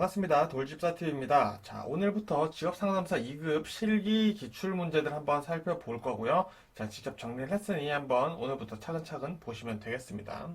반갑습니다. 돌집사TV입니다. 자, 오늘부터 지역상담사 2급 실기 기출 문제들 한번 살펴볼 거고요. 자, 직접 정리를 했으니 한번 오늘부터 차근차근 보시면 되겠습니다.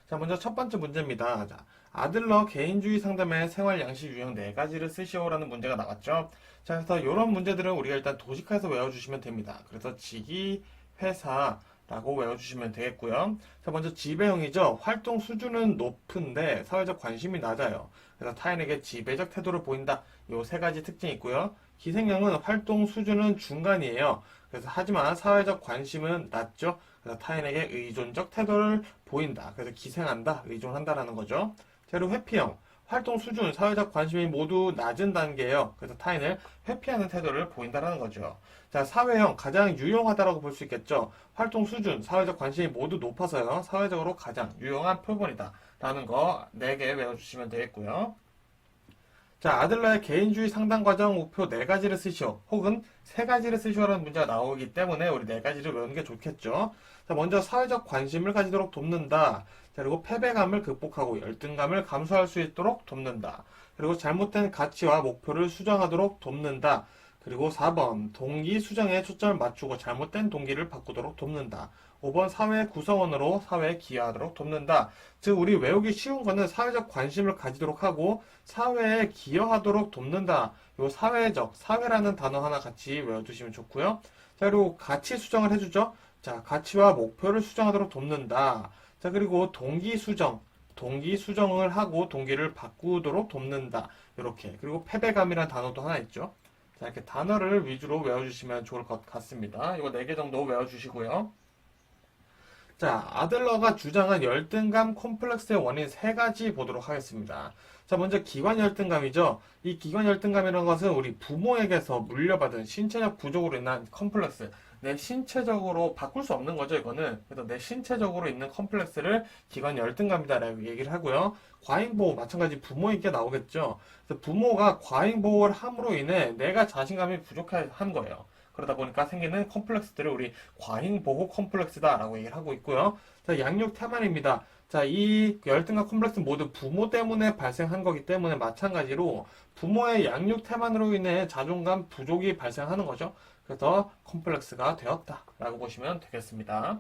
자, 먼저 첫 번째 문제입니다. 자, 아들러 개인주의 상담의 생활 양식 유형 4가지를 쓰시오라는 문제가 나왔죠. 자, 그래서 이런 문제들은 우리가 일단 도식화해서 외워주시면 됩니다. 그래서 직위, 회사, 라고 외워주시면 되겠고요. 자, 먼저 지배형이죠. 활동 수준은 높은데 사회적 관심이 낮아요. 그래서 타인에게 지배적 태도를 보인다. 요 세 가지 특징이 있고요. 기생형은 활동 수준은 중간이에요. 그래서 하지만 사회적 관심은 낮죠. 그래서 타인에게 의존적 태도를 보인다. 그래서 기생한다, 의존한다라는 거죠. 자, 그리고 회피형. 활동 수준, 사회적 관심이 모두 낮은 단계예요. 그래서 타인을 회피하는 태도를 보인다라는 거죠. 자, 사회형, 가장 유용하다라고 볼 수 있겠죠. 활동 수준, 사회적 관심이 모두 높아서요. 사회적으로 가장 유용한 표본이다. 라는 거 4개 외워주시면 되겠고요. 자, 아들러의 개인주의 상담 과정 목표 4가지를 쓰시오. 혹은 3가지를 쓰시오라는 문제가 나오기 때문에 우리 4가지를 외우는 게 좋겠죠. 자, 먼저 사회적 관심을 가지도록 돕는다. 자, 그리고 패배감을 극복하고 열등감을 감수할 수 있도록 돕는다. 그리고 잘못된 가치와 목표를 수정하도록 돕는다. 그리고 4번 동기 수정에 초점을 맞추고 잘못된 동기를 바꾸도록 돕는다. 5번 사회 구성원으로 사회에 기여하도록 돕는다. 즉 우리 외우기 쉬운 거는 사회적 관심을 가지도록 하고 사회에 기여하도록 돕는다. 요 사회적, 사회라는 단어 하나 같이 외워두시면 좋고요. 자, 그리고 가치 수정을 해주죠. 자, 가치와 목표를 수정하도록 돕는다. 자, 그리고 동기 수정을 하고 동기를 바꾸도록 돕는다. 이렇게. 그리고 패배감이라는 단어도 하나 있죠. 자, 이렇게 단어를 위주로 외워주시면 좋을 것 같습니다. 이거 4개 정도 외워주시고요. 자, 아들러가 주장한 열등감 콤플렉스의 원인 3가지 보도록 하겠습니다. 자, 먼저 기관 열등감이죠. 이 기관 열등감이라는 것은 우리 부모에게서 물려받은 신체적 부족으로 인한 컴플렉스. 내 신체적으로 바꿀 수 없는 거죠, 이거는. 그래서 내 신체적으로 있는 컴플렉스를 기관 열등감이다라고 얘기를 하고요. 과잉보호, 마찬가지 부모에게 나오겠죠. 그래서 부모가 과잉보호를 함으로 인해 내가 자신감이 부족한 거예요. 그러다 보니까 생기는 컴플렉스들을 우리 과잉보호 컴플렉스다라고 얘기를 하고 있고요. 자, 양육 태만입니다. 자, 이 열등감 컴플렉스 모두 부모 때문에 발생한 거기 때문에 마찬가지로 부모의 양육 태만으로 인해 자존감 부족이 발생하는 거죠. 그래서 컴플렉스가 되었다라고 보시면 되겠습니다.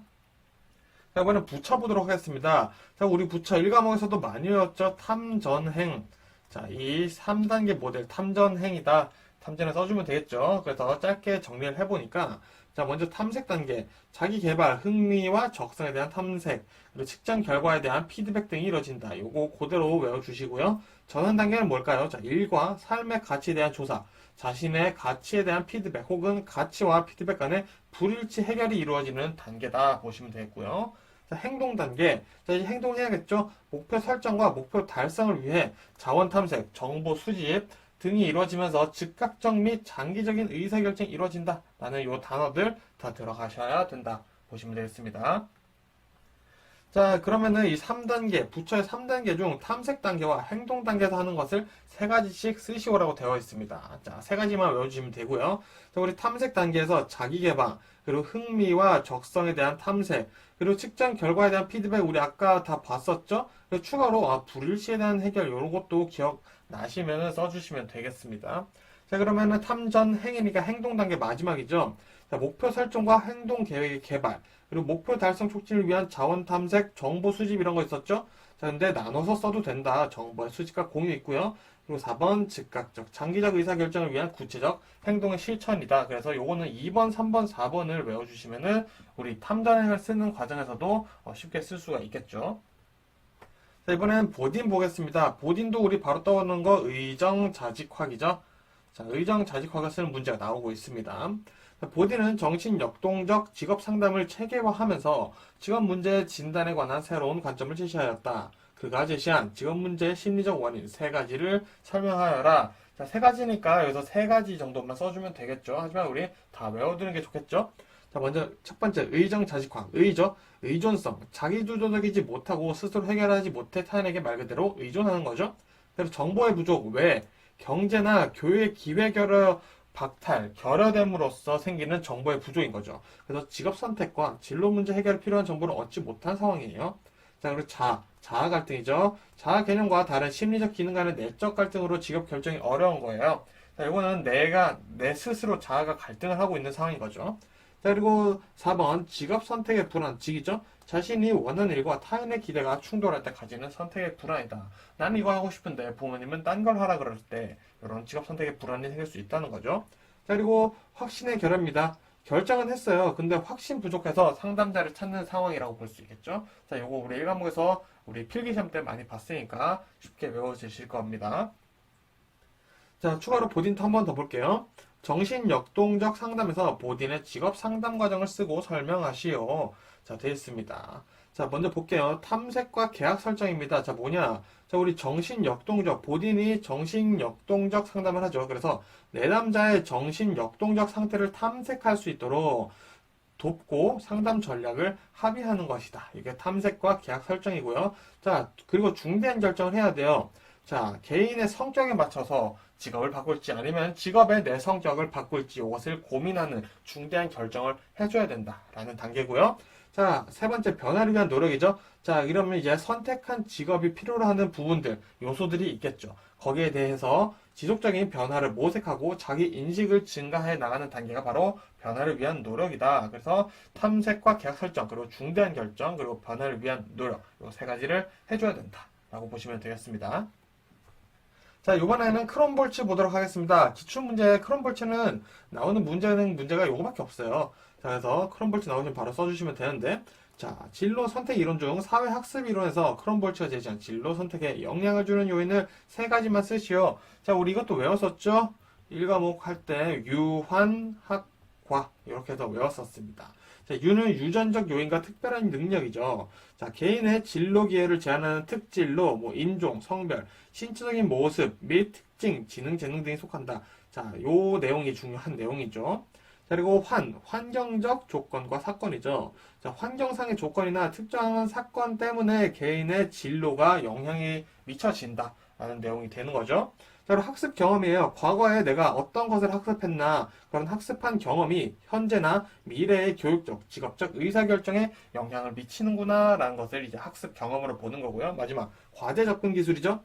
자, 이번엔 붙여 보도록 하겠습니다. 자, 우리 붙여 1과목에서도 많이 외웠죠. 탐전행. 자, 이 3단계 모델 탐전행이다. 탐전에 써주면 되겠죠. 그래서 짧게 정리를 해보니까 자, 먼저 탐색 단계, 자기 개발, 흥미와 적성에 대한 탐색, 그리고 측정 결과에 대한 피드백 등이 이루어진다. 요거 그대로 외워주시고요. 전환 단계는 뭘까요? 자, 일과 삶의 가치에 대한 조사, 자신의 가치에 대한 피드백 혹은 가치와 피드백 간의 불일치 해결이 이루어지는 단계다 보시면 되겠고요. 자, 행동 단계. 자, 이제 행동해야겠죠. 목표 설정과 목표 달성을 위해 자원 탐색, 정보 수집 등이 이루어지면서 즉각적 및 장기적인 의사결정이 이루어진다. 라는 요 단어들 다 들어가셔야 된다. 보시면 되겠습니다. 자, 그러면은 이 3단계, 부처의 3단계 중 탐색 단계와 행동 단계에서 하는 것을 3가지씩 쓰시오라고 되어 있습니다. 자, 3가지만 외워주시면 되고요. 자, 우리 탐색 단계에서 자기 개방, 그리고 흥미와 적성에 대한 탐색, 그리고 측정 결과에 대한 피드백 우리 아까 다 봤었죠? 그리고 추가로 불일치에 대한 해결 이런 것도 기억나시면 써주시면 되겠습니다. 자, 그러면은 탐전 행위니까 행동 단계 마지막이죠. 자, 목표 설정과 행동 계획의 개발, 그리고 목표 달성 촉진을 위한 자원 탐색, 정보 수집 이런 거 있었죠? 자, 근데 나눠서 써도 된다. 정보의 수집과 공유 있고요. 그리고 4번 즉각적, 장기적 의사결정을 위한 구체적 행동의 실천이다. 그래서 요거는 2번, 3번, 4번을 외워주시면은 우리 탐전행을 쓰는 과정에서도 쉽게 쓸 수가 있겠죠. 자, 이번엔 보딘 보겠습니다. 보딘도 우리 바로 떠오르는 거 의정자직학이죠. 자, 의정자직학을 쓰는 문제가 나오고 있습니다. 보딘은 정신역동적 직업 상담을 체계화하면서 직업 문제 진단에 관한 새로운 관점을 제시하였다. 그가 제시한 직업 문제의 심리적 원인 3가지를 설명하여라. 자, 3가지니까 여기서 3가지 정도만 써주면 되겠죠. 하지만 우리 다 외워두는 게 좋겠죠. 자, 먼저 첫 번째 의정자직학, 의죠. 의존성, 자기주도적이지 못하고 스스로 해결하지 못해 타인에게 말 그대로 의존하는 거죠. 그리고 정보의 부족, 왜? 경제나 교육 기회결여 박탈, 결여됨으로써 생기는 정보의 부족인 거죠. 그래서 직업 선택과 진로 문제 해결에 필요한 정보를 얻지 못한 상황이에요. 자, 그리고 자아 갈등이죠. 자아 개념과 다른 심리적 기능 간의 내적 갈등으로 직업 결정이 어려운 거예요. 자, 이거는 내 스스로 자아가 갈등을 하고 있는 상황인 거죠. 자, 그리고 4번 직업 선택의 불안, 직이죠. 자신이 원하는 일과 타인의 기대가 충돌할 때 가지는 선택의 불안이다. 나는 이거 하고 싶은데 부모님은 딴 걸 하라 그럴 때 이런 직업 선택의 불안이 생길 수 있다는 거죠. 자, 그리고 확신의 결여입니다. 결정은 했어요. 근데 확신 부족해서 상담자를 찾는 상황이라고 볼 수 있겠죠. 자, 요거 우리 1과목에서 우리 필기시험 때 많이 봤으니까 쉽게 외워지실 겁니다. 자, 추가로 보딘도 한 번 더 볼게요. 정신역동적 상담에서 보딘의 직업 상담 과정을 쓰고 설명하시오. 자, 되어 있습니다. 자, 먼저 볼게요. 탐색과 계약 설정입니다. 자, 뭐냐? 자, 우리 정신역동적, 보딘이 정신역동적 상담을 하죠. 그래서 내담자의 정신역동적 상태를 탐색할 수 있도록 돕고 상담 전략을 합의하는 것이다. 이게 탐색과 계약 설정이고요. 자, 그리고 중대한 결정을 해야 돼요. 자, 개인의 성격에 맞춰서 직업을 바꿀지 아니면 직업의 내 성격을 바꿀지 이것을 고민하는 중대한 결정을 해줘야 된다라는 단계고요. 자, 세 번째 변화를 위한 노력이죠. 자, 이러면 이제 선택한 직업이 필요로 하는 부분들, 요소들이 있겠죠. 거기에 대해서 지속적인 변화를 모색하고 자기 인식을 증가해 나가는 단계가 바로 변화를 위한 노력이다. 그래서 탐색과 계약 설정, 그리고 중대한 결정, 그리고 변화를 위한 노력, 이 세 가지를 해줘야 된다라고 보시면 되겠습니다. 자, 이번에는 크롬볼츠 보도록 하겠습니다. 기출문제 크롬볼츠는 나오는 문제가 요거밖에 없어요. 자, 그래서 크롬볼츠 나오시면 바로 써주시면 되는데, 자, 진로 선택 이론 중 사회학습 이론에서 크롬볼츠가 제시한 진로 선택에 영향을 주는 요인을 세 가지만 쓰시오. 자, 우리 이것도 외웠었죠? 1과목 할 때 유한, 학, 과 이렇게 해서 외웠었습니다. 자, 유는 유전적 요인과 특별한 능력이죠. 자, 개인의 진로 기회를 제한하는 특진로, 뭐 인종, 성별, 신체적인 모습 및 특징, 지능, 재능 등이 속한다. 자, 요 내용이 중요한 내용이죠. 자, 그리고 환경적 조건과 사건이죠. 자, 환경상의 조건이나 특정한 사건 때문에 개인의 진로가 영향이 미쳐진다라는 내용이 되는 거죠. 자, 그리고 학습 경험이에요. 과거에 내가 어떤 것을 학습했나, 그런 학습한 경험이 현재나 미래의 교육적, 직업적 의사결정에 영향을 미치는구나, 라는 것을 이제 학습 경험으로 보는 거고요. 마지막, 과제 접근 기술이죠.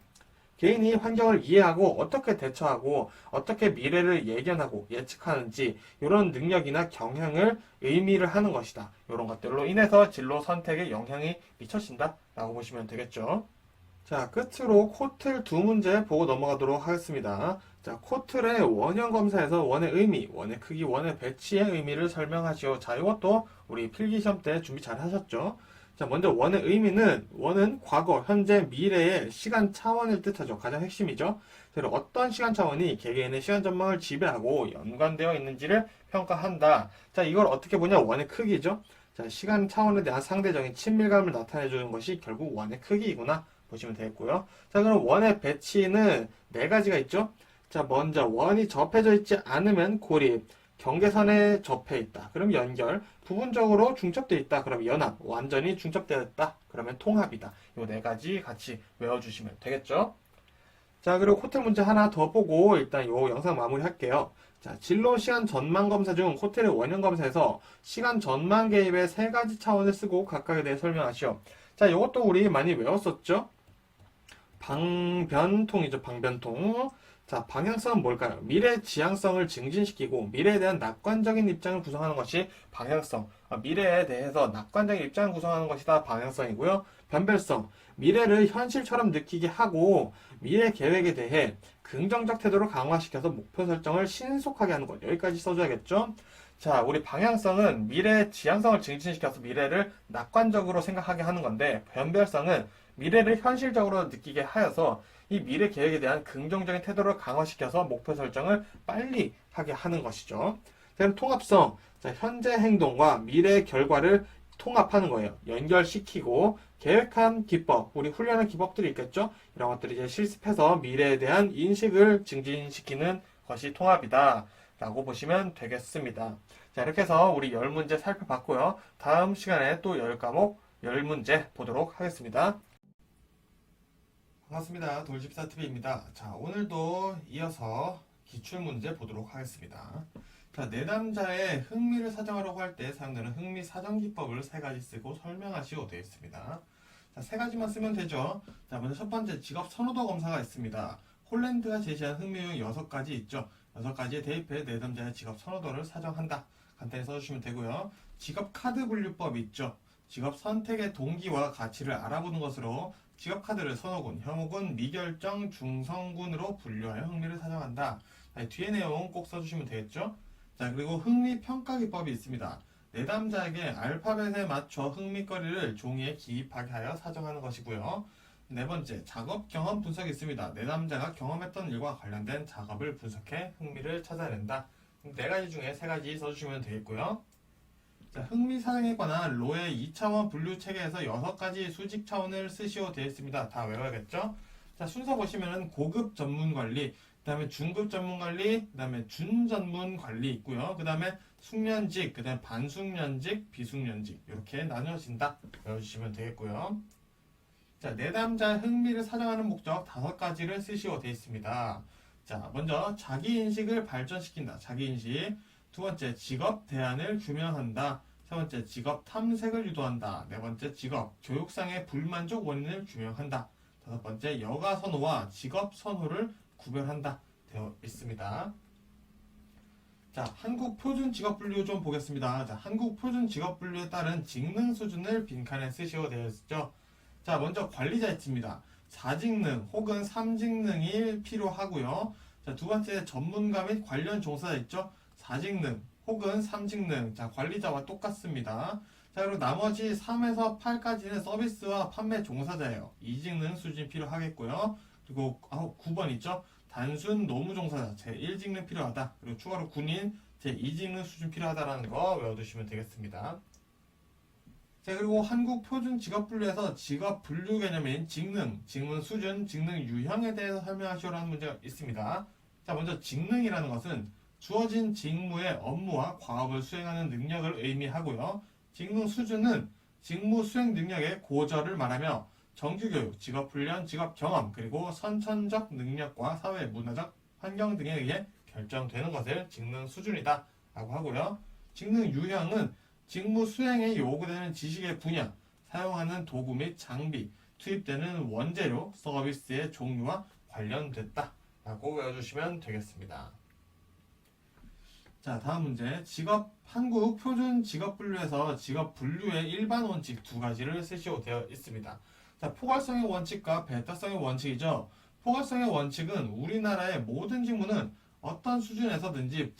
개인이 환경을 이해하고 어떻게 대처하고 어떻게 미래를 예견하고 예측하는지 이런 능력이나 경향을 의미를 하는 것이다. 이런 것들로 인해서 진로 선택에 영향이 미쳐진다라고 보시면 되겠죠. 자, 끝으로 코틀 두 문제 보고 넘어가도록 하겠습니다. 자, 코틀의 원형 검사에서 원의 의미, 원의 크기, 원의 배치의 의미를 설명하시오. 자, 이것도 우리 필기시험 때 준비 잘 하셨죠? 자, 먼저 원의 의미는, 원은 과거, 현재, 미래의 시간 차원을 뜻하죠. 가장 핵심이죠. 그리고 어떤 시간 차원이 개개인의 시간 전망을 지배하고 연관되어 있는지를 평가한다. 자, 이걸 어떻게 보냐? 원의 크기죠. 자, 시간 차원에 대한 상대적인 친밀감을 나타내주는 것이 결국 원의 크기이구나 보시면 되겠고요. 자, 그럼 원의 배치는 네 가지가 있죠. 자, 먼저 원이 접해져 있지 않으면 고립, 경계선에 접해 있다. 그럼 연결, 부분적으로 중첩되어 있다. 그럼 연합, 완전히 중첩되어 있다. 그러면 통합이다. 이 네 가지 같이 외워주시면 되겠죠. 자, 그리고 코텔 문제 하나 더 보고 일단 이 영상 마무리 할게요. 자, 진로 시간 전망 검사 중 코텔의 원형 검사에서 시간 전망 개입의 세 가지 차원을 쓰고 각각에 대해 설명하시오. 자, 이것도 우리 많이 외웠었죠? 방변통이죠, 방변통. 자, 방향성은 뭘까요? 미래 지향성을 증진시키고 미래에 대한 낙관적인 입장을 구성하는 것이 방향성. 미래에 대해서 낙관적인 입장을 구성하는 것이다. 방향성이고요. 변별성. 미래를 현실처럼 느끼게 하고 미래 계획에 대해 긍정적 태도를 강화시켜서 목표 설정을 신속하게 하는 것. 여기까지 써줘야겠죠? 자, 우리 방향성은 미래의 지향성을 증진시켜서 미래를 낙관적으로 생각하게 하는 건데, 변별성은 미래를 현실적으로 느끼게 하여서 이 미래 계획에 대한 긍정적인 태도를 강화시켜서 목표 설정을 빨리 하게 하는 것이죠. 그럼 통합성, 자, 현재 행동과 미래의 결과를 통합하는 거예요. 연결시키고 계획한 기법, 우리 훈련한 기법들이 있겠죠? 이런 것들을 이제 실습해서 미래에 대한 인식을 증진시키는 것이 통합이다 라고 보시면 되겠습니다. 자, 이렇게 해서 우리 10문제 살펴봤고요. 다음 시간에 또 10과목 10문제 보도록 하겠습니다. 반갑습니다. 돌집사TV입니다. 자, 오늘도 이어서 기출문제 보도록 하겠습니다. 자, 내담자의 흥미를 사정하려고 할 때 사용되는 흥미 사정 기법을 세 가지 쓰고 설명하시오 되어 있습니다. 자, 세 가지만 쓰면 되죠. 자, 먼저 첫 번째 직업 선호도 검사가 있습니다. 홀랜드가 제시한 흥미유형 6가지 있죠. 6가지에 대입해 내담자의 직업 선호도를 사정한다. 간단히 써주시면 되고요. 직업 카드 분류법이 있죠. 직업 선택의 동기와 가치를 알아보는 것으로 직업 카드를 선호군, 혐오군, 미결정, 중성군으로 분류하여 흥미를 사정한다. 자, 뒤에 내용 꼭 써주시면 되겠죠. 자, 그리고 흥미 평가 기법이 있습니다. 내담자에게 알파벳에 맞춰 흥미거리를 종이에 기입하게 하여 사정하는 것이고요. 네 번째, 작업 경험 분석이 있습니다. 내담자가 경험했던 일과 관련된 작업을 분석해 흥미를 찾아낸다. 네 가지 중에 세 가지 써주시면 되겠고요. 자, 흥미 사정에 관한 로의 2차원 분류 체계에서 6가지 수직 차원을 쓰시오 되어 있습니다. 다 외워야겠죠? 자, 순서 보시면은 고급 전문 관리, 그 다음에 중급 전문 관리, 그 다음에 준 전문 관리 있고요. 그 다음에 숙련직, 그 다음에 반숙련직, 비숙련직 이렇게 나뉘어진다. 외워주시면 되겠고요. 자, 내담자의 흥미를 사정하는 목적 5가지를 쓰시오 되어 있습니다. 자, 먼저 자기인식을 발전시킨다. 자기인식. 두 번째, 직업 대안을 규명한다. 세 번째, 직업 탐색을 유도한다. 네 번째, 직업 교육상의 불만족 원인을 규명한다. 다섯 번째, 여가 선호와 직업 선호를 구별한다. 되어 있습니다. 자, 한국 표준 직업 분류 좀 보겠습니다. 자, 한국 표준 직업 분류에 따른 직능 수준을 빈칸에 쓰시오 되어 있죠. 자, 먼저 관리자 있습니다. 4직능 혹은 3직능이 필요하고요. 자, 두 번째, 전문가 및 관련 종사자 있죠. 4직능 혹은 3직능. 자, 관리자와 똑같습니다. 자, 그리고 나머지 3에서 8까지는 서비스와 판매 종사자예요. 2직능 수준이 필요하겠고요. 그리고 9번 있죠. 단순 노무 종사자 제1직능 필요하다. 그리고 추가로 군인 제2직능 수준 필요하다라는 거 외워두시면 되겠습니다. 자, 그리고 한국 표준 직업 분류에서 직업 분류 개념인 직능, 직무 수준, 직능 유형에 대해서 설명하시오라는 문제가 있습니다. 자, 먼저 직능이라는 것은 주어진 직무의 업무와 과업을 수행하는 능력을 의미하고요. 직능 수준은 직무 수행 능력의 고저를 말하며 정규교육, 직업훈련, 직업경험, 그리고 선천적 능력과 사회, 문화적 환경 등에 의해 결정되는 것을 직능 수준이다 라고 하고요. 직능 유형은 직무 수행에 요구되는 지식의 분야, 사용하는 도구 및 장비, 투입되는 원재료, 서비스의 종류와 관련됐다 라고 외워주시면 되겠습니다. 자, 다음 문제. 한국 표준 직업 분류에서 직업 분류의 일반 원칙 2가지를 쓰시오 되어 있습니다. 자, 포괄성의 원칙과 배타성의 원칙이죠. 포괄성의 원칙은 우리나라의 모든 직무는 어떤 수준에서든지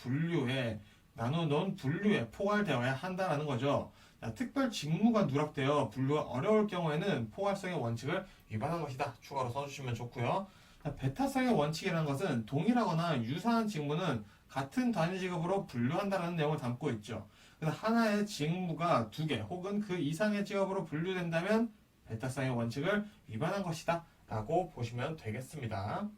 나눠놓은 분류에 포괄되어야 한다는 거죠. 자, 특별 직무가 누락되어 분류가 어려울 경우에는 포괄성의 원칙을 위반한 것이다. 추가로 써주시면 좋고요. 자, 배타성의 원칙이라는 것은 동일하거나 유사한 직무는 같은 단위 직업으로 분류한다는 내용을 담고 있죠. 그래서 하나의 직무가 2개 혹은 그 이상의 직업으로 분류된다면 배타성의 원칙을 위반한 것이다 라고 보시면 되겠습니다.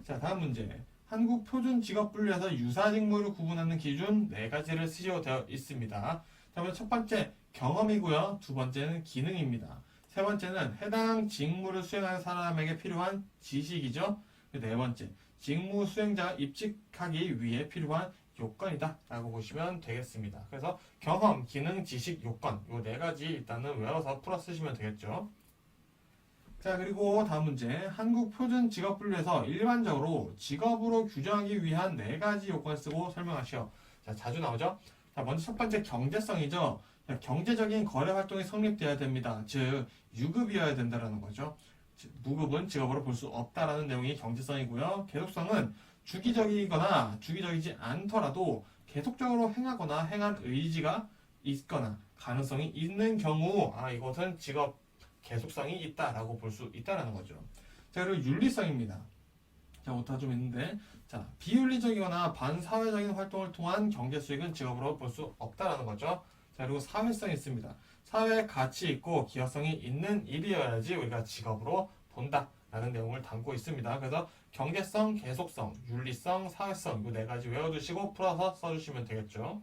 자, 다음 문제. 한국 표준 직업 분류에서 유사 직무를 구분하는 기준 4가지를 쓰시오 되어 있습니다. 자, 먼저 첫 번째 경험이고요. 두 번째는 기능입니다. 세 번째는 해당 직무를 수행하는 사람에게 필요한 지식이죠. 네 번째, 직무 수행자가 입직하기 위해 필요한 요건이다 라고 보시면 되겠습니다. 그래서 경험, 기능, 지식, 요건 이 4가지 일단은 외워서 풀어 쓰시면 되겠죠. 자, 그리고 다음 문제. 한국 표준 직업 분류에서 일반적으로 직업으로 규정하기 위한 4가지 요건을 쓰고 설명하시오. 자, 자주 나오죠. 자, 먼저 첫 번째 경제성이죠. 자, 경제적인 거래 활동이 성립되어야 됩니다. 즉 유급이어야 된다는 거죠. 무급은 직업으로 볼 수 없다라는 내용이 경제성이고요. 계속성은 주기적이거나 주기적이지 않더라도 계속적으로 행하거나 행할 의지가 있거나 가능성이 있는 경우 이것은 직업 계속성이 있다라고 볼 수 있다라는 거죠. 자, 그리고 윤리성입니다. 자, 오타 좀 있는데, 자, 비윤리적이거나 반사회적인 활동을 통한 경제 수익은 직업으로 볼 수 없다라는 거죠. 자, 그리고 사회성이 있습니다. 사회에 가치 있고 기여성이 있는 일이어야지 우리가 직업으로 본다라는 내용을 담고 있습니다. 그래서 경제성, 계속성, 윤리성, 사회성 이 4가지 외워두시고 풀어서 써주시면 되겠죠.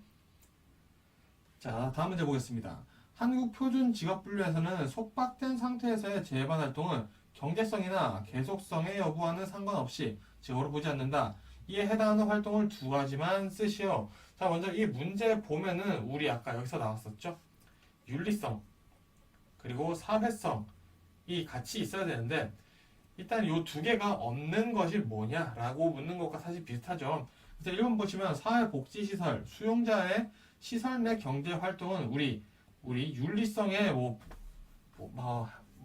자, 다음 문제 보겠습니다. 한국 표준 직업 분류에서는 속박된 상태에서의 재반 활동은 경제성이나 계속성의 여부와는 상관없이 직업으로 보지 않는다. 이에 해당하는 활동을 2가지만 쓰시오. 자, 먼저 이 문제 보면은 우리 아까 여기서 나왔었죠? 윤리성, 그리고 사회성이 같이 있어야 되는데 일단 이 두 개가 없는 것이 뭐냐라고 묻는 것과 사실 비슷하죠. 그래서 1번 보시면 사회복지시설, 수용자의 시설 내 경제활동은 우리 윤리성에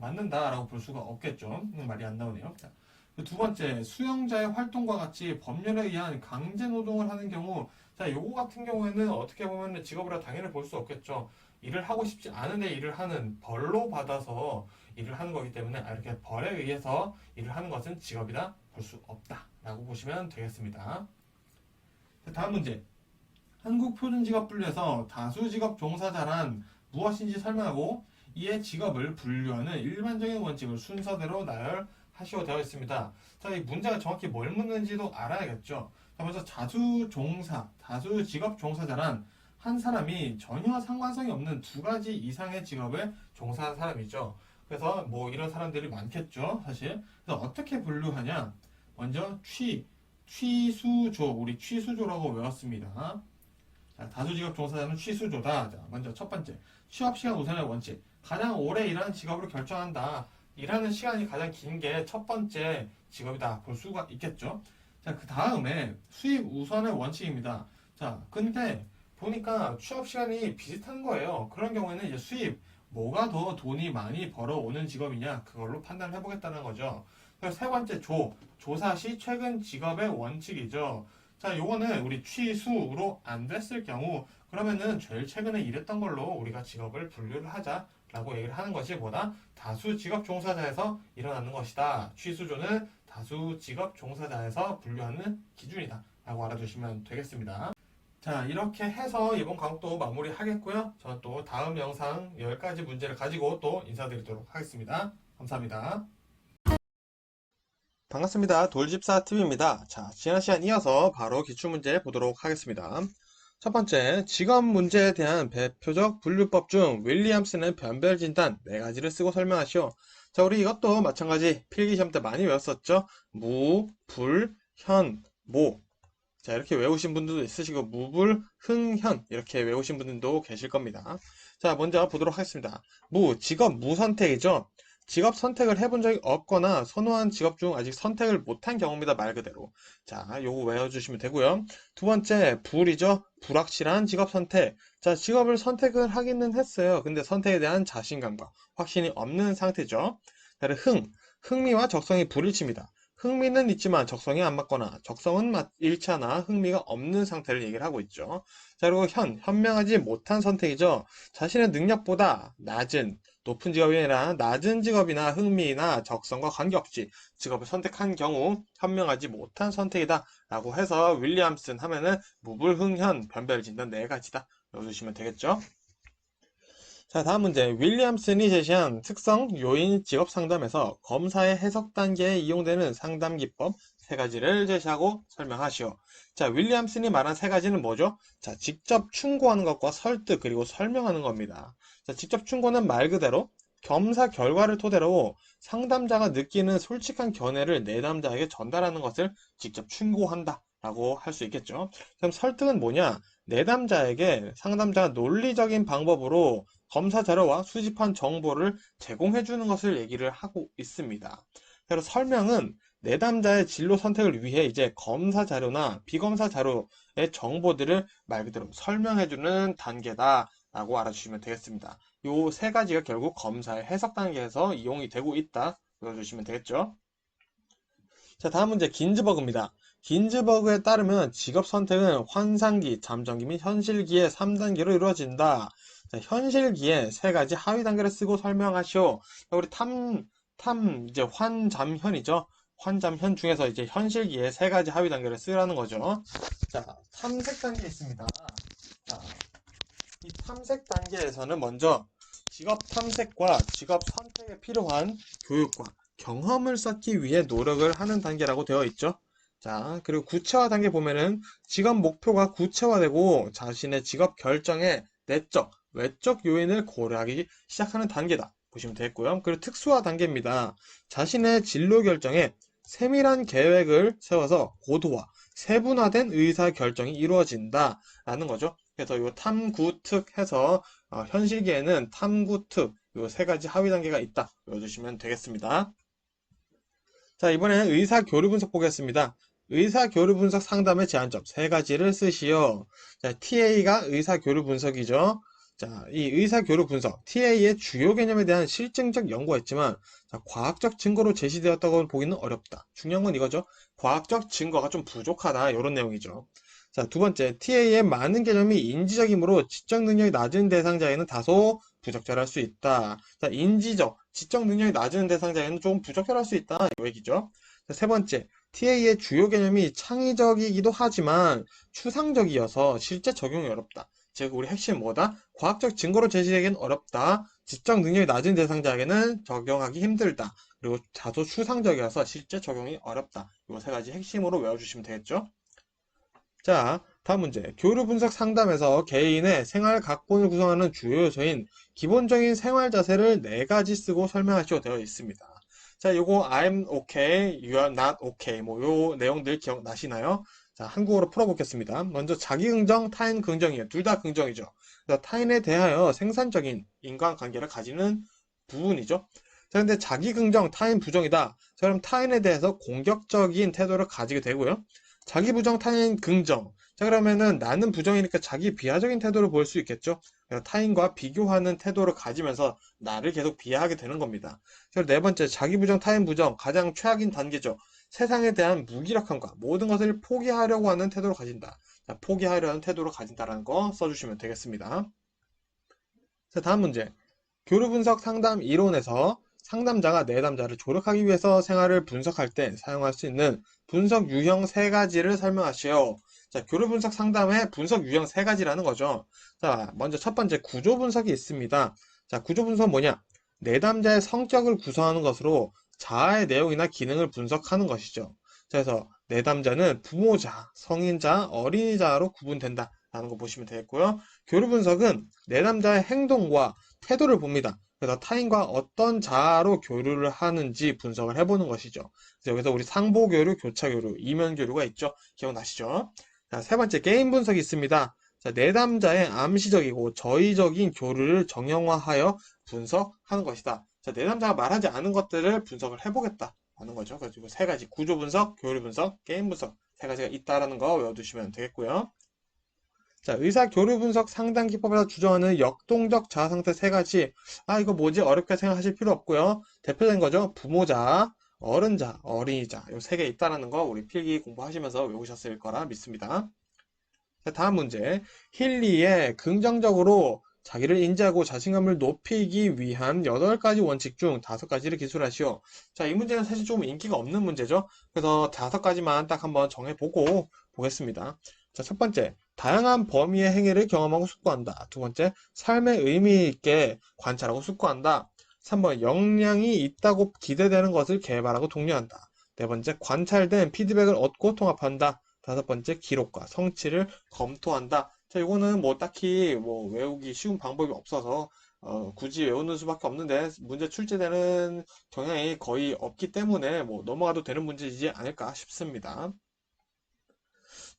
맞는다라고 볼 수가 없겠죠. 말이 안 나오네요. 자, 두 번째, 수용자의 활동과 같이 법률에 의한 강제 노동을 하는 경우, 자, 요거 같은 경우에는 어떻게 보면 직업이라 당연히 볼 수 없겠죠. 일을 하고 싶지 않은데 일을 하는, 벌로 받아서 일을 하는 거기 때문에 이렇게 벌에 의해서 일을 하는 것은 직업이다 볼 수 없다라고 보시면 되겠습니다. 자, 다음 문제. 한국표준직업분류에서 다수직업 종사자란 무엇인지 설명하고 이에 직업을 분류하는 일반적인 원칙을 순서대로 나열하시오 되어 있습니다. 자, 이 문제가 정확히 뭘 묻는지도 알아야겠죠. 자, 먼저 다수직업 종사자란 한 사람이 전혀 상관성이 없는 두 가지 이상의 직업에 종사하는 사람이죠. 그래서 뭐 이런 사람들이 많겠죠, 사실. 그래서 어떻게 분류하냐? 먼저 취수조, 우리 취수조라고 외웠습니다. 자, 다수직업 종사자는 취수조다. 자, 먼저 첫 번째, 취업시간 우선의 원칙. 가장 오래 일하는 직업으로 결정한다. 일하는 시간이 가장 긴 게 첫 번째 직업이다. 볼 수가 있겠죠. 자, 그 다음에 수입 우선의 원칙입니다. 자, 근데 보니까 취업시간이 비슷한 거예요. 그런 경우에는 이제 수입, 뭐가 더 돈이 많이 벌어오는 직업이냐, 그걸로 판단을 해보겠다는 거죠. 그리고 세 번째, 조사 시 최근 직업의 원칙이죠. 자, 요거는 우리 취수로 안 됐을 경우, 그러면은 제일 최근에 일했던 걸로 우리가 직업을 분류를 하자라고 얘기를 하는 것이 뭐다? 다수 직업 종사자에서 일어나는 것이다. 취수조는 다수 직업 종사자에서 분류하는 기준이다. 라고 알아두시면 되겠습니다. 자, 이렇게 해서 이번 과목도 마무리하겠고요. 저는 또 다음 영상 10가지 문제를 가지고 또 인사드리도록 하겠습니다. 감사합니다. 반갑습니다. 돌집사TV입니다. 자, 지난 시간 이어서 바로 기출문제 보도록 하겠습니다. 첫 번째, 직업 문제에 대한 대표적 분류법 중 윌리엄슨의 변별진단 4가지를 쓰고 설명하시오. 자, 우리 이것도 마찬가지 필기시험 때 많이 외웠었죠. 무, 불, 현, 모. 자, 이렇게 외우신 분들도 있으시고 무불, 흥, 현 이렇게 외우신 분들도 계실 겁니다. 자, 먼저 보도록 하겠습니다. 직업 무선택이죠. 직업 선택을 해본 적이 없거나 선호한 직업 중 아직 선택을 못한 경우입니다. 말 그대로. 자, 요거 외워주시면 되고요. 두 번째, 불이죠. 불확실한 직업 선택. 자, 직업을 선택을 하기는 했어요. 근데 선택에 대한 자신감과 확신이 없는 상태죠. 자, 흥미와 적성이 불일치입니다. 흥미는 있지만 적성이 안 맞거나 적성은 일치하나 흥미가 없는 상태를 얘기를 하고 있죠. 자, 그리고 현명하지 못한 선택이죠. 자신의 능력보다 높은 직업이 아니라 낮은 직업이나 흥미나 적성과 관계없이 직업을 선택한 경우 현명하지 못한 선택이다 라고 해서 윌리엄슨 하면은 무불흥현 변별진단 4가지다 외워주시면 되겠죠. 자, 다음 문제. 윌리엄슨이 제시한 특성, 요인, 직업 상담에서 검사의 해석 단계에 이용되는 상담 기법 3가지를 제시하고 설명하시오. 자, 윌리엄슨이 말한 3가지는 뭐죠? 자, 직접 충고하는 것과 설득, 그리고 설명하는 겁니다. 자, 직접 충고는 말 그대로 검사 결과를 토대로 상담자가 느끼는 솔직한 견해를 내담자에게 전달하는 것을 직접 충고한다 라고 할 수 있겠죠. 그럼 설득은 뭐냐? 내담자에게 상담자가 논리적인 방법으로 검사 자료와 수집한 정보를 제공해 주는 것을 얘기를 하고 있습니다. 그래서 설명은 내담자의 진로 선택을 위해 이제 검사 자료나 비검사 자료의 정보들을 말 그대로 설명해 주는 단계다 라고 알아주시면 되겠습니다. 이 3가지가 결국 검사의 해석 단계에서 이용이 되고 있다 외워주시면 되겠죠. 자, 다음 문제 긴즈버그입니다. 긴즈버그에 따르면 직업 선택은 환상기, 잠정기 및 현실기의 3단계로 이루어진다. 자, 현실기에 3가지 하위 단계를 쓰고 설명하시오. 자, 우리 이제 환잠현이죠. 환잠현 중에서 이제 현실기에 3가지 하위 단계를 쓰라는 거죠. 자, 탐색 단계 있습니다. 자, 이 탐색 단계에서는 먼저 직업 탐색과 직업 선택에 필요한 교육과 경험을 쌓기 위해 노력을 하는 단계라고 되어 있죠. 자, 그리고 구체화 단계 보면은 직업 목표가 구체화되고 자신의 직업 결정에 내적, 외적 요인을 고려하기 시작하는 단계다. 보시면 되겠고요. 그리고 특수화 단계입니다. 자신의 진로 결정에 세밀한 계획을 세워서 고도화, 세분화된 의사 결정이 이루어진다라는 거죠. 그래서 이 탐구특 해서 현실기에는 탐구특 요 세 가지 하위 단계가 있다. 외워주시면 되겠습니다. 자, 이번에는 의사 교류 분석 보겠습니다. 의사 교류 분석 상담의 제한점 세 가지를 쓰시오. 자, TA가 의사 교류 분석이죠. 자, 이 의사 교류 분석, TA의 주요 개념에 대한 실증적 연구가 있지만, 자, 과학적 증거로 제시되었다고 보기는 어렵다. 중요한 건 이거죠. 과학적 증거가 좀 부족하다. 이런 내용이죠. 자, 두 번째, TA의 많은 개념이 인지적이므로 지적 능력이 낮은 대상자에는 다소 부적절할 수 있다. 자, 인지적, 지적 능력이 낮은 대상자에는 조금 부적절할 수 있다. 이 얘기죠. 자, 세 번째, TA의 주요 개념이 창의적이기도 하지만 추상적이어서 실제 적용이 어렵다. 즉, 우리 핵심 뭐다? 과학적 증거로 제시되기는 어렵다. 지적 능력이 낮은 대상자에게는 적용하기 힘들다. 그리고 다소 추상적이어서 실제 적용이 어렵다. 이 세 가지 핵심으로 외워주시면 되겠죠? 자, 다음 문제. 교류 분석 상담에서 개인의 생활 각본을 구성하는 주요 요소인 기본적인 생활 자세를 네 가지 쓰고 설명하시오 되어 있습니다. 자, 요거 I'm okay, you are not okay. 뭐 요 내용들 기억나시나요? 자, 한국어로 풀어보겠습니다. 먼저 자기 긍정, 타인 긍정이에요. 둘 다 긍정이죠. 그래서 타인에 대하여 생산적인 인간관계를 가지는 부분이죠. 자, 근데 자기 긍정, 타인 부정이다. 자, 그럼 타인에 대해서 공격적인 태도를 가지게 되고요. 자기 부정, 타인 긍정. 자, 그러면은 나는 부정이니까 자기 비하적인 태도를 보일 수 있겠죠? 타인과 비교하는 태도를 가지면서 나를 계속 비하하게 되는 겁니다. 그리고 네 번째, 자기 부정, 타인 부정. 가장 최악인 단계죠. 세상에 대한 무기력함과 모든 것을 포기하려고 하는 태도를 가진다. 자, 포기하려는 태도를 가진다라는 거 써주시면 되겠습니다. 자, 다음 문제. 교류 분석 상담 이론에서 상담자가 내담자를 조력하기 위해서 생활을 분석할 때 사용할 수 있는 분석 유형 세 가지를 설명하시오. 자, 교류 분석 상담의 분석 유형 세 가지라는 거죠. 자, 먼저 첫 번째 구조 분석이 있습니다. 자, 구조 분석은 뭐냐? 내담자의 성격을 구성하는 것으로 자아의 내용이나 기능을 분석하는 것이죠. 자, 그래서 내담자는 부모자, 성인자, 어린이자로 구분된다. 라는 거 보시면 되겠고요. 교류 분석은 내담자의 행동과 태도를 봅니다. 그래서 타인과 어떤 자아로 교류를 하는지 분석을 해보는 것이죠. 그래서 여기서 우리 상보교류, 교차교류, 이면교류가 있죠. 기억나시죠? 자, 세 번째 게임 분석이 있습니다. 자, 내담자의 암시적이고 저의적인 교류를 정형화하여 분석하는 것이다. 자, 내담자가 말하지 않은 것들을 분석을 해보겠다 하는 거죠. 그래서 세 가지 구조 분석, 교류 분석, 게임 분석 세 가지가 있다라는 거 외워두시면 되겠고요. 자, 의사 교류 분석 상담 기법에서 주장하는 역동적 자아 상태 세 가지. 아, 이거 뭐지? 어렵게 생각하실 필요 없고요. 대표적인 거죠. 부모자, 어른자, 어린이자. 이 세 개 있다라는 거 우리 필기 공부하시면서 외우셨을 거라 믿습니다. 자, 다음 문제. 힐리의 긍정적으로 자기를 인지하고 자신감을 높이기 위한 8가지 원칙 중 5가지를 기술하시오. 자, 이 문제는 사실 좀 인기가 없는 문제죠. 그래서 5가지만 딱 한번 정해보고 보겠습니다. 자, 첫 번째. 다양한 범위의 행위를 경험하고 숙고한다. 두 번째. 삶의 의미 있게 관찰하고 숙고한다. 3번. 역량이 있다고 기대되는 것을 개발하고 독려한다. 네 번째. 관찰된 피드백을 얻고 통합한다. 다섯 번째, 기록과 성취를 검토한다. 자, 이거는 뭐 딱히 뭐 외우기 쉬운 방법이 없어서 굳이 외우는 수밖에 없는데 문제 출제되는 경향이 거의 없기 때문에 뭐 넘어가도 되는 문제이지 않을까 싶습니다.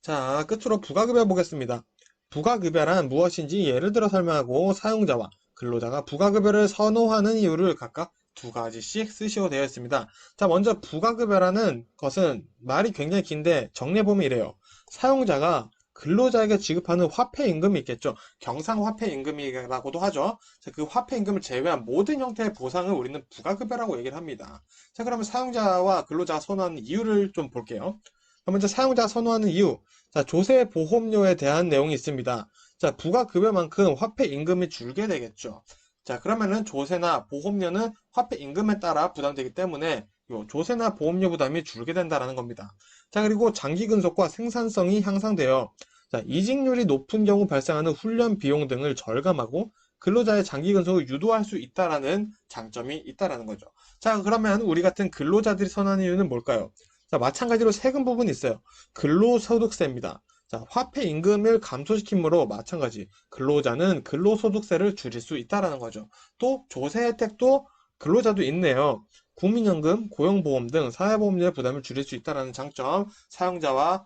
자, 끝으로 부가급여 보겠습니다. 부가급여란 무엇인지 예를 들어 설명하고 사용자와 근로자가 부가급여를 선호하는 이유를 각각 2가지씩 쓰시오 되어 있습니다. 자, 먼저 부가급여라는 것은 말이 굉장히 긴데 정리해보면 이래요. 사용자가 근로자에게 지급하는 화폐임금이 있겠죠. 경상화폐임금이라고도 하죠. 자, 그 화폐임금을 제외한 모든 형태의 보상을 우리는 부가급여라고 얘기를 합니다. 자, 그러면 사용자와 근로자가 선호하는 이유를 좀 볼게요. 먼저 사용자가 선호하는 이유. 자, 조세 보험료에 대한 내용이 있습니다. 자, 부가급여만큼 화폐 임금이 줄게 되겠죠. 자, 그러면은 조세나 보험료는 화폐 임금에 따라 부담되기 때문에 요 조세나 보험료 부담이 줄게 된다는 겁니다. 자, 그리고 장기 근속과 생산성이 향상되어 자, 이직률이 높은 경우 발생하는 훈련 비용 등을 절감하고 근로자의 장기 근속을 유도할 수 있다라는 장점이 있다라는 거죠. 자, 그러면 우리 같은 근로자들이 선호하는 이유는 뭘까요? 자, 마찬가지로 세금 부분이 있어요. 근로소득세입니다. 자, 화폐 임금을 감소시키므로 마찬가지 근로자는 근로소득세를 줄일 수 있다라는 거죠. 또 조세 혜택도 근로자도 있네요. 국민연금, 고용보험 등 사회보험료의 부담을 줄일 수 있다는 장점, 사용자와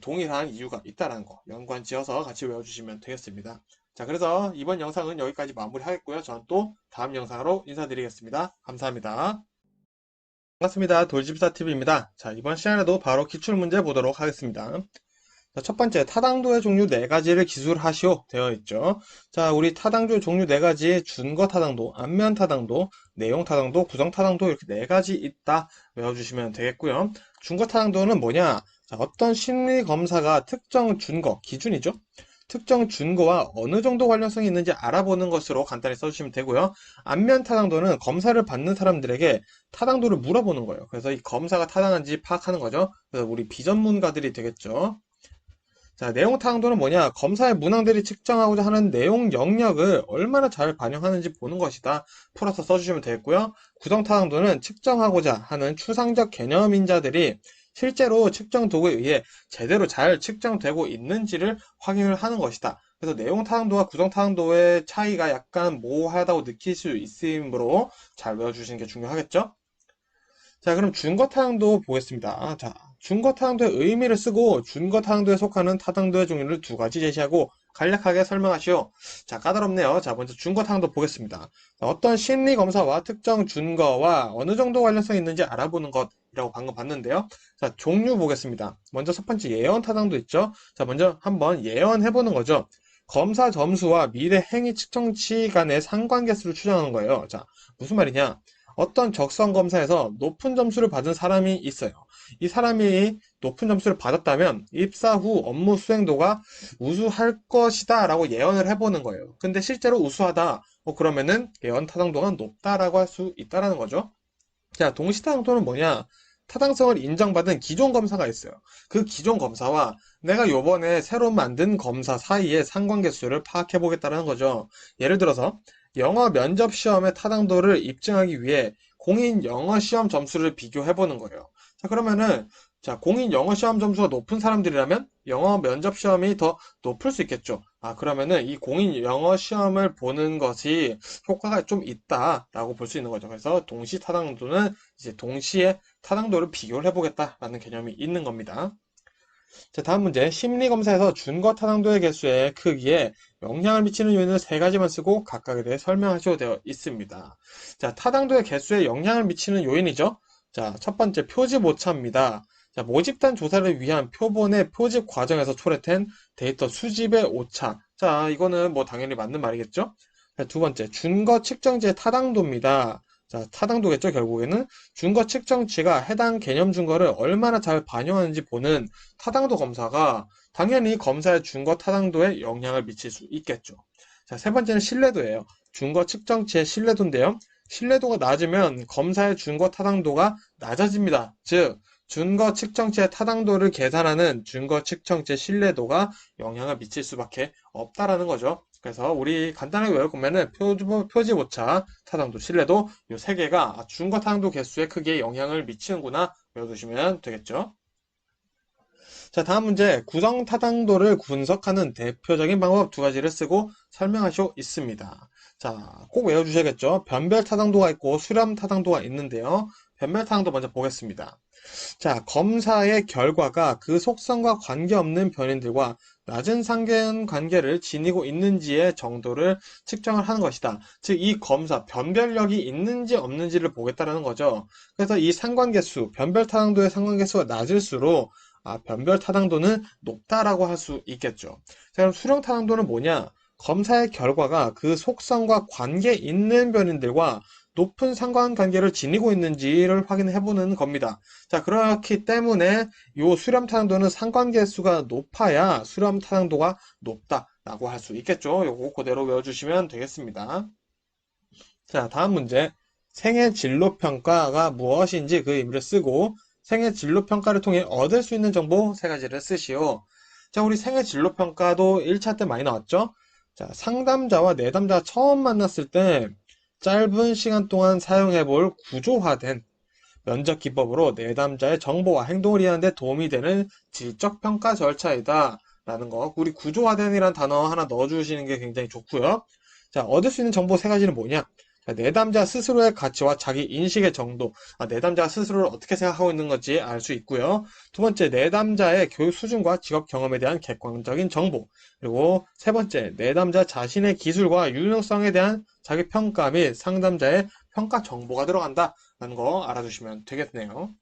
동일한 이유가 있다는 거 연관 지어서 같이 외워주시면 되겠습니다. 자, 그래서 이번 영상은 여기까지 마무리하겠고요. 저는 또 다음 영상으로 인사드리겠습니다. 감사합니다. 반갑습니다. 돌집사TV입니다. 자, 이번 시간에도 바로 기출문제 보도록 하겠습니다. 자, 첫 번째, 타당도의 종류 4가지를 기술하시오 되어 있죠. 자, 우리 타당도 종류 4가지, 준거 타당도, 안면 타당도, 내용 타당도, 구성 타당도 이렇게 4가지 있다 외워주시면 되겠고요. 준거 타당도는 뭐냐? 자, 어떤 심리 검사가 특정 준거, 기준이죠. 특정 준거와 어느 정도 관련성이 있는지 알아보는 것으로 간단히 써주시면 되고요. 안면 타당도는 검사를 받는 사람들에게 타당도를 물어보는 거예요. 그래서 이 검사가 타당한지 파악하는 거죠. 그래서 우리 비전문가들이 되겠죠. 자, 내용 타당도는 뭐냐? 검사의 문항들이 측정하고자 하는 내용 영역을 얼마나 잘 반영하는지 보는 것이다. 풀어서 써주시면 되겠고요. 구성 타당도는 측정하고자 하는 추상적 개념인자들이 실제로 측정 도구에 의해 제대로 잘 측정되고 있는지를 확인을 하는 것이다. 그래서 내용 타당도와 구성 타당도의 차이가 약간 모호하다고 느낄 수 있으므로 잘 외워주시는 게 중요하겠죠? 자, 그럼 준거 타당도 보겠습니다. 자, 준거 타당도의 의미를 쓰고 준거 타당도에 속하는 타당도의 종류를 2가지 제시하고 간략하게 설명하시오. 자, 까다롭네요. 자, 먼저 준거 타당도 보겠습니다. 자, 어떤 심리 검사와 특정 준거와 어느 정도 관련성이 있는지 알아보는 것이라고 방금 봤는데요. 자, 종류 보겠습니다. 먼저 첫 번째 예언 타당도 있죠. 자, 먼저 한번 예언해보는 거죠. 검사 점수와 미래 행위 측정치 간의 상관계수를 추정하는 거예요. 자, 무슨 말이냐? 어떤 적성 검사에서 높은 점수를 받은 사람이 있어요. 이 사람이 높은 점수를 받았다면 입사 후 업무 수행도가 우수할 것이다 라고 예언을 해보는 거예요. 근데 실제로 우수하다. 그러면은 예언 타당도가 높다라고 할 수 있다라는 거죠. 자, 동시타당도는 뭐냐? 타당성을 인정받은 기존 검사가 있어요. 그 기존 검사와 내가 요번에 새로 만든 검사 사이의 상관계수를 파악해 보겠다는 거죠. 예를 들어서 영어 면접 시험의 타당도를 입증하기 위해 공인 영어 시험 점수를 비교해 보는 거예요. 자, 그러면은 자, 공인 영어 시험 점수가 높은 사람들이라면 영어 면접 시험이 더 높을 수 있겠죠. 아, 그러면은 이 공인 영어 시험을 보는 것이 효과가 좀 있다라고 볼 수 있는 거죠. 그래서 동시 타당도는 이제 동시에 타당도를 비교를 해보겠다라는 개념이 있는 겁니다. 자, 다음 문제. 심리검사에서 준거 타당도의 개수의 크기에 영향을 미치는 요인을 3가지만 쓰고 각각에 대해 설명하셔도 되어 있습니다. 자, 타당도의 개수에 영향을 미치는 요인이죠. 자, 첫 번째 표집 오차입니다. 자, 모집단 조사를 위한 표본의 표집 과정에서 초래된 데이터 수집의 오차. 자, 이거는 뭐 당연히 맞는 말이겠죠. 자, 두 번째, 준거 측정지의 타당도입니다. 자, 타당도겠죠, 결국에는. 준거 측정치가 해당 개념 준거를 얼마나 잘 반영하는지 보는 타당도 검사가 당연히 검사의 준거 타당도에 영향을 미칠 수 있겠죠. 자, 세 번째는 신뢰도예요. 준거 측정치의 신뢰도인데요. 신뢰도가 낮으면 검사의 준거 타당도가 낮아집니다. 즉, 준거 측정치의 타당도를 계산하는 준거 측정치의 신뢰도가 영향을 미칠 수밖에 없다라는 거죠. 그래서 우리 간단하게 외울 거면은 표지 오차, 타당도, 신뢰도 이 3개가 준거 타당도 개수의 크기에 영향을 미치는구나 외워두시면 되겠죠. 자, 다음 문제. 구성 타당도를 분석하는 대표적인 방법 2가지를 쓰고 설명하시오 있습니다. 자, 꼭 외워주셔야겠죠. 변별 타당도가 있고 수렴 타당도가 있는데요. 변별 타당도 먼저 보겠습니다. 자, 검사의 결과가 그 속성과 관계없는 변인들과 낮은 상관관계를 지니고 있는지의 정도를 측정을 하는 것이다. 즉, 이 검사, 변별력이 있는지 없는지를 보겠다는 거죠. 그래서 이 상관계수, 변별 타당도의 상관계수가 낮을수록 변별 타당도는 높다라고 할 수 있겠죠. 자, 그럼 수령 타당도는 뭐냐? 검사의 결과가 그 속성과 관계 있는 변인들과 높은 상관관계를 지니고 있는지를 확인해보는 겁니다. 자, 그렇기 때문에 이 수렴 타당도는 상관계수가 높아야 수렴 타당도가 높다라고 할 수 있겠죠. 요거 그대로 외워주시면 되겠습니다. 자, 다음 문제. 생애 진로 평가가 무엇인지 그 의미를 쓰고 생애 진로 평가를 통해 얻을 수 있는 정보 3가지를 쓰시오. 자, 우리 생애 진로 평가도 1차 때 많이 나왔죠? 자, 상담자와 내담자가 처음 만났을 때 짧은 시간 동안 사용해볼 구조화된 면접 기법으로 내담자의 정보와 행동을 이해하는 데 도움이 되는 질적 평가 절차이다 라는 거. 우리 구조화된이라는 단어 하나 넣어주시는 게 굉장히 좋고요. 자, 얻을 수 있는 정보 3가지는 뭐냐? 자, 내담자 스스로의 가치와 자기 인식의 정도, 내담자가 스스로를 어떻게 생각하고 있는 건지 알 수 있고요. 두 번째, 내담자의 교육 수준과 직업 경험에 대한 객관적인 정보. 그리고 세 번째, 내담자 자신의 기술과 유능성에 대한 자기 평가 및 상담자의 평가 정보가 들어간다라는 거 알아두시면 되겠네요.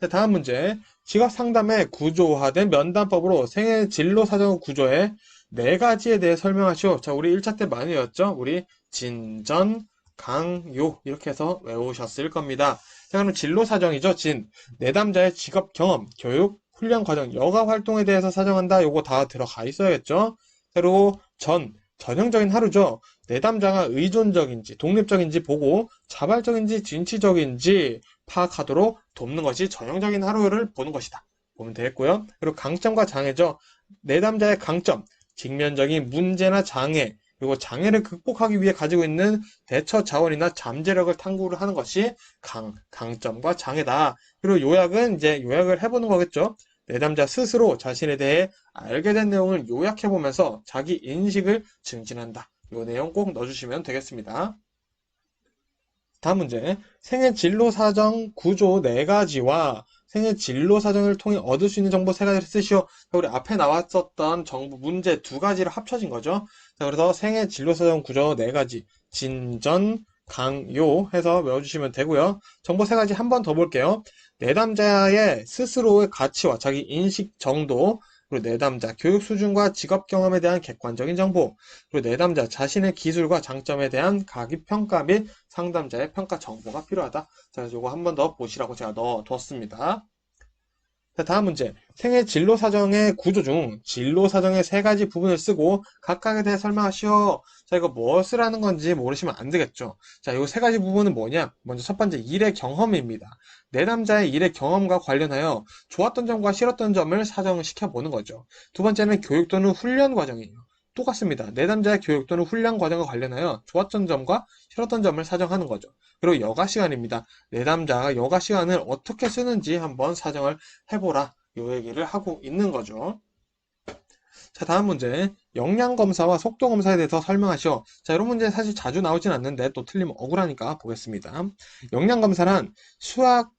자, 다음 문제. 직업 상담의 구조화된 면담법으로 생애 진로 사정 구조의 네 가지에 대해 설명하시오. 자, 우리 1차 때 많이 외웠죠? 우리 진, 강, 요 이렇게 해서 외우셨을 겁니다. 자, 그럼 진로 사정이죠. 내담자의 직업 경험, 교육, 훈련 과정, 여가 활동에 대해서 사정한다. 요거 다 들어가 있어야겠죠? 그리고 전형적인 하루죠. 내담자가 의존적인지 독립적인지 보고 자발적인지 진취적인지 파악하도록 돕는 것이 전형적인 하루를 보는 것이다. 보면 되겠고요. 그리고 강점과 장애죠. 내담자의 강점, 직면적인 문제나 장애, 그리고 장애를 극복하기 위해 가지고 있는 대처 자원이나 잠재력을 탐구를 하는 것이 강점과 장애다. 그리고 요약을 해보는 거겠죠. 내담자 스스로 자신에 대해 알게 된 내용을 요약해보면서 자기 인식을 증진한다. 이 내용 꼭 넣어주시면 되겠습니다. 다음 문제. 생애 진로 사정 구조 4가지와 생애 진로 사정을 통해 얻을 수 있는 정보 3가지를 쓰시오. 우리 앞에 나왔었던 정보 문제 2가지를 합쳐진 거죠. 자, 그래서 생애 진로 사정 구조 4가지. 강요 해서 외워주시면 되고요. 정보 3가지 한 번 더 볼게요. 내담자의 스스로의 가치와 자기 인식 정도, 그리고 내담자 교육 수준과 직업 경험에 대한 객관적인 정보, 그리고 내담자 자신의 기술과 장점에 대한 가기 평가 및 상담자의 평가 정보가 필요하다. 자, 요거 한 번 더 보시라고 제가 넣어뒀습니다. 자, 다음 문제. 생애 진로 사정의 구조 중 진로 사정의 3가지 부분을 쓰고 각각에 대해 설명하시오. 자, 이거 무엇을 하는 건지 모르시면 안 되겠죠. 자, 이 3가지 부분은 뭐냐? 먼저 첫 번째, 일의 경험입니다. 내담자의 일의 경험과 관련하여 좋았던 점과 싫었던 점을 사정시켜 보는 거죠. 두 번째는 교육 또는 훈련 과정이에요. 똑같습니다. 내담자의 교육 또는 훈련 과정과 관련하여 좋았던 점과 싫었던 점을 사정하는 거죠. 그리고 여가 시간입니다. 내담자가 여가 시간을 어떻게 쓰는지 한번 사정을 해보라. 요 얘기를 하고 있는 거죠. 자, 다음 문제. 역량검사와 속도검사에 대해서 설명하시오. 자, 이런 문제 사실 자주 나오진 않는데 또 틀리면 억울하니까 보겠습니다. 역량검사란 수학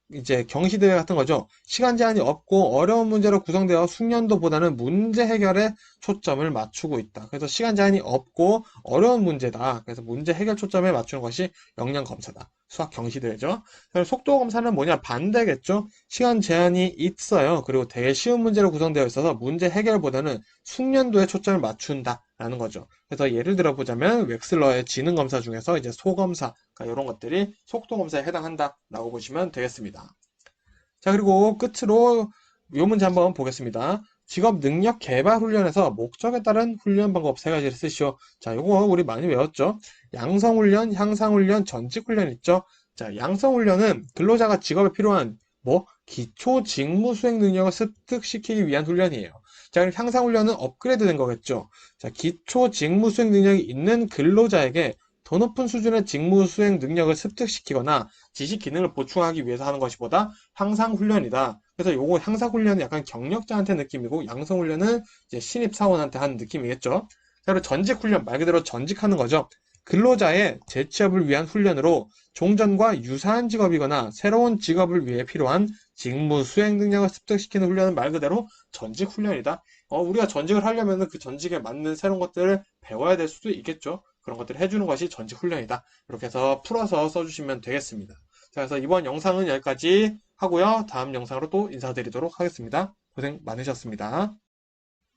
경시대회 같은 거죠. 시간 제한이 없고 어려운 문제로 구성되어 숙련도보다는 문제 해결에 초점을 맞추고 있다. 그래서 시간 제한이 없고 어려운 문제다. 그래서 문제 해결 초점에 맞추는 것이 역량검사다. 수학 경시대회죠. 속도검사는 뭐냐? 반대겠죠. 시간 제한이 있어요. 그리고 되게 쉬운 문제로 구성되어 있어서 문제 해결보다는 숙련도에 초점을 맞춘다라는 거죠. 그래서 예를 들어 보자면 웩슬러의 지능 검사 중에서 이제 소검사, 그러니까 이런 것들이 속도 검사에 해당한다라고 보시면 되겠습니다. 자, 그리고 끝으로 이 문제 한번 보겠습니다. 직업 능력 개발 훈련에서 목적에 따른 훈련 방법 3가지를 쓰시오. 자, 이거 우리 많이 외웠죠? 양성 훈련, 향상 훈련, 전직 훈련 있죠? 자, 양성 훈련은 근로자가 직업에 필요한 기초 직무 수행 능력을 습득시키기 위한 훈련이에요. 자, 그럼 향상 훈련은 업그레이드 된 거겠죠. 자, 기초 직무 수행 능력이 있는 근로자에게 더 높은 수준의 직무 수행 능력을 습득시키거나 지식 기능을 보충하기 위해서 하는 것이보다 향상 훈련이다. 그래서 요거 향상 훈련은 약간 경력자한테 느낌이고 양성 훈련은 이제 신입 사원한테 하는 느낌이겠죠. 자, 그리고 전직 훈련 말 그대로 전직하는 거죠. 근로자의 재취업을 위한 훈련으로 종전과 유사한 직업이거나 새로운 직업을 위해 필요한 직무 수행 능력을 습득시키는 훈련은 말 그대로 전직 훈련이다. 우리가 전직을 하려면 그 전직에 맞는 새로운 것들을 배워야 될 수도 있겠죠. 그런 것들을 해주는 것이 전직 훈련이다. 이렇게 해서 풀어서 써주시면 되겠습니다. 자, 그래서 이번 영상은 여기까지 하고요. 다음 영상으로 또 인사드리도록 하겠습니다. 고생 많으셨습니다.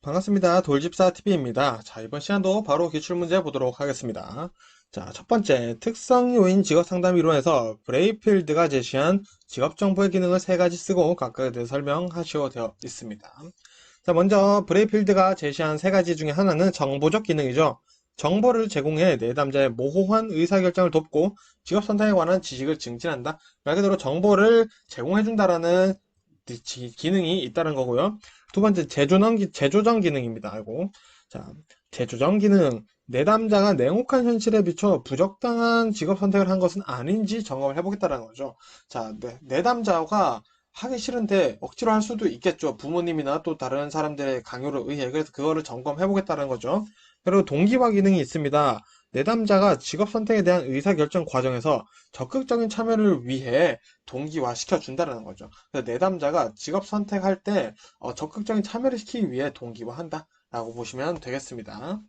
반갑습니다. 돌집사TV입니다. 자, 이번 시간도 바로 기출문제 보도록 하겠습니다. 자, 첫 번째, 특성 요인 직업 상담 이론에서 브레이필드가 제시한 직업 정보의 기능을 3가지 쓰고 각각에 대해 설명하시오 되어 있습니다. 자, 먼저 브레이필드가 제시한 3가지 중에 하나는 정보적 기능이죠. 정보를 제공해 내담자의 모호한 의사결정을 돕고 직업 선택에 관한 지식을 증진한다. 말 그대로 정보를 제공해준다라는 기능이 있다는 거고요. 두 번째, 재조정 기능입니다. 자, 재조정 기능. 내담자가 냉혹한 현실에 비춰 부적당한 직업 선택을 한 것은 아닌지 점검을 해보겠다는 거죠. 자, 내담자가 하기 싫은데 억지로 할 수도 있겠죠. 부모님이나 또 다른 사람들의 강요를 의해. 그래서 그거를 점검해 보겠다는 거죠. 그리고 동기화 기능이 있습니다. 내담자가 직업 선택에 대한 의사결정 과정에서 적극적인 참여를 위해 동기화시켜 준다라는 거죠. 그래서 내담자가 직업 선택할 때 적극적인 참여를 시키기 위해 동기화한다 라고 보시면 되겠습니다.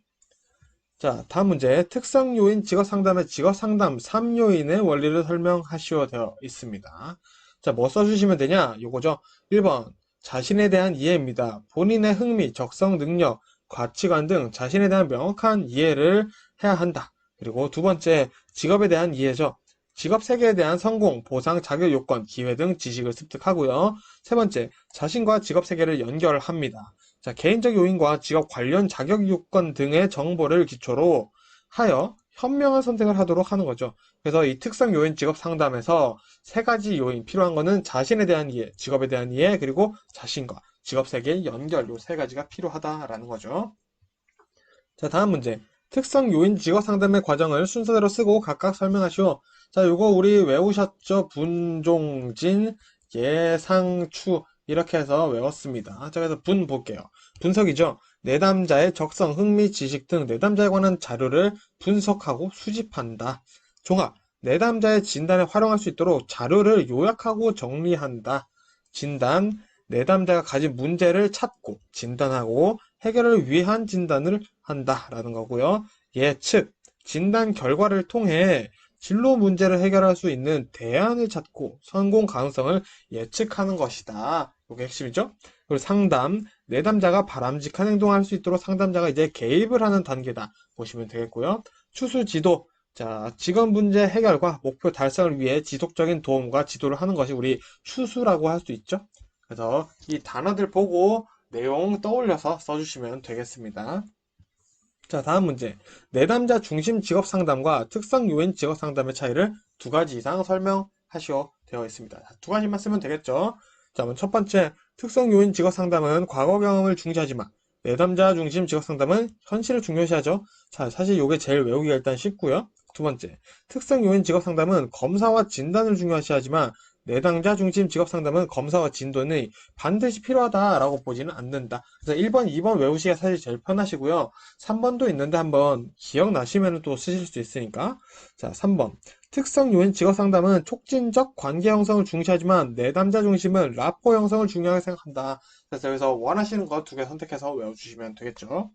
자, 다음 문제. 특성 요인 직업 상담의 직업 상담 3요인의 원리를 설명하시오 되어 있습니다. 자, 뭐 써주시면 되냐? 요거죠. 1번. 자신에 대한 이해입니다. 본인의 흥미, 적성, 능력, 가치관 등 자신에 대한 명확한 이해를 해야 한다. 그리고 두 번째, 직업에 대한 이해죠. 직업 세계에 대한 성공, 보상, 자격 요건, 기회 등 지식을 습득하고요. 세 번째, 자신과 직업 세계를 연결합니다. 자, 개인적 요인과 직업 관련 자격 요건 등의 정보를 기초로 하여 현명한 선택을 하도록 하는 거죠. 그래서 이 특성 요인 직업 상담에서 세 가지 요인 필요한 거는 자신에 대한 이해, 직업에 대한 이해, 그리고 자신과 직업 세계의 연결, 요 세 가지가 필요하다라는 거죠. 자, 다음 문제. 특성 요인 직업 상담의 과정을 순서대로 쓰고 각각 설명하시오. 자, 요거 우리 외우셨죠? 분종진, 예상추 이렇게 해서 외웠습니다. 자, 그래서 분 볼게요. 분석이죠. 내담자의 적성, 흥미, 지식 등 내담자에 관한 자료를 분석하고 수집한다. 종합. 내담자의 진단에 활용할 수 있도록 자료를 요약하고 정리한다. 진단. 내담자가 가진 문제를 찾고 진단하고 해결을 위한 진단을 한다라는 거고요. 예측, 진단 결과를 통해 진로 문제를 해결할 수 있는 대안을 찾고 성공 가능성을 예측하는 것이다. 이게 핵심이죠. 그리고 상담, 내담자가 바람직한 행동을 할 수 있도록 상담자가 이제 개입을 하는 단계다 보시면 되겠고요. 추수 지도, 자, 직업 문제 해결과 목표 달성을 위해 지속적인 도움과 지도를 하는 것이 우리 추수라고 할 수 있죠. 그래서 이 단어들 보고 내용 떠올려서 써주시면 되겠습니다. 자, 다음 문제. 내담자 중심 직업 상담과 특성 요인 직업 상담의 차이를 두 가지 이상 설명하시오 되어 있습니다. 두 가지만 쓰면 되겠죠. 자, 첫 번째, 특성 요인 직업 상담은 과거 경험을 중시하지만 내담자 중심 직업 상담은 현실을 중요시하죠. 자, 사실 이게 제일 외우기가 일단 쉽고요. 두 번째, 특성 요인 직업 상담은 검사와 진단을 중요시하지만 내담자 중심 직업 상담은 검사와 진단이 반드시 필요하다라고 보지는 않는다. 그래서 1번, 2번 외우시기가 사실 제일 편하시고요. 3번도 있는데 한번 기억나시면 또 쓰실 수 있으니까. 자, 3번. 특성 요인 직업 상담은 촉진적 관계 형성을 중시하지만 내담자 중심은 라포 형성을 중요하게 생각한다. 그래서 여기서 원하시는 거 두 개 선택해서 외워주시면 되겠죠.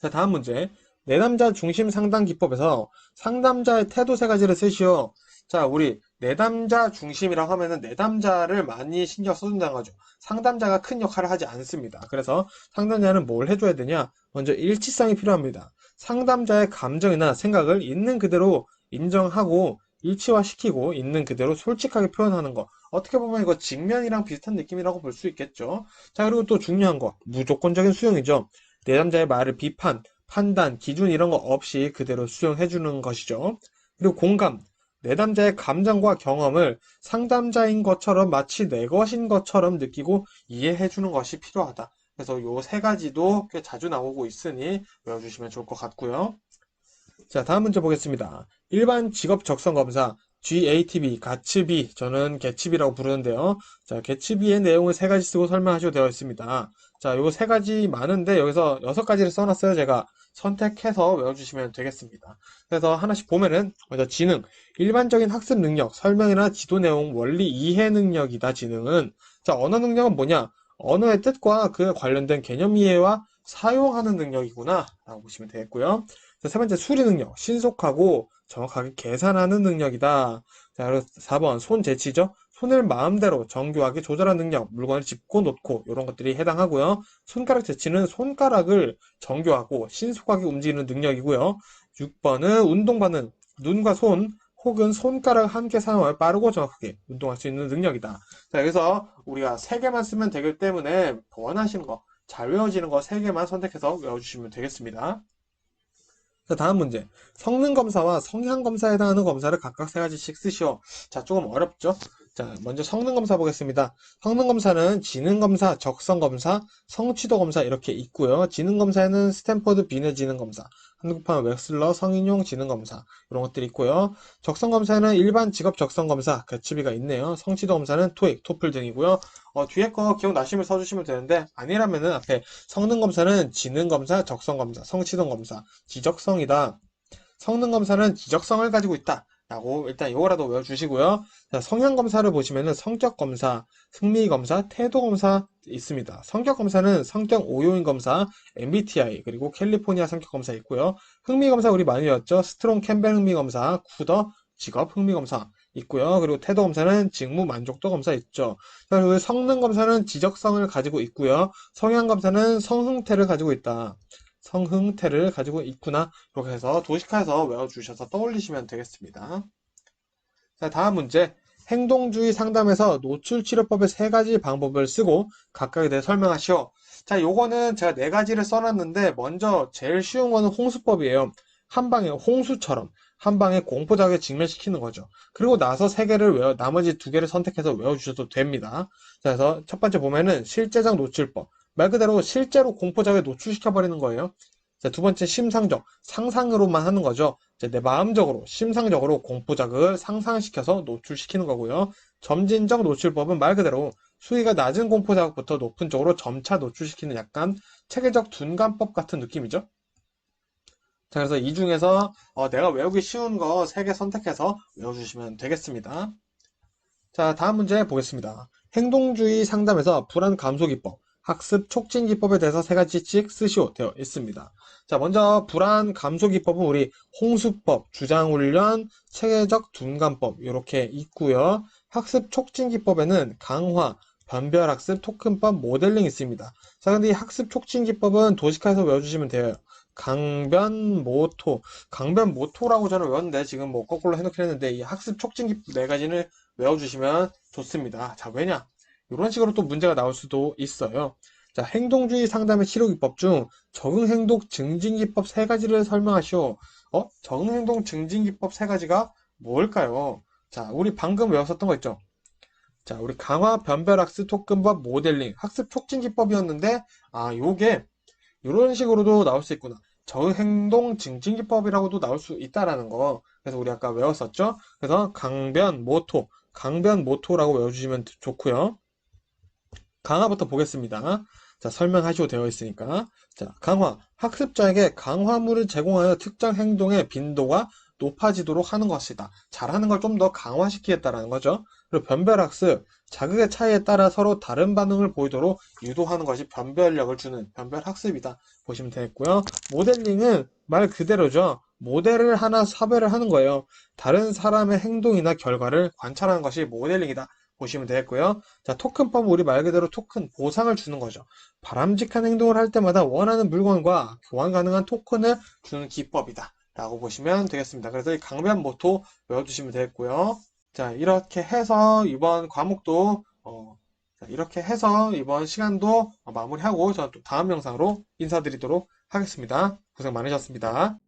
자, 다음 문제. 내담자 중심 상담 기법에서 상담자의 태도 세 가지를 쓰시오. 자, 우리 내담자 중심이라고 하면은 내담자를 많이 신경 써준다는 거죠. 상담자가 큰 역할을 하지 않습니다. 그래서 상담자는 뭘 해줘야 되냐? 먼저 일치성이 필요합니다. 상담자의 감정이나 생각을 있는 그대로 인정하고 일치화시키고 있는 그대로 솔직하게 표현하는 거. 어떻게 보면 이거 직면이랑 비슷한 느낌이라고 볼 수 있겠죠. 자, 그리고 또 중요한 거. 무조건적인 수용이죠. 내담자의 말을 비판, 판단, 기준 이런 거 없이 그대로 수용해주는 것이죠. 그리고 공감. 내담자의 감정과 경험을 상담자인 것처럼 마치 내 것인 것처럼 느끼고 이해해주는 것이 필요하다. 그래서 요 세 가지도 꽤 자주 나오고 있으니 외워주시면 좋을 것 같고요. 자, 다음 문제 보겠습니다. 일반 직업 적성 검사, GATB, 가츠비, 저는 개츠비라고 부르는데요. 자, 개츠비의 내용을 세 가지 쓰고 설명하시오 되어 있습니다. 자, 요 세 가지 많은데 여기서 6가지를 써놨어요. 제가 선택해서 외워주시면 되겠습니다. 그래서 하나씩 보면은 먼저 지능, 일반적인 학습 능력, 설명이나 지도 내용, 원리 이해 능력이다. 지능은 자, 언어 능력은 뭐냐? 언어의 뜻과 그에 관련된 개념 이해와 사용하는 능력이구나 라고 보시면 되겠고요. 자, 세 번째 수리 능력, 신속하고 정확하게 계산하는 능력이다. 자, 그리고 4번 손 재치죠. 손을 마음대로 정교하게 조절하는 능력, 물건을 짚고 놓고 이런 것들이 해당하고요. 손가락 재치는 손가락을 정교하고 신속하게 움직이는 능력이고요. 6번은 운동 반응, 눈과 손 혹은 손가락 함께 사용하여 빠르고 정확하게 운동할 수 있는 능력이다. 자, 여기서 우리가 3개만 쓰면 되기 때문에 원하시는 거, 잘 외워지는 거 3개만 선택해서 외워주시면 되겠습니다. 자, 다음 문제. 성능 검사와 성향 검사에 해당하는 검사를 각각 3가지씩 쓰시오. 자, 조금 어렵죠? 자, 먼저 성능 검사 보겠습니다. 성능 검사는 지능 검사, 적성 검사, 성취도 검사 이렇게 있고요. 지능 검사에는 스탠퍼드 비넷 지능 검사, 한국판 웩슬러, 성인용 지능검사 이런 것들이 있고요. 적성검사는 일반 직업 적성검사 개츠비가 있네요. 성취도검사는 토익, 토플 등이고요. 뒤에 거 기억나시면 써주시면 되는데 아니라면은 앞에 성능검사는 지능검사, 적성검사, 성취도검사, 지적성이다. 성능검사는 지적성을 가지고 있다. 라고 일단 이거라도 외워주시고요. 자, 성향검사를 보시면은 성격검사, 승리검사, 태도검사 있습니다. 성격검사는 성격 오요인 검사, MBTI, 그리고 캘리포니아 성격검사 있고요. 흥미검사 우리 많이 배웠죠. 스트롱 캠벨 흥미검사, 쿠더 직업 흥미검사 있고요. 그리고 태도검사는 직무 만족도 검사 있죠. 자, 그리고 성능검사는 지적성을 가지고 있고요. 성향검사는 성흥태를 가지고 있다. 성흥태를 가지고 있구나. 이렇게 해서 도식화해서 외워주셔서 떠올리시면 되겠습니다. 자, 다음 문제. 행동주의 상담에서 노출치료법의 세 가지 방법을 쓰고 각각에 대해 설명하시오. 자, 요거는 제가 네 가지를 써놨는데 먼저 제일 쉬운 거는 홍수법이에요. 한 방에 홍수처럼 한 방에 공포작에 직면시키는 거죠. 그리고 나서 세 개를 나머지 두 개를 선택해서 외워주셔도 됩니다. 자, 그래서 첫 번째 보면은 실제적 노출법. 말 그대로 실제로 공포작에 노출시켜버리는 거예요. 자, 두 번째 심상적. 상상으로만 하는 거죠. 내 마음적으로, 심상적으로 공포작을 상상시켜서 노출시키는 거고요. 점진적 노출법은 말 그대로 수위가 낮은 공포작부터 높은 쪽으로 점차 노출시키는 약간 체계적 둔감법 같은 느낌이죠. 자, 그래서 이 중에서 내가 외우기 쉬운 거 3개 선택해서 외워주시면 되겠습니다. 자, 다음 문제 보겠습니다. 행동주의 상담에서 불안 감소 기법, 학습 촉진 기법에 대해서 3가지씩 쓰시오 되어 있습니다. 자, 먼저 불안 감소 기법은 우리 홍수법, 주장훈련, 체계적 둔감법 이렇게 있고요. 학습 촉진 기법에는 강화, 변별학습, 토큰법, 모델링 있습니다. 자, 근데 이 학습 촉진 기법은 도식화해서 외워주시면 돼요. 강변모토라고 저는 외웠는데 지금 뭐 거꾸로 해놓긴 했는데 이 학습 촉진 기법 4가지를 외워주시면 좋습니다. 자, 왜냐? 이런 식으로 또 문제가 나올 수도 있어요. 자, 행동주의 상담의 치료기법 중 적응행동 증진기법 3가지를 설명하시오. 적응행동 증진기법 3가지가 뭘까요? 자, 우리 방금 외웠었던 거 있죠? 자, 우리 강화, 변별학습, 토큰법, 모델링, 학습 촉진기법이었는데, 요게 이런 식으로도 나올 수 있구나. 적응행동 증진기법이라고도 나올 수 있다라는 거. 그래서 우리 아까 외웠었죠? 그래서 강변모토라고 외워주시면 좋고요. 강화부터 보겠습니다. 자, 설명하시오 되어 있으니까. 자, 강화. 학습자에게 강화물을 제공하여 특정 행동의 빈도가 높아지도록 하는 것이다. 잘하는 걸 좀 더 강화시키겠다라는 거죠. 그리고 변별학습. 자극의 차이에 따라 서로 다른 반응을 보이도록 유도하는 것이 변별력을 주는 변별학습이다. 보시면 되겠고요. 모델링은 말 그대로죠. 모델을 하나 섭외를 하는 거예요. 다른 사람의 행동이나 결과를 관찰하는 것이 모델링이다. 보시면 되겠고요. 자, 토큰법은 우리 말 그대로 토큰, 보상을 주는 거죠. 바람직한 행동을 할 때마다 원하는 물건과 교환 가능한 토큰을 주는 기법이다. 라고 보시면 되겠습니다. 그래서 이 강변 모토 외워주시면 되겠고요. 자, 이렇게 해서 이번 과목도, 이렇게 해서 이번 시간도 마무리하고 저는 또 다음 영상으로 인사드리도록 하겠습니다. 고생 많으셨습니다.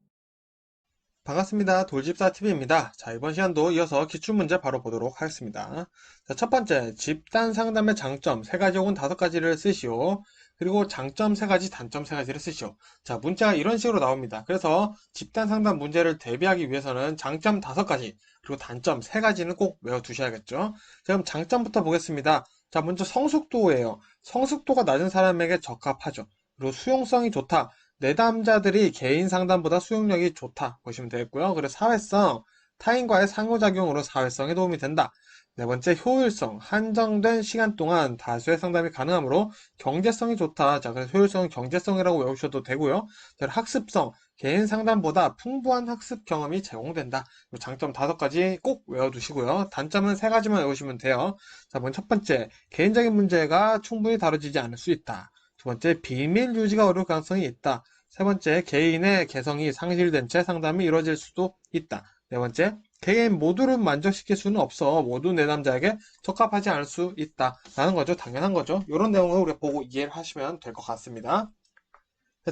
반갑습니다. 돌집사TV입니다. 자, 이번 시간도 이어서 기출문제 바로 보도록 하겠습니다. 자, 첫 번째, 집단 상담의 장점 3가지 혹은 5가지를 쓰시오. 그리고 장점 3가지, 단점 3가지를 쓰시오. 자, 문제가 이런 식으로 나옵니다. 그래서 집단 상담 문제를 대비하기 위해서는 장점 5가지, 그리고 단점 3가지는 꼭 외워두셔야겠죠. 자, 그럼 장점부터 보겠습니다. 자, 먼저 성숙도예요. 성숙도가 낮은 사람에게 적합하죠. 그리고 수용성이 좋다. 내담자들이 개인 상담보다 수용력이 좋다 보시면 되겠고요. 그리고 사회성, 타인과의 상호작용으로 사회성에 도움이 된다. 네 번째, 효율성, 한정된 시간 동안 다수의 상담이 가능하므로 경제성이 좋다. 자, 그래서 효율성은 경제성이라고 외우셔도 되고요. 학습성, 개인 상담보다 풍부한 학습 경험이 제공된다. 장점 5가지 꼭 외워두시고요. 단점은 3가지만 외우시면 돼요. 자, 먼저 첫 번째, 개인적인 문제가 충분히 다뤄지지 않을 수 있다. 두 번째, 비밀 유지가 어려울 가능성이 있다. 세 번째, 개인의 개성이 상실된 채 상담이 이루어질 수도 있다. 네 번째, 개인 모두를 만족시킬 수는 없어. 모두 내담자에게 적합하지 않을 수 있다. 라는 거죠. 당연한 거죠. 이런 내용을 우리가 보고 이해를 하시면 될 것 같습니다.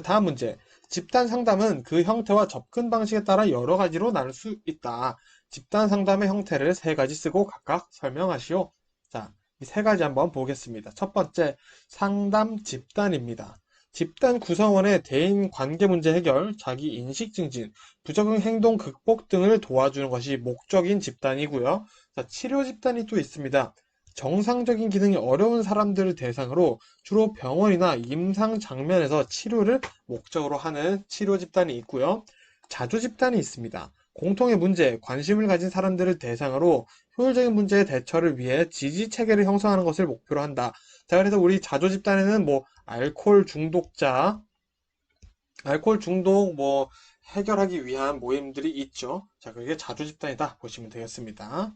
다음 문제. 집단 상담은 그 형태와 접근 방식에 따라 여러 가지로 나눌 수 있다. 집단 상담의 형태를 3가지 쓰고 각각 설명하시오. 자, 이 3가지 한번 보겠습니다. 첫 번째, 상담 집단입니다. 집단 구성원의 대인 관계 문제 해결, 자기 인식 증진, 부적응 행동 극복 등을 도와주는 것이 목적인 집단이고요. 자, 치료 집단이 또 있습니다. 정상적인 기능이 어려운 사람들을 대상으로 주로 병원이나 임상 장면에서 치료를 목적으로 하는 치료 집단이 있고요. 자조 집단이 있습니다. 공통의 문제, 관심을 가진 사람들을 대상으로 효율적인 문제의 대처를 위해 지지 체계를 형성하는 것을 목표로 한다. 자, 그래서 우리 자조 집단에는 뭐 알코올 중독자, 알코올 중독 뭐 해결하기 위한 모임들이 있죠. 자, 그게 자조 집단이다 보시면 되겠습니다.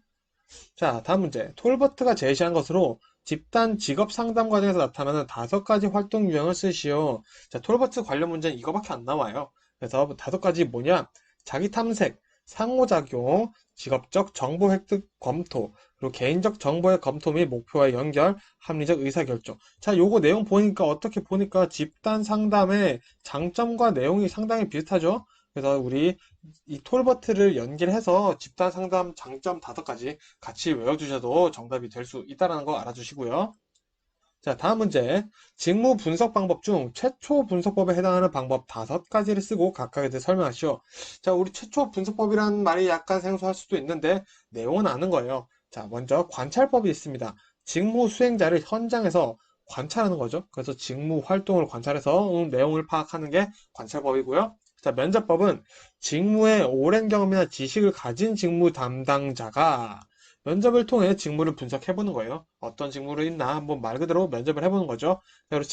자, 다음 문제. 톨버트가 제시한 것으로 집단 직업 상담 과정에서 나타나는 5가지 활동 유형을 쓰시오. 자, 톨버트 관련 문제는 이거밖에 안 나와요. 그래서 5가지 뭐냐? 자기 탐색, 상호작용, 직업적 정보 획득 검토, 그리고 개인적 정보의 검토 및 목표와 연결, 합리적 의사결정. 자, 요거 내용 보니까 어떻게 보니까 집단 상담의 장점과 내용이 상당히 비슷하죠? 그래서 우리 이 톨버트를 연결해서 집단 상담 장점 5가지 같이 외워주셔도 정답이 될 수 있다는 거 알아주시고요. 자, 다음 문제. 직무 분석 방법 중 최초 분석법에 해당하는 방법 5가지를 쓰고 각각에 대해 설명하시오. 자, 우리 최초 분석법이라는 말이 약간 생소할 수도 있는데 내용은 아는 거예요. 자, 먼저 관찰법이 있습니다. 직무 수행자를 현장에서 관찰하는 거죠. 그래서 직무 활동을 관찰해서 내용을 파악하는 게 관찰법이고요. 자, 면접법은 직무에 오랜 경험이나 지식을 가진 직무 담당자가 면접을 통해 직무를 분석해보는 거예요. 어떤 직무를 있나 한번 말 그대로 면접을 해보는 거죠. 그리고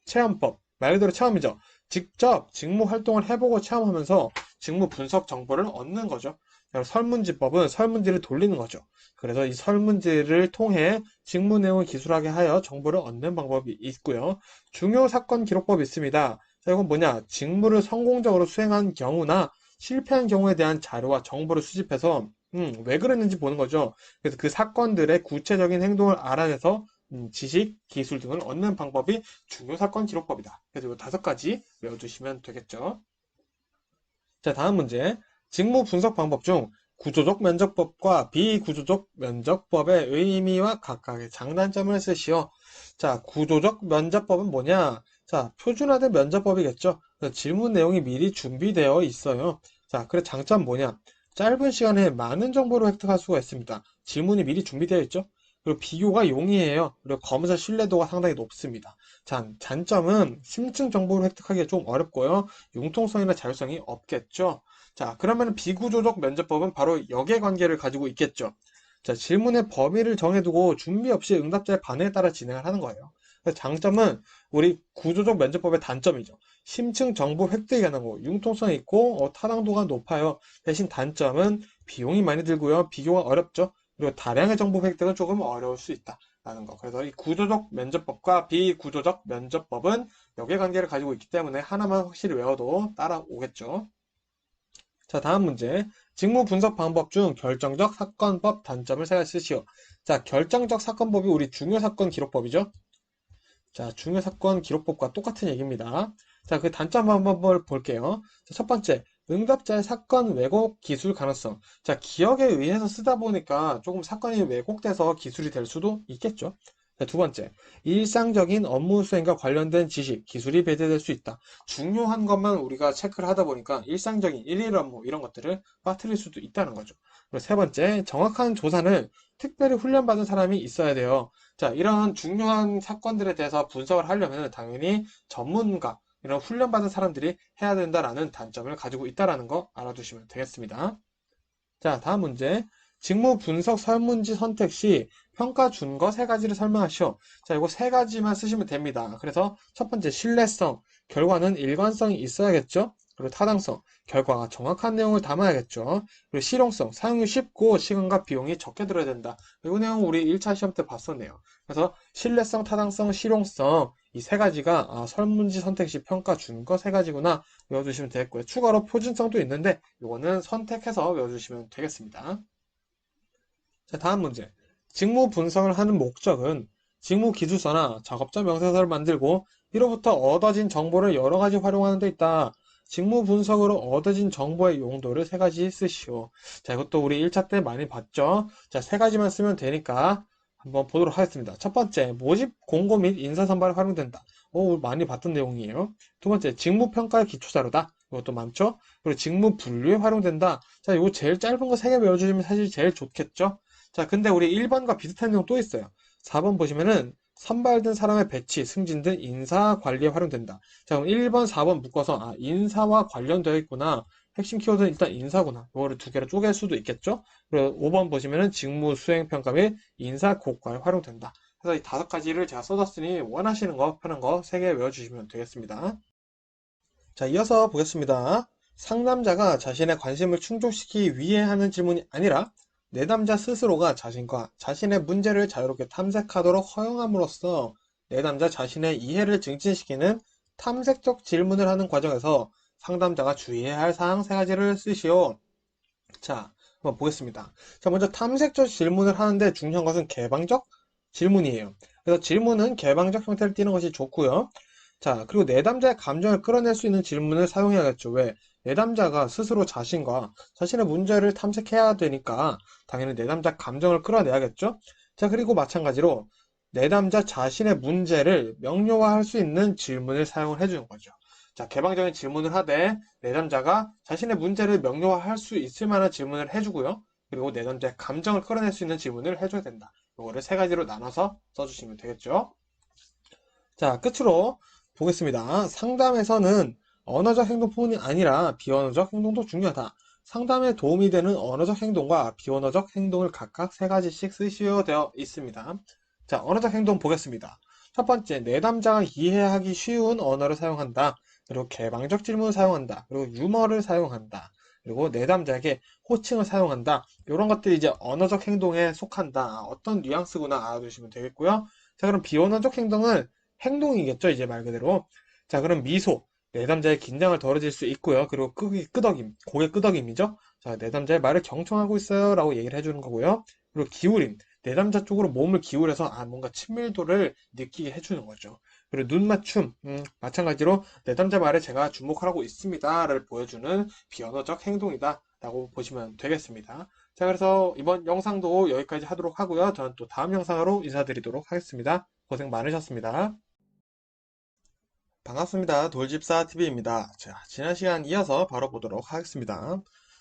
체험법. 말 그대로 체험이죠. 직접 직무 활동을 해보고 체험하면서 직무 분석 정보를 얻는 거죠. 그리고 설문지법은 설문지를 돌리는 거죠. 그래서 이 설문지를 통해 직무 내용을 기술하게 하여 정보를 얻는 방법이 있고요. 중요 사건 기록법이 있습니다. 자, 이건 뭐냐? 직무를 성공적으로 수행한 경우나 실패한 경우에 대한 자료와 정보를 수집해서 왜 그랬는지 보는 거죠. 그래서 그 사건들의 구체적인 행동을 알아내서 지식, 기술 등을 얻는 방법이 중요 사건 기록법이다. 그래서 이 5가지 외워두시면 되겠죠. 자, 다음 문제. 직무 분석 방법 중 구조적 면접법과 비구조적 면접법의 의미와 각각의 장단점을 쓰시오. 자, 구조적 면접법은 뭐냐? 자, 표준화된 면접법이겠죠. 질문 내용이 미리 준비되어 있어요. 자, 그래 장점 뭐냐? 짧은 시간에 많은 정보를 획득할 수가 있습니다. 질문이 미리 준비되어 있죠. 그리고 비교가 용이해요. 그리고 검사 신뢰도가 상당히 높습니다. 자, 단점은 심층 정보를 획득하기가 좀 어렵고요. 융통성이나 자율성이 없겠죠. 자, 그러면 비구조적 면접법은 바로 역의 관계를 가지고 있겠죠. 자, 질문의 범위를 정해두고 준비 없이 응답자의 반응에 따라 진행을 하는 거예요. 그래서 장점은 우리 구조적 면접법의 단점이죠. 심층 정보 획득이 가능하고 융통성이 있고 타당도가 높아요. 대신 단점은 비용이 많이 들고요. 비교가 어렵죠. 그리고 다량의 정보 획득은 조금 어려울 수 있다라는 거. 그래서 이 구조적 면접법과 비구조적 면접법은 역의 관계를 가지고 있기 때문에 하나만 확실히 외워도 따라오겠죠. 자, 다음 문제. 직무 분석 방법 중 결정적 사건법 단점을 쓰시오. 자, 결정적 사건법이 우리 중요 사건 기록법이죠. 자, 중요 사건 기록법과 똑같은 얘기입니다. 자, 그 단점 한번 볼게요. 자, 첫 번째, 응답자의 사건 왜곡 기술 가능성. 자, 기억에 의해서 쓰다 보니까 조금 사건이 왜곡돼서 기술이 될 수도 있겠죠. 자, 두 번째, 일상적인 업무 수행과 관련된 지식, 기술이 배제될 수 있다. 중요한 것만 우리가 체크를 하다 보니까 일상적인 일일 업무 이런 것들을 빠뜨릴 수도 있다는 거죠. 그리고 세 번째, 정확한 조사는 특별히 훈련받은 사람이 있어야 돼요. 자, 이런 중요한 사건들에 대해서 분석을 하려면 당연히 전문가, 이런 훈련받은 사람들이 해야 된다라는 단점을 가지고 있다라는 거 알아두시면 되겠습니다. 자, 다음 문제. 직무 분석 설문지 선택 시 평가 준거 3가지를 설명하시오. 자, 이거 3가지만 쓰시면 됩니다. 그래서 첫 번째, 신뢰성. 결과는 일관성이 있어야겠죠? 그리고 타당성. 결과가 정확한 내용을 담아야겠죠? 그리고 실용성. 사용이 쉽고 시간과 비용이 적게 들어야 된다. 이 내용 우리 1차 시험 때 봤었네요. 그래서 신뢰성, 타당성, 실용성 이 3가지가 설문지 선택 시 평가 준거 3가지구나 외워주시면 되겠고요. 추가로 표준성도 있는데 이거는 선택해서 외워주시면 되겠습니다. 자, 다음 문제. 직무 분석을 하는 목적은 직무 기술서나 작업자 명세서를 만들고 이로부터 얻어진 정보를 여러 가지 활용하는 데 있다. 직무 분석으로 얻어진 정보의 용도를 3가지 쓰시오. 자, 이것도 우리 1차 때 많이 봤죠? 자, 3가지만 쓰면 되니까 한번 보도록 하겠습니다. 첫 번째, 모집 공고 및 인사 선발에 활용된다. 많이 봤던 내용이에요. 두 번째, 직무 평가의 기초 자료다. 이것도 많죠? 그리고 직무 분류에 활용된다. 자, 이거 제일 짧은 거 3개 외워주시면 사실 제일 좋겠죠? 자, 근데 우리 1번과 비슷한 내용 또 있어요. 4번 보시면은 선발된 사람의 배치, 승진 등 인사 관리에 활용된다. 자, 그럼 1번, 4번 묶어서 인사와 관련되어 있구나. 핵심 키워드는 일단 인사구나. 이거를 두 개로 쪼갤 수도 있겠죠? 그리고 5번 보시면은 직무 수행 평가 및 인사 고과에 활용된다. 그래서 이 5가지를 제가 써놨으니 원하시는 거, 편한 거 3개 외워주시면 되겠습니다. 자, 이어서 보겠습니다. 상담자가 자신의 관심을 충족시키기 위해 하는 질문이 아니라 내담자 스스로가 자신과 자신의 문제를 자유롭게 탐색하도록 허용함으로써 내담자 자신의 이해를 증진시키는 탐색적 질문을 하는 과정에서 상담자가 주의해야 할 사항 3가지를 쓰시오. 자, 한번 보겠습니다. 자, 먼저 탐색적 질문을 하는데 중요한 것은 개방적 질문이에요. 그래서 질문은 개방적 형태를 띠는 것이 좋고요. 자, 그리고 내담자의 감정을 끌어낼 수 있는 질문을 사용해야겠죠. 왜? 내담자가 스스로 자신과 자신의 문제를 탐색해야 되니까 당연히 내담자 감정을 끌어내야겠죠. 자, 그리고 마찬가지로 내담자 자신의 문제를 명료화할 수 있는 질문을 사용을 해주는 거죠. 자, 개방적인 질문을 하되 내담자가 자신의 문제를 명료화할 수 있을 만한 질문을 해주고요. 그리고 내담자의 감정을 끌어낼 수 있는 질문을 해줘야 된다. 이거를 3가지로 나눠서 써주시면 되겠죠. 자, 끝으로 보겠습니다. 상담에서는 언어적 행동뿐이 아니라 비언어적 행동도 중요하다. 상담에 도움이 되는 언어적 행동과 비언어적 행동을 각각 3가지씩 쓰시어 되어 있습니다. 자, 언어적 행동 보겠습니다. 첫 번째, 내담자가 이해하기 쉬운 언어를 사용한다. 그리고 개방적 질문을 사용한다. 그리고 유머를 사용한다. 그리고 내담자에게 호칭을 사용한다. 이런 것들이 이제 언어적 행동에 속한다. 어떤 뉘앙스구나 알아두시면 되겠고요. 자, 그럼 비언어적 행동은 행동이겠죠, 이제 말 그대로. 자, 그럼 미소. 내담자의 긴장을 덜어질 수 있고요. 그리고 끄덕임, 고개 끄덕임이죠. 자, 내담자의 말을 경청하고 있어요. 라고 얘기를 해주는 거고요. 그리고 기울임. 내담자 쪽으로 몸을 기울여서, 뭔가 친밀도를 느끼게 해주는 거죠. 그리고 눈 맞춤. 마찬가지로 내담자 말에 제가 주목하고 있습니다. 를 보여주는 비언어적 행동이다. 라고 보시면 되겠습니다. 자, 그래서 이번 영상도 여기까지 하도록 하고요. 저는 또 다음 영상으로 인사드리도록 하겠습니다. 고생 많으셨습니다. 반갑습니다. 돌집사TV입니다. 자, 지난 시간 이어서 바로 보도록 하겠습니다.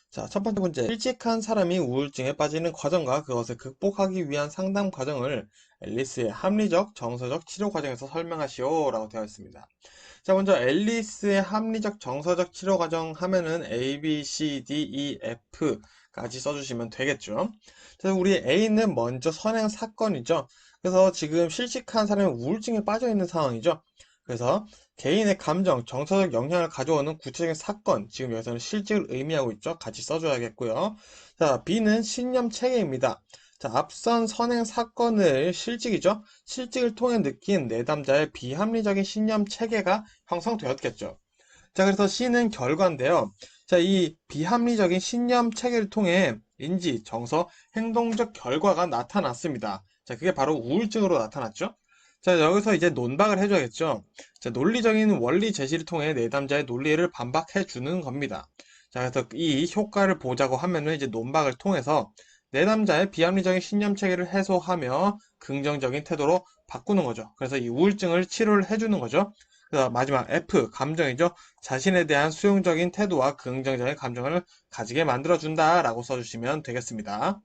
자, 첫 번째 문제. 일찍한 사람이 우울증에 빠지는 과정과 그것을 극복하기 위한 상담 과정을 앨리스의 합리적, 정서적 치료 과정에서 설명하시오. 라고 되어 있습니다. 자, 먼저 앨리스의 합리적, 정서적 치료 과정 하면은 A, B, C, D, E, F까지 써주시면 되겠죠. 자, 우리 A는 먼저 선행 사건이죠. 그래서 지금 실직한 사람이 우울증에 빠져 있는 상황이죠. 그래서 개인의 감정, 정서적 영향을 가져오는 구체적인 사건, 지금 여기서는 실직을 의미하고 있죠. 같이 써줘야겠고요. 자, B는 신념 체계입니다. 자, 앞선 선행 사건을 실직이죠. 실직을 통해 느낀 내담자의 비합리적인 신념 체계가 형성되었겠죠. 자, 그래서 C는 결과인데요. 자, 이 비합리적인 신념 체계를 통해 인지, 정서, 행동적 결과가 나타났습니다. 자, 그게 바로 우울증으로 나타났죠. 자, 여기서 이제 논박을 해줘야겠죠. 자, 논리적인 원리 제시를 통해 내담자의 논리를 반박해 주는 겁니다. 자, 그래서 이 효과를 보자고 하면은 이제 논박을 통해서 내담자의 비합리적인 신념 체계를 해소하며 긍정적인 태도로 바꾸는 거죠. 그래서 이 우울증을 치료를 해주는 거죠. 그래서 마지막 F, 감정이죠. 자신에 대한 수용적인 태도와 긍정적인 감정을 가지게 만들어준다라고 써주시면 되겠습니다.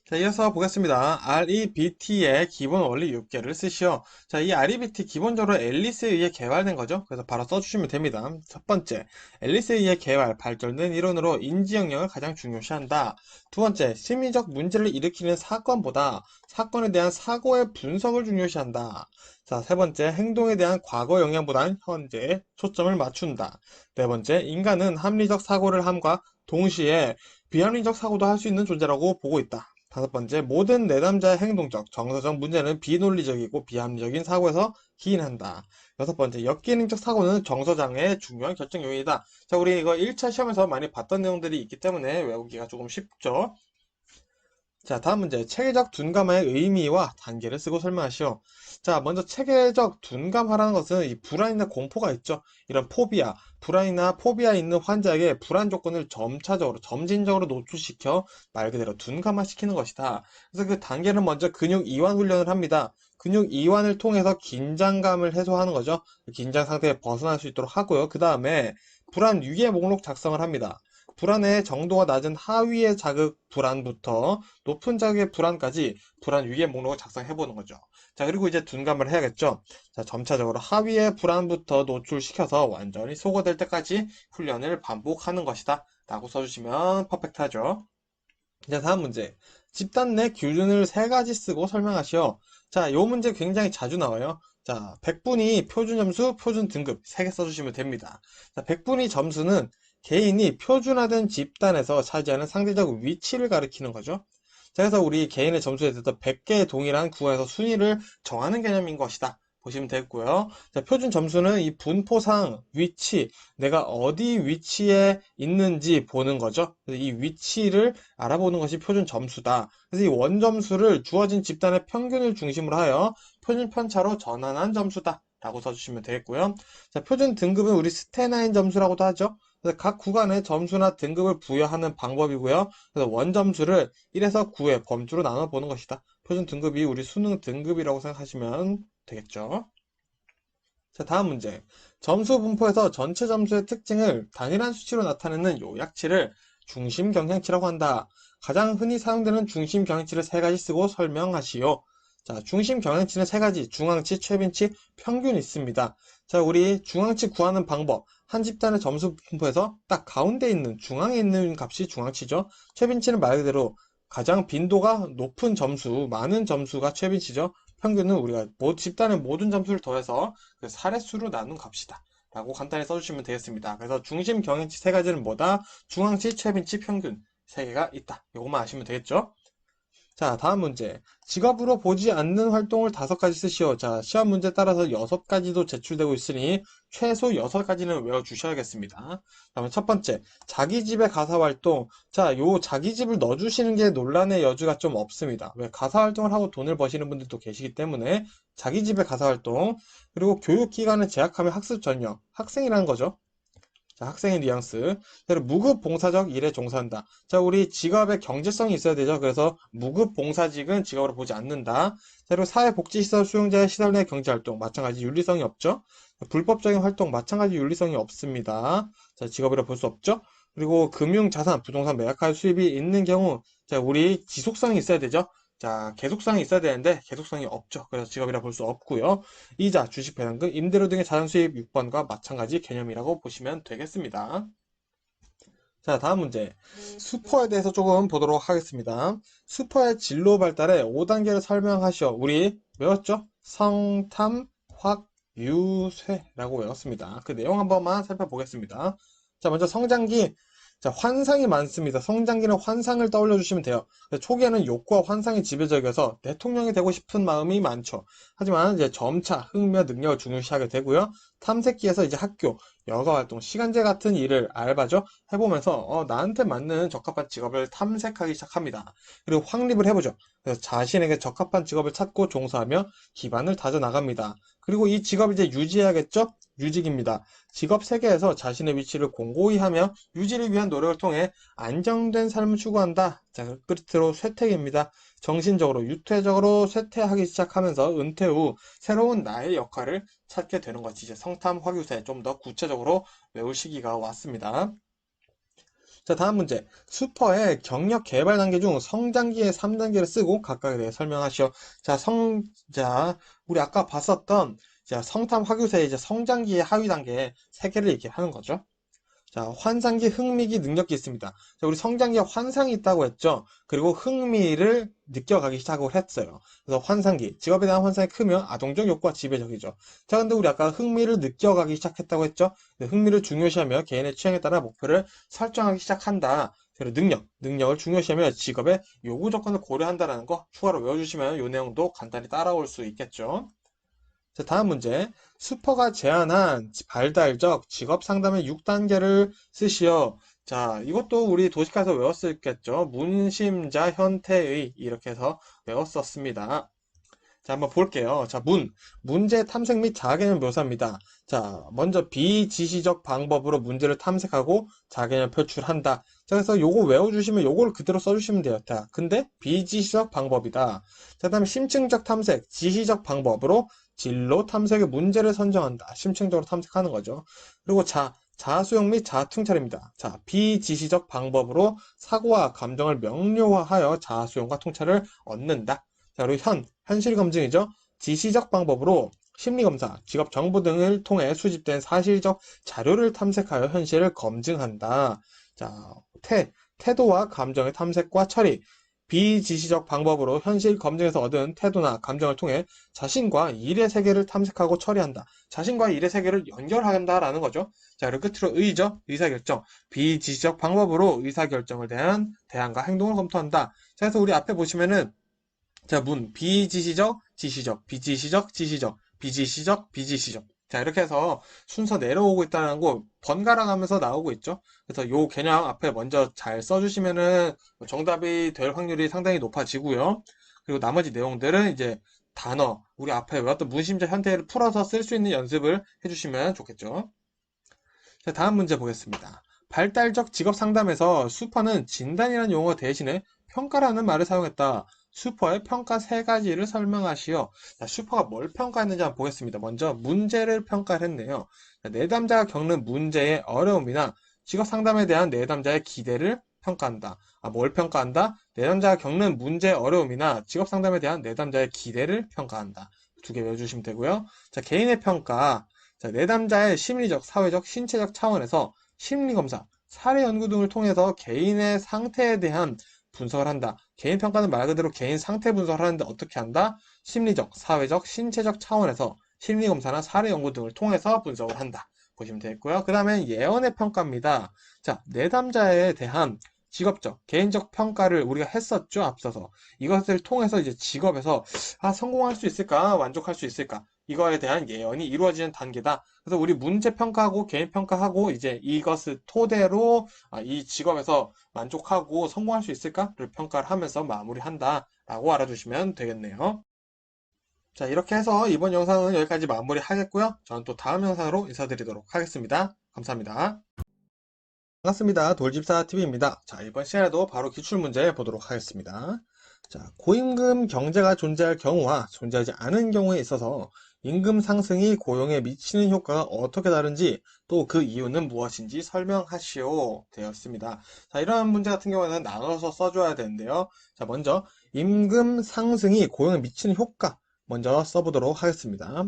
자, 이어서 보겠습니다. REBT의 기본 원리 6개를 쓰시오. 자, 이 REBT 기본적으로 앨리스에 의해 개발된 거죠. 그래서 바로 써주시면 됩니다. 첫 번째, 앨리스에 의해 개발, 발전된 이론으로 인지 영역을 가장 중요시한다. 두 번째, 심리적 문제를 일으키는 사건보다 사건에 대한 사고의 분석을 중요시한다. 자, 세 번째, 행동에 대한 과거 영향보다는 현재에 초점을 맞춘다. 네 번째, 인간은 합리적 사고를 함과 동시에 비합리적 사고도 할 수 있는 존재라고 보고 있다. 다섯 번째, 모든 내담자의 행동적, 정서적 문제는 비논리적이고 비합리적인 사고에서 기인한다. 여섯 번째, 역기능적 사고는 정서장애의 중요한 결정 요인이다. 자, 우리 이거 1차 시험에서 많이 봤던 내용들이 있기 때문에 외우기가 조금 쉽죠. 자, 다음 문제. 체계적 둔감화의 의미와 단계를 쓰고 설명하시오. 자, 먼저 체계적 둔감화라는 것은 이 불안이나 공포가 있죠. 이런 포비아, 불안이나 포비아 있는 환자에게 불안 조건을 점차적으로, 점진적으로 노출시켜 말 그대로 둔감화시키는 것이다. 그래서 그 단계는 먼저 근육 이완 훈련을 합니다. 근육 이완을 통해서 긴장감을 해소하는 거죠. 긴장 상태에 벗어날 수 있도록 하고요. 그 다음에 불안 유예 목록 작성을 합니다. 불안의 정도가 낮은 하위의 자극 불안부터 높은 자극의 불안까지 불안 유예 목록을 작성해 보는 거죠. 자, 그리고 이제 둔감을 해야겠죠. 자, 점차적으로 하위의 불안부터 노출시켜서 완전히 소거될 때까지 훈련을 반복하는 것이다. 라고 써주시면 퍼펙트하죠. 자, 다음 문제. 집단 내 기준을 세 가지 쓰고 설명하시오. 자, 요 문제 굉장히 자주 나와요. 자, 100분위 표준 점수, 표준 등급 세 개 써주시면 됩니다. 자, 100분위 점수는 개인이 표준화된 집단에서 차지하는 상대적 위치를 가리키는 거죠. 자, 그래서 우리 개인의 점수에 대해서 100개의 동일한 구간에서 순위를 정하는 개념인 것이다. 보시면 되고요. 자, 표준 점수는 이 분포상 위치, 내가 어디 위치에 있는지 보는 거죠. 그래서 이 위치를 알아보는 것이 표준 점수다. 그래서 이 원점수를 주어진 집단의 평균을 중심으로 하여 표준 편차로 전환한 점수다. 라고 써주시면 되겠고요. 자, 표준 등급은 우리 스테나인 점수라고도 하죠. 그래서 각 구간에 점수나 등급을 부여하는 방법이고요. 그래서 원점수를 1에서 9의 범주로 나눠 보는 것이다. 표준 등급이 우리 수능 등급이라고 생각하시면 되겠죠. 자, 다음 문제. 점수 분포에서 전체 점수의 특징을 단일한 수치로 나타내는 요약치를 중심 경향치라고 한다. 가장 흔히 사용되는 중심 경향치를 세 가지 쓰고 설명하시오. 자, 중심 경향치는 세 가지, 중앙치, 최빈치, 평균이 있습니다. 자, 우리 중앙치 구하는 방법. 한 집단의 점수 분포에서 딱 가운데 있는, 중앙에 있는 값이 중앙치죠. 최빈치는 말 그대로 가장 빈도가 높은 점수, 많은 점수가 최빈치죠. 평균은 우리가 집단의 모든 점수를 더해서 그 사례수로 나눈 값이다. 라고 간단히 써주시면 되겠습니다. 그래서 중심 경향치 세 가지는 뭐다? 중앙치, 최빈치, 평균 세 개가 있다. 이것만 아시면 되겠죠? 자, 다음 문제. 직업으로 보지 않는 활동을 5가지 쓰시오. 자, 시험 문제 따라서 6가지도 제출되고 있으니 최소 6가지는 외워주셔야겠습니다. 다음에 첫 번째, 자기 집의 가사 활동. 자, 요 자기 집을 넣어주시는 게 논란의 여지가 좀 없습니다. 왜? 가사 활동을 하고 돈을 버시는 분들도 계시기 때문에 자기 집의 가사 활동. 그리고 교육기관을 제약하면 학습 전형. 학생이라는 거죠. 자, 학생의 뉘앙스. 그리고 무급 봉사적 일에 종사한다. 자, 우리 직업의 경제성이 있어야 되죠. 그래서 무급 봉사직은 직업으로 보지 않는다. 자, 그리고 사회복지시설 수용자의 시설 내 경제활동. 마찬가지 윤리성이 없죠. 불법적인 활동. 마찬가지 윤리성이 없습니다. 자, 직업이라 볼 수 없죠. 그리고 금융, 자산, 부동산 매각할 수입이 있는 경우. 자, 우리 지속성이 있어야 되죠. 자, 계속성이 있어야 되는데 계속성이 없죠. 그래서 직업이라 볼 수 없고요. 이자, 주식 배당금, 임대료 등의 자산수입 6번과 마찬가지 개념이라고 보시면 되겠습니다. 자, 다음 문제. 수퍼에 대해서 조금 보도록 하겠습니다. 수퍼의 진로 발달의 5단계를 설명하시오. 우리 외웠죠? 성탐, 확, 유, 쇠라고 외웠습니다. 그 내용 한 번만 살펴보겠습니다. 자, 먼저 성장기. 자, 환상이 많습니다. 성장기는 환상을 떠올려 주시면 돼요. 초기에는 욕구와 환상이 지배적이어서 대통령이 되고 싶은 마음이 많죠. 하지만 이제 점차 흥미와 능력을 중요시하게 되고요. 탐색기에서 이제 학교, 여가 활동, 시간제 같은 일을 알바죠. 해보면서 나한테 맞는 적합한 직업을 탐색하기 시작합니다. 그리고 확립을 해보죠. 그래서 자신에게 적합한 직업을 찾고 종사하며 기반을 다져 나갑니다. 그리고 이 직업을 이제 유지해야겠죠? 유직입니다. 직업 세계에서 자신의 위치를 공고히 하며 유지를 위한 노력을 통해 안정된 삶을 추구한다. 자, 끝으로 쇠퇴입니다. 정신적으로, 유퇴적으로 쇠퇴하기 시작하면서 은퇴 후 새로운 나의 역할을 찾게 되는 것이 이제 성탐 확유세 좀 더 구체적으로 외울 시기가 왔습니다. 자, 다음 문제. 슈퍼의 경력 개발 단계 중 성장기의 3단계를 쓰고 각각에 대해 설명하시오. 자, 우리 아까 봤었던 자, 성탐 확유세의 이제 성장기의 하위 단계 3개를 얘기하는 거죠. 자, 환상기, 흥미기, 능력기 있습니다. 자, 우리 성장기에 환상이 있다고 했죠. 그리고 흥미를 느껴가기 시작을 했어요. 그래서 환상기, 직업에 대한 환상이 크면 아동적 욕구가 지배적이죠. 자, 근데 우리 아까 흥미를 느껴가기 시작했다고 했죠. 흥미를 중요시하며 개인의 취향에 따라 목표를 설정하기 시작한다. 그리고 능력을 중요시하며 직업의 요구 조건을 고려한다는 거 추가로 외워주시면 이 내용도 간단히 따라올 수 있겠죠. 자, 다음 문제. 슈퍼가 제안한 발달적 직업 상담의 6단계를 쓰시어. 자, 이것도 우리 도식가에서 외웠었겠죠. 문심자 현태의 이렇게 해서 외웠었습니다. 자, 한번 볼게요. 자, 문제 탐색 및 자아개념 묘사입니다. 자, 먼저 비지시적 방법으로 문제를 탐색하고 자아개념 표출한다. 자, 그래서 요거 외워주시면 요걸 그대로 써주시면 돼요. 자, 근데 비지시적 방법이다. 자, 그다음에 심층적 탐색, 지시적 방법으로 진로 탐색의 문제를 선정한다. 심층적으로 탐색하는 거죠. 그리고 자아수용 및 자아통찰입니다. 자, 비지시적 방법으로 사고와 감정을 명료화하여 자아수용과 통찰을 얻는다. 자, 그리고 현실 검증이죠. 지시적 방법으로 심리검사, 직업 정보 등을 통해 수집된 사실적 자료를 탐색하여 현실을 검증한다. 자, 태도와 감정의 탐색과 처리. 비지시적 방법으로 현실 검증에서 얻은 태도나 감정을 통해 자신과 일의 세계를 탐색하고 처리한다. 자신과 일의 세계를 연결한다라는 거죠. 자, 그리고 끝으로 의죠. 의사결정. 비지시적 방법으로 의사결정을 대한 대안과 행동을 검토한다. 자, 그래서 우리 앞에 보시면은 자, 비지시적, 지시적, 비지시적, 지시적, 비지시적, 비지시적. 자, 이렇게 해서 순서 내려오고 있다는 거 번갈아 가면서 나오고 있죠. 그래서 요 개념 앞에 먼저 잘 써주시면은 정답이 될 확률이 상당히 높아지고요. 그리고 나머지 내용들은 이제 단어, 우리 앞에 외웠던 무심자 현태를 풀어서 쓸 수 있는 연습을 해주시면 좋겠죠. 자, 다음 문제 보겠습니다. 발달적 직업 상담에서 슈퍼는 진단이라는 용어 대신에 평가라는 말을 사용했다. 슈퍼의 평가 세 가지를 설명하시오. 자, 슈퍼가 뭘 평가했는지 한번 보겠습니다. 먼저 문제를 평가를 했네요. 자, 내담자가 겪는 문제의 어려움이나 직업 상담에 대한 내담자의 기대를 평가한다. 뭘 평가한다? 내담자가 겪는 문제의 어려움이나 직업 상담에 대한 내담자의 기대를 평가한다. 두 개 외워주시면 되고요. 자, 개인의 평가. 자, 내담자의 심리적, 사회적, 신체적 차원에서 심리검사, 사례연구 등을 통해서 개인의 상태에 대한 분석을 한다. 개인 평가는 말 그대로 개인 상태 분석을 하는데 어떻게 한다? 심리적, 사회적, 신체적 차원에서 심리검사나 사례연구 등을 통해서 분석을 한다. 보시면 되겠고요. 그 다음에 예언의 평가입니다. 자, 내담자에 대한 직업적, 개인적 평가를 우리가 했었죠, 앞서서. 이것을 통해서 이제 직업에서 성공할 수 있을까? 만족할 수 있을까? 이거에 대한 예언이 이루어지는 단계다. 그래서 우리 문제 평가하고 개인 평가하고 이제 이것을 토대로 이 직업에서 만족하고 성공할 수 있을까를 평가를 하면서 마무리한다라고 알아주시면 되겠네요. 자, 이렇게 해서 이번 영상은 여기까지 마무리 하겠고요. 저는 또 다음 영상으로 인사드리도록 하겠습니다. 감사합니다. 반갑습니다. 돌집사TV입니다. 자, 이번 시간에도 바로 기출문제 보도록 하겠습니다. 자, 고임금 경제가 존재할 경우와 존재하지 않은 경우에 있어서 임금 상승이 고용에 미치는 효과가 어떻게 다른지 또 그 이유는 무엇인지 설명하시오 되었습니다. 자, 이런 문제 같은 경우에는 나눠서 써줘야 되는데요. 자, 먼저 임금 상승이 고용에 미치는 효과 먼저 써보도록 하겠습니다.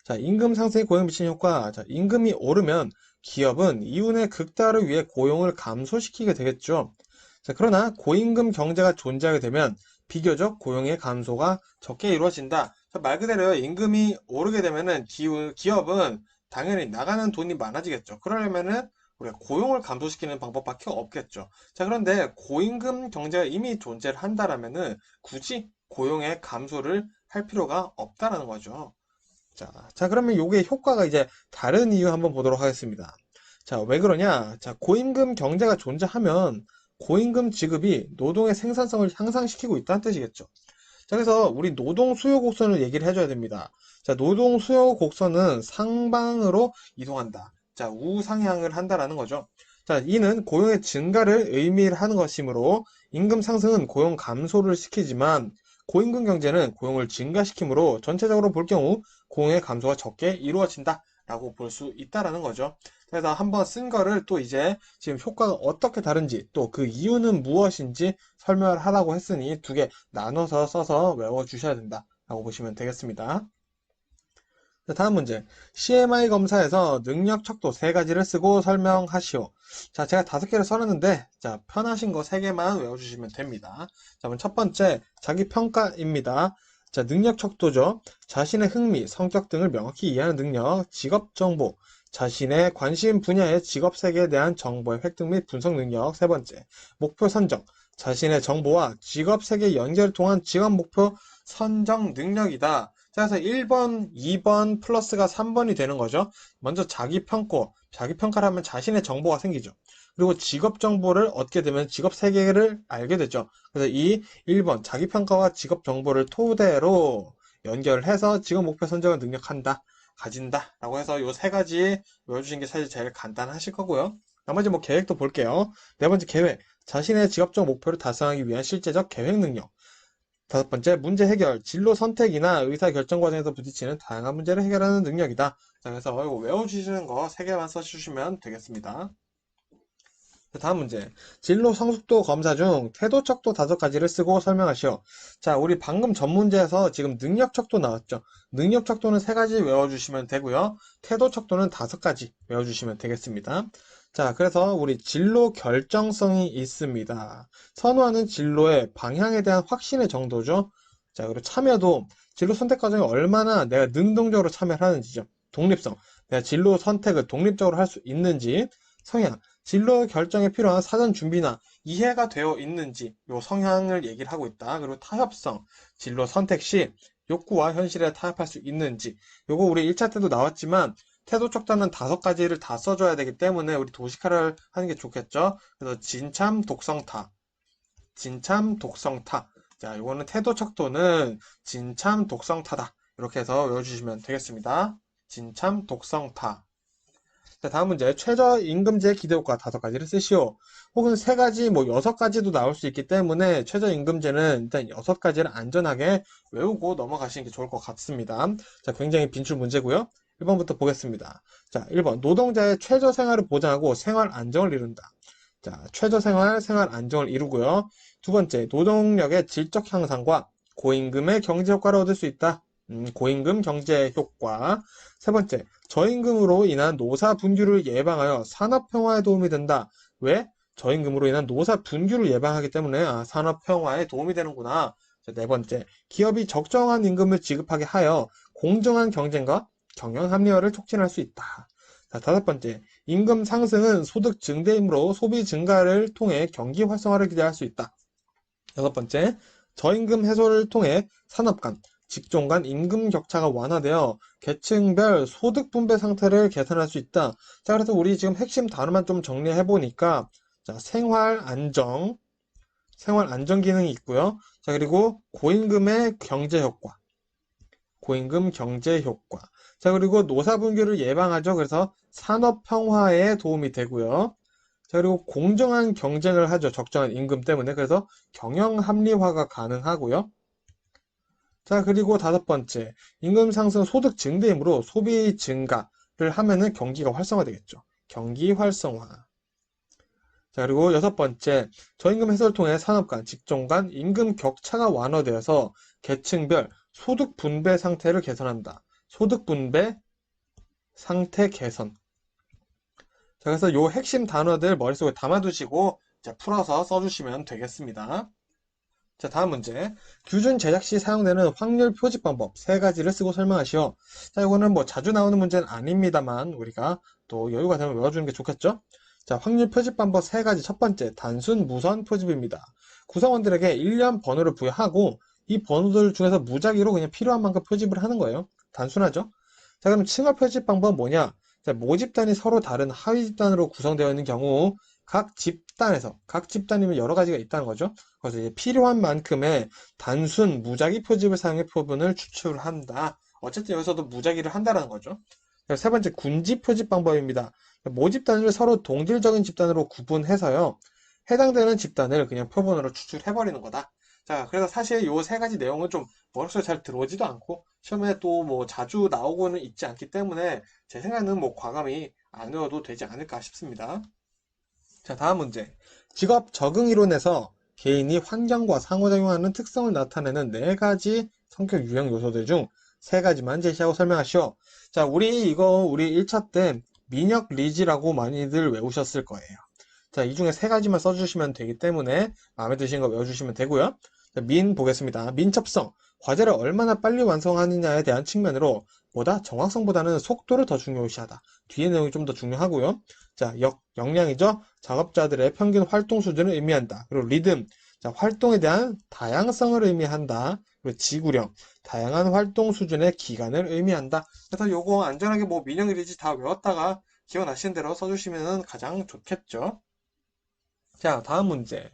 자, 임금 상승이 고용에 미치는 효과. 자, 임금이 오르면 기업은 이윤의 극대화를 위해 고용을 감소시키게 되겠죠. 자, 그러나 고임금 경제가 존재하게 되면 비교적 고용의 감소가 적게 이루어진다. 자, 말 그대로 임금이 오르게 되면은 기업은 당연히 나가는 돈이 많아지겠죠. 그러려면은 우리가 고용을 감소시키는 방법밖에 없겠죠. 자, 그런데 고임금 경제가 이미 존재를 한다라면은 굳이 고용의 감소를 할 필요가 없다라는 거죠. 자, 그러면 요게 효과가 이제 다른 이유 한번 보도록 하겠습니다. 자, 왜 그러냐? 자, 고임금 경제가 존재하면 고임금 지급이 노동의 생산성을 향상시키고 있다는 뜻이겠죠. 자, 그래서 우리 노동 수요 곡선을 얘기를 해줘야 됩니다. 자, 노동 수요 곡선은 상방으로 이동한다. 자, 우상향을 한다라는 거죠. 자, 이는 고용의 증가를 의미하는 것이므로 임금 상승은 고용 감소를 시키지만 고임금 경제는 고용을 증가시키므로 전체적으로 볼 경우 고용의 감소가 적게 이루어진다라고 볼 수 있다라는 거죠. 그래서 한번 쓴 거를 또 이제 지금 효과가 어떻게 다른지 또 그 이유는 무엇인지 설명을 하라고 했으니 두 개 나눠서 써서 외워주셔야 된다라고 보시면 되겠습니다. 자, 다음 문제. CMI 검사에서 능력 척도 세 가지를 쓰고 설명하시오. 자, 제가 5개를 써놨는데, 자, 편하신 거 3개만 외워주시면 됩니다. 자, 그럼 첫 번째, 자기 평가입니다. 자, 능력 척도죠. 자신의 흥미, 성격 등을 명확히 이해하는 능력, 직업 정보, 자신의 관심 분야의 직업 세계에 대한 정보의 획득 및 분석 능력. 세 번째, 목표 선정, 자신의 정보와 직업 세계 연결을 통한 직업 목표 선정 능력이다. 자, 그래서 1번, 2번 플러스가 3번이 되는 거죠. 먼저 자기평가를 하면 자신의 정보가 생기죠. 그리고 직업 정보를 얻게 되면 직업 세계를 알게 되죠. 그래서 이 1번 자기평가와 직업 정보를 토대로 연결해서 직업 목표 선정을 능력한다, 가진다 라고 해서 이 세 가지 외워주신 게 사실 제일 간단하실 거고요. 나머지 뭐 계획도 볼게요. 네 번째 계획, 자신의 직업적 목표를 달성하기 위한 실제적 계획 능력. 다섯 번째, 문제 해결, 진로 선택이나 의사 결정 과정에서 부딪히는 다양한 문제를 해결하는 능력이다. 자, 그래서 이거 외워주시는 거 세 개만 써주시면 되겠습니다. 자, 다음 문제. 진로 성숙도 검사 중 태도 척도 5가지를 쓰고 설명하시오. 자, 우리 방금 전 문제에서 지금 능력 척도 나왔죠. 능력 척도는 3가지 외워주시면 되고요. 태도 척도는 5가지 외워주시면 되겠습니다. 자, 그래서 우리 진로 결정성이 있습니다. 선호하는 진로의 방향에 대한 확신의 정도죠. 자, 그리고 참여도 진로 선택 과정에 얼마나 내가 능동적으로 참여를 하는지죠. 독립성, 내가 진로 선택을 독립적으로 할 수 있는지. 성향, 진로 결정에 필요한 사전 준비나 이해가 되어 있는지 요 성향을 얘기를 하고 있다. 그리고 타협성, 진로 선택 시 욕구와 현실에 타협할 수 있는지. 요거 우리 1차 때도 나왔지만 태도 척도는 5가지를 다 써줘야 되기 때문에 우리 도식화를 하는 게 좋겠죠. 그래서 진참, 독성타, 진참, 독성타. 자, 요거는 태도 척도는 진참, 독성타다. 이렇게 해서 외워주시면 되겠습니다. 진참, 독성타. 자, 다음 문제. 최저임금제 기대효과 5가지를 쓰시오. 혹은 3가지, 뭐 6가지도 나올 수 있기 때문에 최저임금제는 일단 6가지를 안전하게 외우고 넘어가시는 게 좋을 것 같습니다. 자, 굉장히 빈출 문제고요. 1번부터 보겠습니다. 자, 1번. 노동자의 최저 생활을 보장하고 생활 안정을 이룬다. 자, 최저 생활, 생활 안정을 이루고요. 두 번째. 노동력의 질적 향상과 고임금의 경제 효과를 얻을 수 있다. 고임금 경제 효과. 세 번째. 저임금으로 인한 노사 분규를 예방하여 산업 평화에 도움이 된다. 왜? 저임금으로 인한 노사 분규를 예방하기 때문에 산업 평화에 도움이 되는구나. 자, 네 번째, 기업이 적정한 임금을 지급하게 하여 공정한 경쟁과 경영 합리화를 촉진할 수 있다. 자, 다섯 번째, 임금 상승은 소득 증대이므로 소비 증가를 통해 경기 활성화를 기대할 수 있다. 여섯 번째, 저임금 해소를 통해 산업 간, 직종 간 임금 격차가 완화되어 계층별 소득 분배 상태를 개선할 수 있다. 자, 그래서 우리 지금 핵심 단어만 좀 정리해 보니까, 자, 생활 안정 기능이 있고요. 자, 그리고 고임금의 경제 효과, 고임금 경제 효과. 자, 그리고 노사 분규를 예방하죠. 그래서 산업 평화에 도움이 되고요. 자, 그리고 공정한 경쟁을 하죠. 적정한 임금 때문에. 그래서 경영 합리화가 가능하고요. 자, 그리고 5번째, 임금 상승 소득 증대이므로 소비 증가를 하면은 경기가 활성화되겠죠. 경기 활성화. 자, 그리고 6번째, 저임금 해소를 통해 산업 간, 직종 간 임금 격차가 완화되어서 계층별 소득 분배 상태를 개선한다. 소득 분배 상태 개선. 자, 그래서 요 핵심 단어들 머릿속에 담아두시고 이제 풀어서 써주시면 되겠습니다. 자, 다음 문제. 규준 제작 시 사용되는 확률 표집 방법 3가지를 쓰고 설명하시오. 자, 이거는 뭐 자주 나오는 문제는 아닙니다만 우리가 또 여유가 되면 외워주는 게 좋겠죠? 자, 확률 표집 방법 3가지. 첫 번째, 단순 무선 표집입니다. 구성원들에게 일련 번호를 부여하고 이 번호들 중에서 무작위로 그냥 필요한 만큼 표집을 하는 거예요. 단순하죠? 자, 그럼 층화 표집 방법은 뭐냐? 자, 모집단이 서로 다른 하위 집단으로 구성되어 있는 경우 각 집단이면 여러 가지가 있다는 거죠. 그래서 이제 필요한 만큼의 단순 무작위 표집을 사용해 표본을 추출한다. 어쨌든 여기서도 무작위를 한다는 거죠. 세 번째, 군집 표집 방법입니다. 모집단을 서로 동질적인 집단으로 구분해서요. 해당되는 집단을 그냥 표본으로 추출해버리는 거다. 자, 그래서 사실 요 3가지 내용은 좀 머릿속에 잘 들어오지도 않고 시험에 또 뭐 자주 나오고는 있지 않기 때문에 제 생각에는 뭐 과감히 안 외워도 되지 않을까 싶습니다. 자, 다음 문제. 직업 적응 이론에서 개인이 환경과 상호작용하는 특성을 나타내는 4가지 성격 유형 요소들 중 3가지만 제시하고 설명하시오. 자, 우리 1차 때 민혁 리지라고 많이들 외우셨을 거예요. 자, 이 중에 3가지만 써주시면 되기 때문에 마음에 드시는 거 외워주시면 되고요. 자, 민 보겠습니다. 민첩성. 과제를 얼마나 빨리 완성하느냐에 대한 측면으로 정확성보다는 속도를 더 중요시하다. 뒤에 내용이 좀 더 중요하고요. 자, 역량이죠. 작업자들의 평균 활동 수준을 의미한다. 그리고 리듬. 자, 활동에 대한 다양성을 의미한다. 그리고 지구력. 다양한 활동 수준의 기간을 의미한다. 그래서 요거 안전하게 뭐 민혁 리지 다 외웠다가 기억나시는 대로 써주시면 가장 좋겠죠. 자, 다음 문제.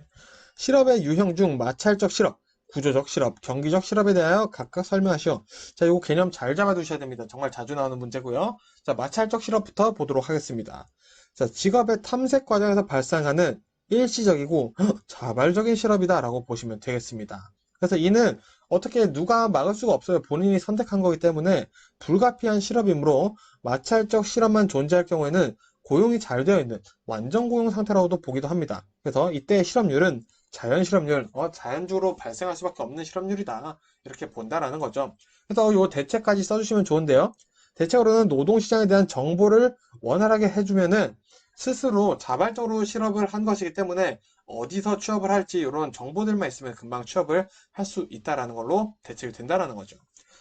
실업의 유형 중 마찰적 실업, 구조적 실업, 경기적 실업에 대하여 각각 설명하시오. 자, 요거 개념 잘 잡아두셔야 됩니다. 정말 자주 나오는 문제고요. 자, 마찰적 실업부터 보도록 하겠습니다. 자, 직업의 탐색 과정에서 발생하는 일시적이고 자발적인 실업이다라고 보시면 되겠습니다. 그래서 이는 어떻게 누가 막을 수가 없어요. 본인이 선택한 거기 때문에 불가피한 실업이므로 마찰적 실업만 존재할 경우에는 고용이 잘 되어 있는 완전 고용 상태라고도 보기도 합니다. 그래서 이때 실업률은 자연 실업률, 자연적으로 발생할 수밖에 없는 실업률이다. 이렇게 본다라는 거죠. 그래서 요 대책까지 써주시면 좋은데요. 대책으로는 노동시장에 대한 정보를 원활하게 해주면은 스스로 자발적으로 실업을 한 것이기 때문에 어디서 취업을 할지 이런 정보들만 있으면 금방 취업을 할 수 있다라는 걸로 대책이 된다라는 거죠.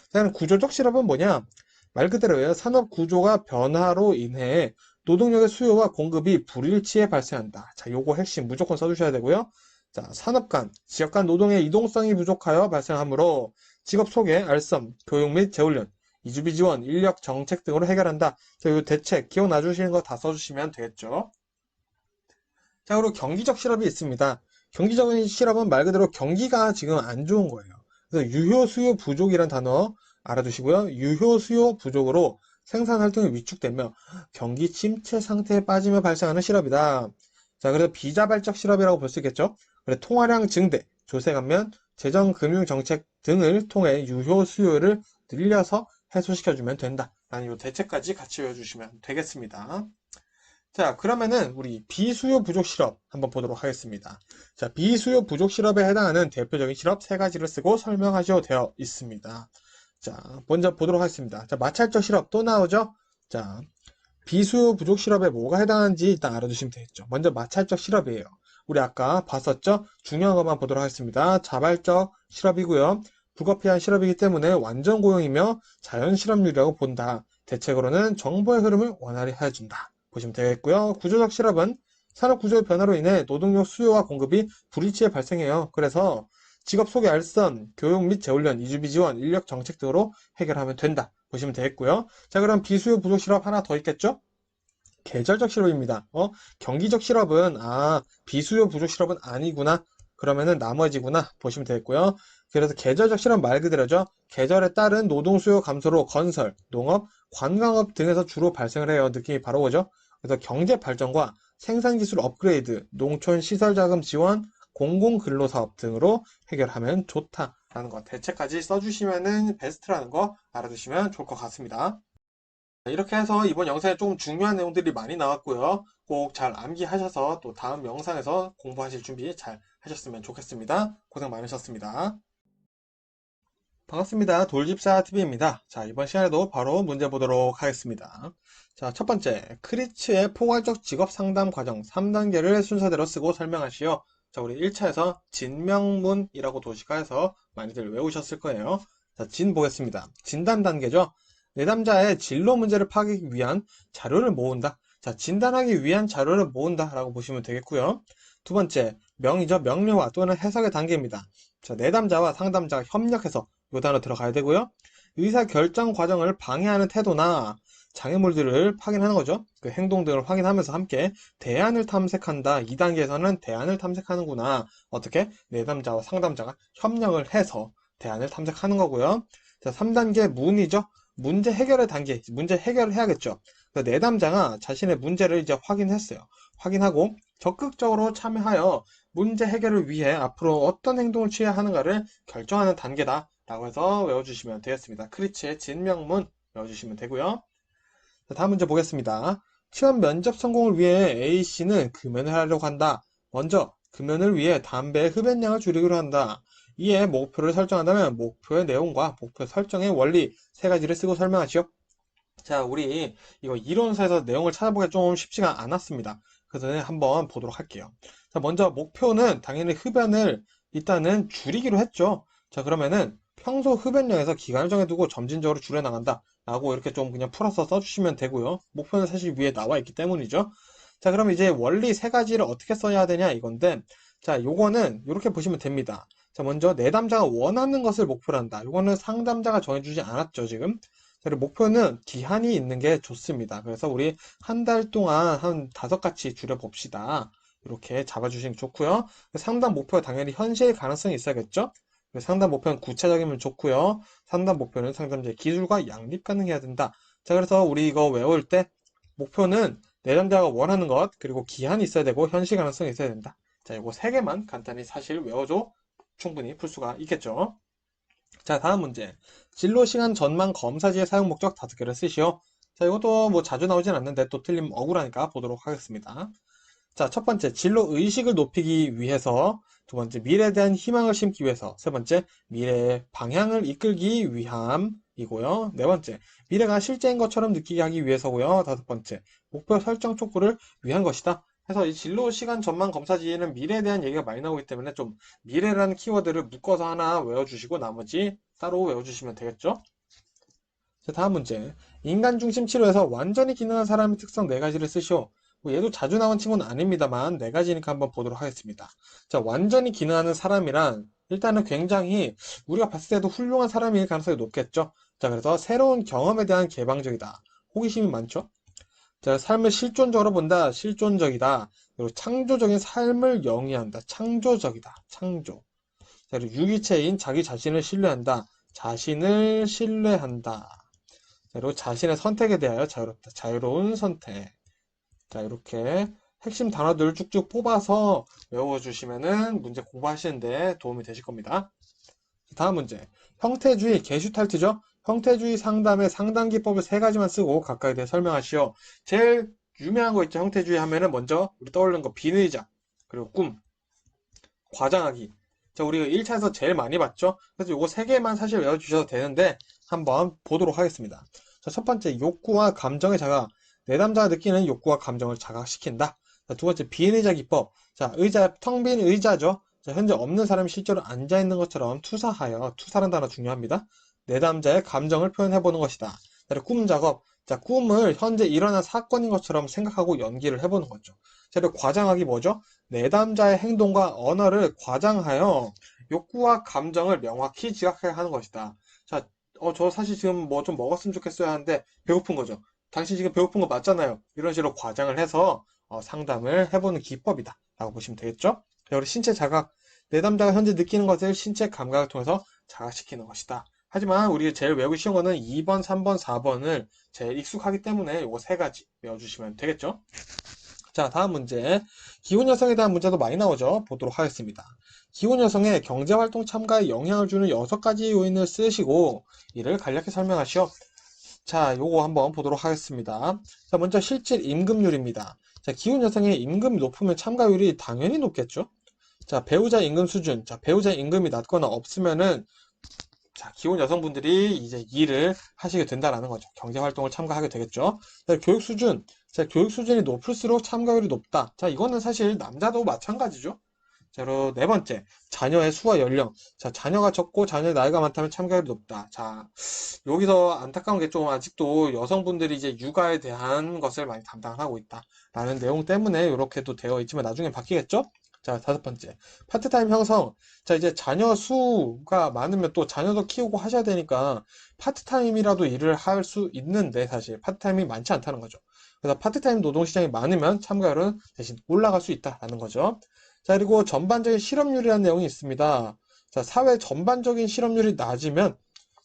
그다음 구조적 실업은 뭐냐? 말 그대로예요. 산업 구조가 변화로 인해 노동력의 수요와 공급이 불일치에 발생한다. 자, 요거 핵심 무조건 써주셔야 되고요. 자, 산업 간, 지역 간 노동의 이동성이 부족하여 발생하므로 직업 소개, 알선, 교육 및 재훈련, 이주비 지원, 인력 정책 등으로 해결한다. 자, 요 대책 기억나 주시는 거 다 써주시면 되겠죠. 자, 그리고 경기적 실업이 있습니다. 경기적인 실업은 말 그대로 경기가 지금 안 좋은 거예요. 그래서 유효 수요 부족이란 단어 알아두시고요. 유효 수요 부족으로 생산 활동이 위축되며 경기 침체 상태에 빠지며 발생하는 실업이다. 자, 그래서 비자발적 실업이라고 볼 수 있겠죠. 그래, 통화량 증대, 조세 감면, 재정 금융 정책 등을 통해 유효 수요를 늘려서 해소시켜주면 된다. 라는 이 대책까지 같이 외워주시면 되겠습니다. 자, 그러면은 우리 비수요 부족 실업 한번 보도록 하겠습니다. 자, 비수요 부족 실업에 해당하는 대표적인 실업 세 가지를 쓰고 설명하셔도 되어 있습니다. 자, 먼저 보도록 하겠습니다. 자, 마찰적 실업 또 나오죠? 자, 비수요 부족 실업에 뭐가 해당하는지 일단 알아두시면 되겠죠. 먼저 마찰적 실업이에요. 우리 아까 봤었죠? 중요한 것만 보도록 하겠습니다. 자발적 실업이고요. 불가피한 실업이기 때문에 완전 고용이며 자연 실업률이라고 본다. 대책으로는 정보의 흐름을 원활히 해준다. 보시면 되겠고요. 구조적 실업은 산업 구조의 변화로 인해 노동력 수요와 공급이 불일치에 발생해요. 그래서 직업 소개 알선, 교육 및 재훈련, 이주비 지원, 인력 정책 등으로 해결하면 된다. 보시면 되겠고요. 자, 그럼 비수요 부족 실업 하나 더 있겠죠? 계절적 실업입니다. 경기적 실업은 비수요 부족 실업은 아니구나. 그러면은 나머지구나 보시면 되겠고요. 그래서 계절적 실업 말 그대로죠. 계절에 따른 노동 수요 감소로 건설, 농업, 관광업 등에서 주로 발생을 해요. 느낌이 바로 오죠. 그래서 경제 발전과 생산 기술 업그레이드, 농촌 시설 자금 지원, 공공 근로 사업 등으로 해결하면 좋다라는 거 대책까지 써주시면은 베스트라는 거 알아두시면 좋을 것 같습니다. 이렇게 해서 이번 영상에 좀 중요한 내용들이 많이 나왔고요. 꼭 잘 암기하셔서 또 다음 영상에서 공부하실 준비 잘 하셨으면 좋겠습니다. 고생 많으셨습니다. 반갑습니다. 돌집사TV입니다. 자, 이번 시간에도 바로 문제 보도록 하겠습니다. 자, 첫 번째, 크리츠의 포괄적 직업 상담 과정 3단계를 순서대로 쓰고 설명하시오. 자, 우리 1차에서 진명문이라고 도식화해서 많이들 외우셨을 거예요. 자, 진 보겠습니다. 진단 단계죠. 내담자의 진로 문제를 파악하기 위한 자료를 모은다. 자, 진단하기 위한 자료를 모은다라고 보시면 되겠고요. 두 번째, 명의죠. 명료화 또는 해석의 단계입니다. 자, 내담자와 상담자가 협력해서 이 단어 들어가야 되고요. 의사결정 과정을 방해하는 태도나 장애물들을 확인하는 거죠. 그 행동 등을 확인하면서 함께 대안을 탐색한다. 2단계에서는 대안을 탐색하는구나. 어떻게? 내담자와 상담자가 협력을 해서 대안을 탐색하는 거고요. 자, 3단계 문이죠. 문제 해결의 단계. 문제 해결을 해야겠죠. 그래서 내담자가 자신의 문제를 이제 확인했어요. 확인하고 적극적으로 참여하여 문제 해결을 위해 앞으로 어떤 행동을 취해야 하는가를 결정하는 단계다. 라고 해서 외워주시면 되겠습니다. 크리치의 진명문 외워주시면 되고요. 자, 다음 문제 보겠습니다. 취업 면접 성공을 위해 A씨는 금연을 하려고 한다. 먼저 금연을 위해 담배 흡연량을 줄이기로 한다. 이에 목표를 설정한다면 목표의 내용과 목표 설정의 원리 세 가지를 쓰고 설명하시오. 자, 우리 이거 이론서에서 내용을 찾아보기가 좀 쉽지가 않았습니다. 그래서 한번 보도록 할게요. 자, 먼저 목표는 당연히 흡연을 일단은 줄이기로 했죠. 자, 그러면은 평소 흡연량에서 기간을 정해두고 점진적으로 줄여나간다 라고 이렇게 좀 그냥 풀어서 써주시면 되고요. 목표는 사실 위에 나와 있기 때문이죠. 자, 그럼 이제 원리 세 가지를 어떻게 써야 되냐 이건데, 자, 요거는 이렇게 보시면 됩니다. 자, 먼저 내담자가 원하는 것을 목표로 한다. 요거는 상담자가 정해주지 않았죠, 지금. 그리고 목표는 기한이 있는 게 좋습니다. 그래서 우리 한 달 동안 한 5가지 줄여봅시다. 이렇게 잡아주시는 게 좋고요. 상담 목표가 당연히 현실 가능성이 있어야겠죠? 상담 목표는 구체적이면 좋고요. 상담 목표는 상담자의 기술과 양립 가능해야 된다. 자, 그래서 우리 이거 외울 때 목표는 내담자가 원하는 것, 그리고 기한이 있어야 되고 현실 가능성이 있어야 된다. 자, 이거 세 개만 간단히 사실 외워줘 충분히 풀 수가 있겠죠. 자, 다음 문제. 진로 시간 전망 검사지의 사용 목적 5개를 쓰시오. 자, 이것도 뭐 자주 나오진 않는데 또 틀리면 억울하니까 보도록 하겠습니다. 자, 첫 번째, 진로 의식을 높이기 위해서. 두 번째, 미래에 대한 희망을 심기 위해서. 세 번째, 미래의 방향을 이끌기 위함이고요. 네 번째, 미래가 실제인 것처럼 느끼게 하기 위해서고요. 다섯 번째, 목표 설정 촉구를 위한 것이다. 그래서 이 진로 시간 전망 검사지에는 미래에 대한 얘기가 많이 나오기 때문에 좀 미래라는 키워드를 묶어서 하나 외워주시고 나머지 따로 외워주시면 되겠죠? 자, 다음 문제. 인간 중심 치료에서 완전히 기능한 사람의 특성 4가지를 쓰시오. 뭐 얘도 자주 나온 친구는 아닙니다만 4가지니까 한번 보도록 하겠습니다. 자, 완전히 기능하는 사람이란 일단은 굉장히 우리가 봤을 때도 훌륭한 사람일 가능성이 높겠죠. 자, 그래서 새로운 경험에 대한 개방적이다. 호기심이 많죠. 자, 삶을 실존적으로 본다. 실존적이다. 그리고 창조적인 삶을 영위한다. 창조적이다. 창조. 자, 그리고 유기체인 자기 자신을 신뢰한다. 자신을 신뢰한다. 자, 그리고 자신의 선택에 대하여 자유롭다. 자유로운 선택. 자, 이렇게 핵심 단어들을 쭉쭉 뽑아서 외워주시면은 문제 공부하시는데 도움이 되실 겁니다. 다음 문제. 형태주의, 게슈탈트죠? 형태주의 상담의 상담 기법을 3가지만 쓰고 각각에 대해 설명하시오. 제일 유명한 거 있죠? 형태주의 하면은 먼저 우리 떠오르는 거 비의자, 그리고 꿈, 과장하기. 자, 우리가 1차에서 제일 많이 봤죠? 그래서 요거 3개만 사실 외워주셔도 되는데 한번 보도록 하겠습니다. 자, 첫 번째, 욕구와 감정의 자각. 내담자가 느끼는 욕구와 감정을 자각시킨다. 자, 두 번째, 비인의자 기법. 자, 의자, 텅 빈 의자죠. 자, 현재 없는 사람이 실제로 앉아있는 것처럼 투사하여, 투사라는 단어 중요합니다. 내담자의 감정을 표현해보는 것이다. 자, 그리고 꿈 작업. 자, 꿈을 현재 일어난 사건인 것처럼 생각하고 연기를 해보는 거죠. 자, 그리고 과장하기 뭐죠? 내담자의 행동과 언어를 과장하여 욕구와 감정을 명확히 지각하게 하는 것이다. 자, 저 사실 지금 뭐 좀 먹었으면 좋겠어요 하는데 배고픈 거죠. 당신 지금 배고픈 거 맞잖아요. 이런 식으로 과장을 해서 상담을 해보는 기법이다. 라고 보시면 되겠죠? 그리고 신체 자각. 내담자가 현재 느끼는 것을 신체 감각을 통해서 자각시키는 것이다. 하지만 우리가 제일 외우기 쉬운 거는 2번, 3번, 4번을 제일 익숙하기 때문에 이거 3가지 외워주시면 되겠죠? 자, 다음 문제. 기혼 여성에 대한 문제도 많이 나오죠. 보도록 하겠습니다. 기혼 여성의 경제활동 참가에 영향을 주는 6가지 요인을 쓰시고 이를 간략히 설명하시오. 자, 요거 한번 보도록 하겠습니다. 자, 먼저 실질 임금률입니다. 자, 기혼 여성의 임금이 높으면 참가율이 당연히 높겠죠. 자, 배우자 임금 수준. 자, 배우자 임금이 낮거나 없으면은 자, 기혼 여성분들이 이제 일을 하시게 된다라는 거죠. 경제활동을 참가하게 되겠죠. 자, 교육 수준. 자, 교육 수준이 높을수록 참가율이 높다. 자, 이거는 사실 남자도 마찬가지죠. 자, 그리고 네 번째, 자녀의 수와 연령. 자, 자녀가 적고 자녀의 나이가 많다면 참가율이 높다. 자, 여기서 안타까운 게 좀 아직도 여성분들이 이제 육아에 대한 것을 많이 담당하고 있다라는 내용 때문에 이렇게도 되어 있지만 나중에 바뀌겠죠? 자, 다섯 번째, 파트타임 형성. 자, 이제 자녀 수가 많으면 또 자녀도 키우고 하셔야 되니까 파트타임이라도 일을 할 수 있는데 사실 파트타임이 많지 않다는 거죠. 그래서 파트타임 노동시장이 많으면 참가율은 대신 올라갈 수 있다라는 거죠. 자, 그리고 전반적인 실업률이라는 내용이 있습니다. 자, 사회 전반적인 실업률이 낮으면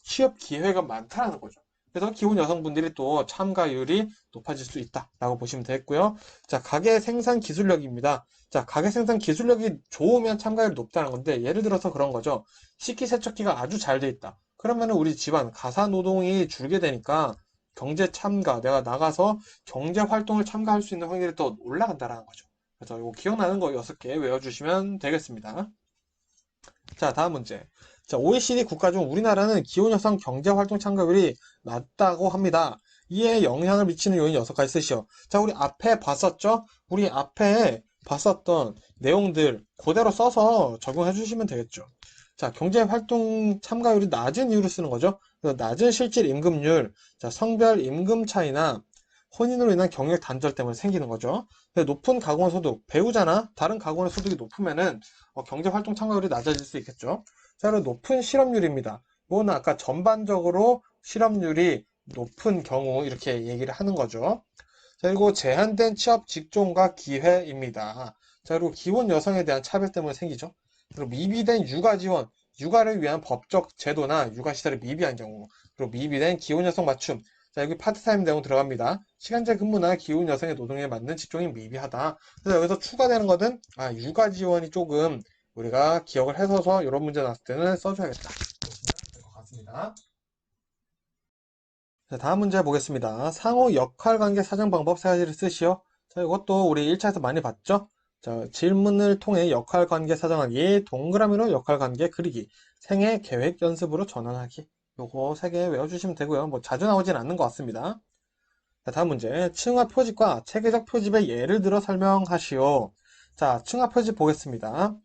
취업 기회가 많다는 거죠. 그래서 기혼 여성분들이 또 참가율이 높아질 수 있다라고 보시면 되겠고요. 자, 가계 생산 기술력입니다. 자, 가계 생산 기술력이 좋으면 참가율이 높다는 건데 예를 들어서 그런 거죠. 식기세척기가 아주 잘 돼 있다. 그러면 우리 집안 가사 노동이 줄게 되니까 경제 참가, 내가 나가서 경제 활동을 참가할 수 있는 확률이 더 올라간다는 거죠. 그래서 이거 기억나는 거 6개 외워주시면 되겠습니다. 자, 다음 문제. 자, OECD 국가 중 우리나라는 기혼 여성 경제활동 참가율이 낮다고 합니다. 이에 영향을 미치는 요인 6가지 쓰시오. 자, 우리 앞에 봤었죠? 우리 앞에 봤었던 내용들 그대로 써서 적용해 주시면 되겠죠. 자, 경제활동 참가율이 낮은 이유를 쓰는 거죠. 그래서 낮은 실질 임금률, 자, 성별 임금 차이나 혼인으로 인한 경력 단절 때문에 생기는 거죠. 높은 가구원 소득, 배우자나 다른 가구원의 소득이 높으면은 경제활동 참가율이 낮아질 수 있겠죠. 자, 그리고 높은 실업률입니다. 이거는 아까 전반적으로 실업률이 높은 경우 이렇게 얘기를 하는 거죠. 자, 그리고 제한된 취업 직종과 기회입니다. 자, 그리고 기혼 여성에 대한 차별 때문에 생기죠. 그리고 미비된 육아 지원, 육아를 위한 법적 제도나 육아 시설이 미비한 경우, 그리고 미비된 기혼 여성 맞춤. 자, 여기 파트타임 내용 들어갑니다. 시간제 근무나 기혼 여성의 노동에 맞는 직종이 미비하다. 그래서 여기서 추가되는 것은 육아 지원이 조금 우리가 기억을 해서서 이런 문제 나왔을 때는 써줘야겠다. 보시면 될 것 같습니다. 자, 다음 문제 보겠습니다. 상호 역할관계 사정 방법 세 가지를 쓰시오. 자, 이것도 우리 1차에서 많이 봤죠? 자, 질문을 통해 역할관계 사정하기, 동그라미로 역할관계 그리기, 생애 계획 연습으로 전환하기. 요거 세 개 외워주시면 되고요. 뭐 자주 나오진 않는 것 같습니다. 자, 다음 문제. 층화 표집과 체계적 표집의 예를 들어 설명하시오. 자, 층화 표집 보겠습니다.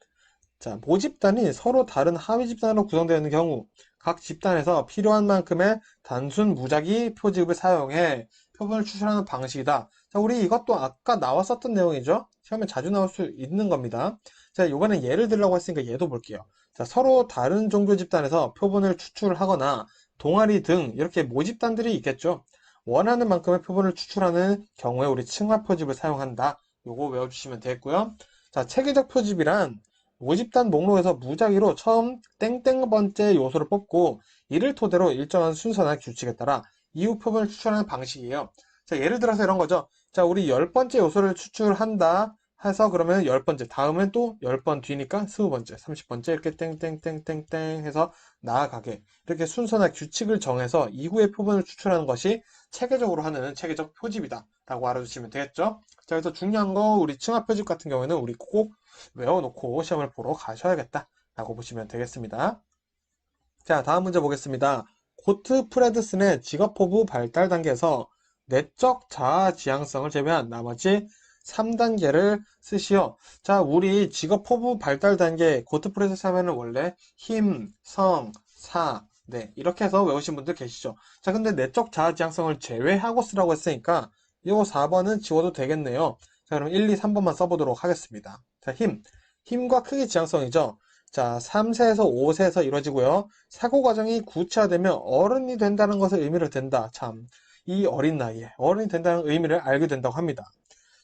자, 모집단이 서로 다른 하위 집단으로 구성되어 있는 경우 각 집단에서 필요한 만큼의 단순 무작위 표집을 사용해 표본을 추출하는 방식이다. 자, 우리 이것도 아까 나왔었던 내용이죠. 시험에 자주 나올 수 있는 겁니다. 자, 이번엔 예를 들려고 했으니까 얘도 볼게요. 자, 서로 다른 종교 집단에서 표본을 추출하거나 동아리 등 이렇게 모집단들이 있겠죠. 원하는 만큼의 표본을 추출하는 경우에 우리 층화 표집을 사용한다. 요거 외워주시면 되겠고요. 자, 체계적 표집이란 모집단 목록에서 무작위로 처음 땡땡 번째 요소를 뽑고 이를 토대로 일정한 순서나 규칙에 따라 이후 표본을 추출하는 방식이에요. 자, 예를 들어서 이런 거죠. 자, 우리 10번째 요소를 추출한다 해서 그러면 10번째, 다음은 또 10번 뒤니까 20번째, 30번째 이렇게 땡땡땡땡땡 해서 나아가게 이렇게 순서나 규칙을 정해서 이후에 표본을 추출하는 것이 체계적으로 하는 체계적 표집이다 라고 알아두시면 되겠죠. 자, 그래서 중요한 거 우리 층화 표집 같은 경우에는 우리 꼭 외워놓고 시험을 보러 가셔야겠다 라고 보시면 되겠습니다. 자, 다음 문제 보겠습니다. 고트 프레드슨의 직업포부 발달 단계에서 내적 자아 지향성을 제외한 나머지 3단계를 쓰시오. 자, 우리 직업포부 발달 단계 고트 프레드슨 하면은 원래 힘, 성, 사, 네, 이렇게 해서 외우신 분들 계시죠. 자, 근데 내적 자아 지향성을 제외하고 쓰라고 했으니까 이거 4번은 지워도 되겠네요. 자, 그럼 1, 2, 3번만 써보도록 하겠습니다. 자, 힘. 힘과 크기 지향성이죠. 자, 3세에서 5세에서 이루어지고요. 사고 과정이 구체화되면 어른이 된다는 것을 의미를 댄다. 참, 이 어린 나이에 어른이 된다는 의미를 알게 된다고 합니다.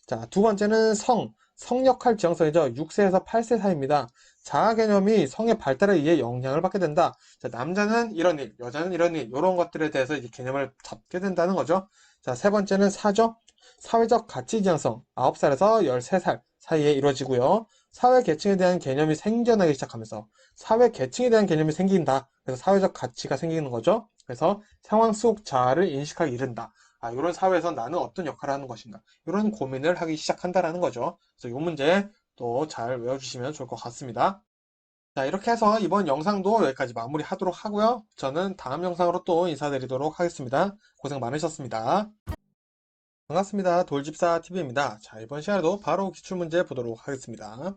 자, 두 번째는 성. 성역할 지향성이죠. 6세에서 8세 사이입니다. 자아 개념이 성의 발달에 의해 영향을 받게 된다. 자, 남자는 이런 일, 여자는 이런 일, 이런 것들에 대해서 이제 개념을 잡게 된다는 거죠. 자, 세 번째는 사죠. 사회적 가치 지향성. 9살에서 13살 사이에 이루어지고요. 사회 계층에 대한 개념이 생겨나기 시작하면서 사회 계층에 대한 개념이 생긴다. 그래서 사회적 가치가 생기는 거죠. 그래서 상황 속 자아를 인식하기 이른다. 이런 사회에서 나는 어떤 역할을 하는 것인가. 이런 고민을 하기 시작한다라는 거죠. 그래서 이 문제 또 잘 외워주시면 좋을 것 같습니다. 자, 이렇게 해서 이번 영상도 여기까지 마무리하도록 하고요. 저는 다음 영상으로 또 인사드리도록 하겠습니다. 고생 많으셨습니다. 반갑습니다. 돌집사TV입니다. 자, 이번 시간에도 바로 기출문제 보도록 하겠습니다.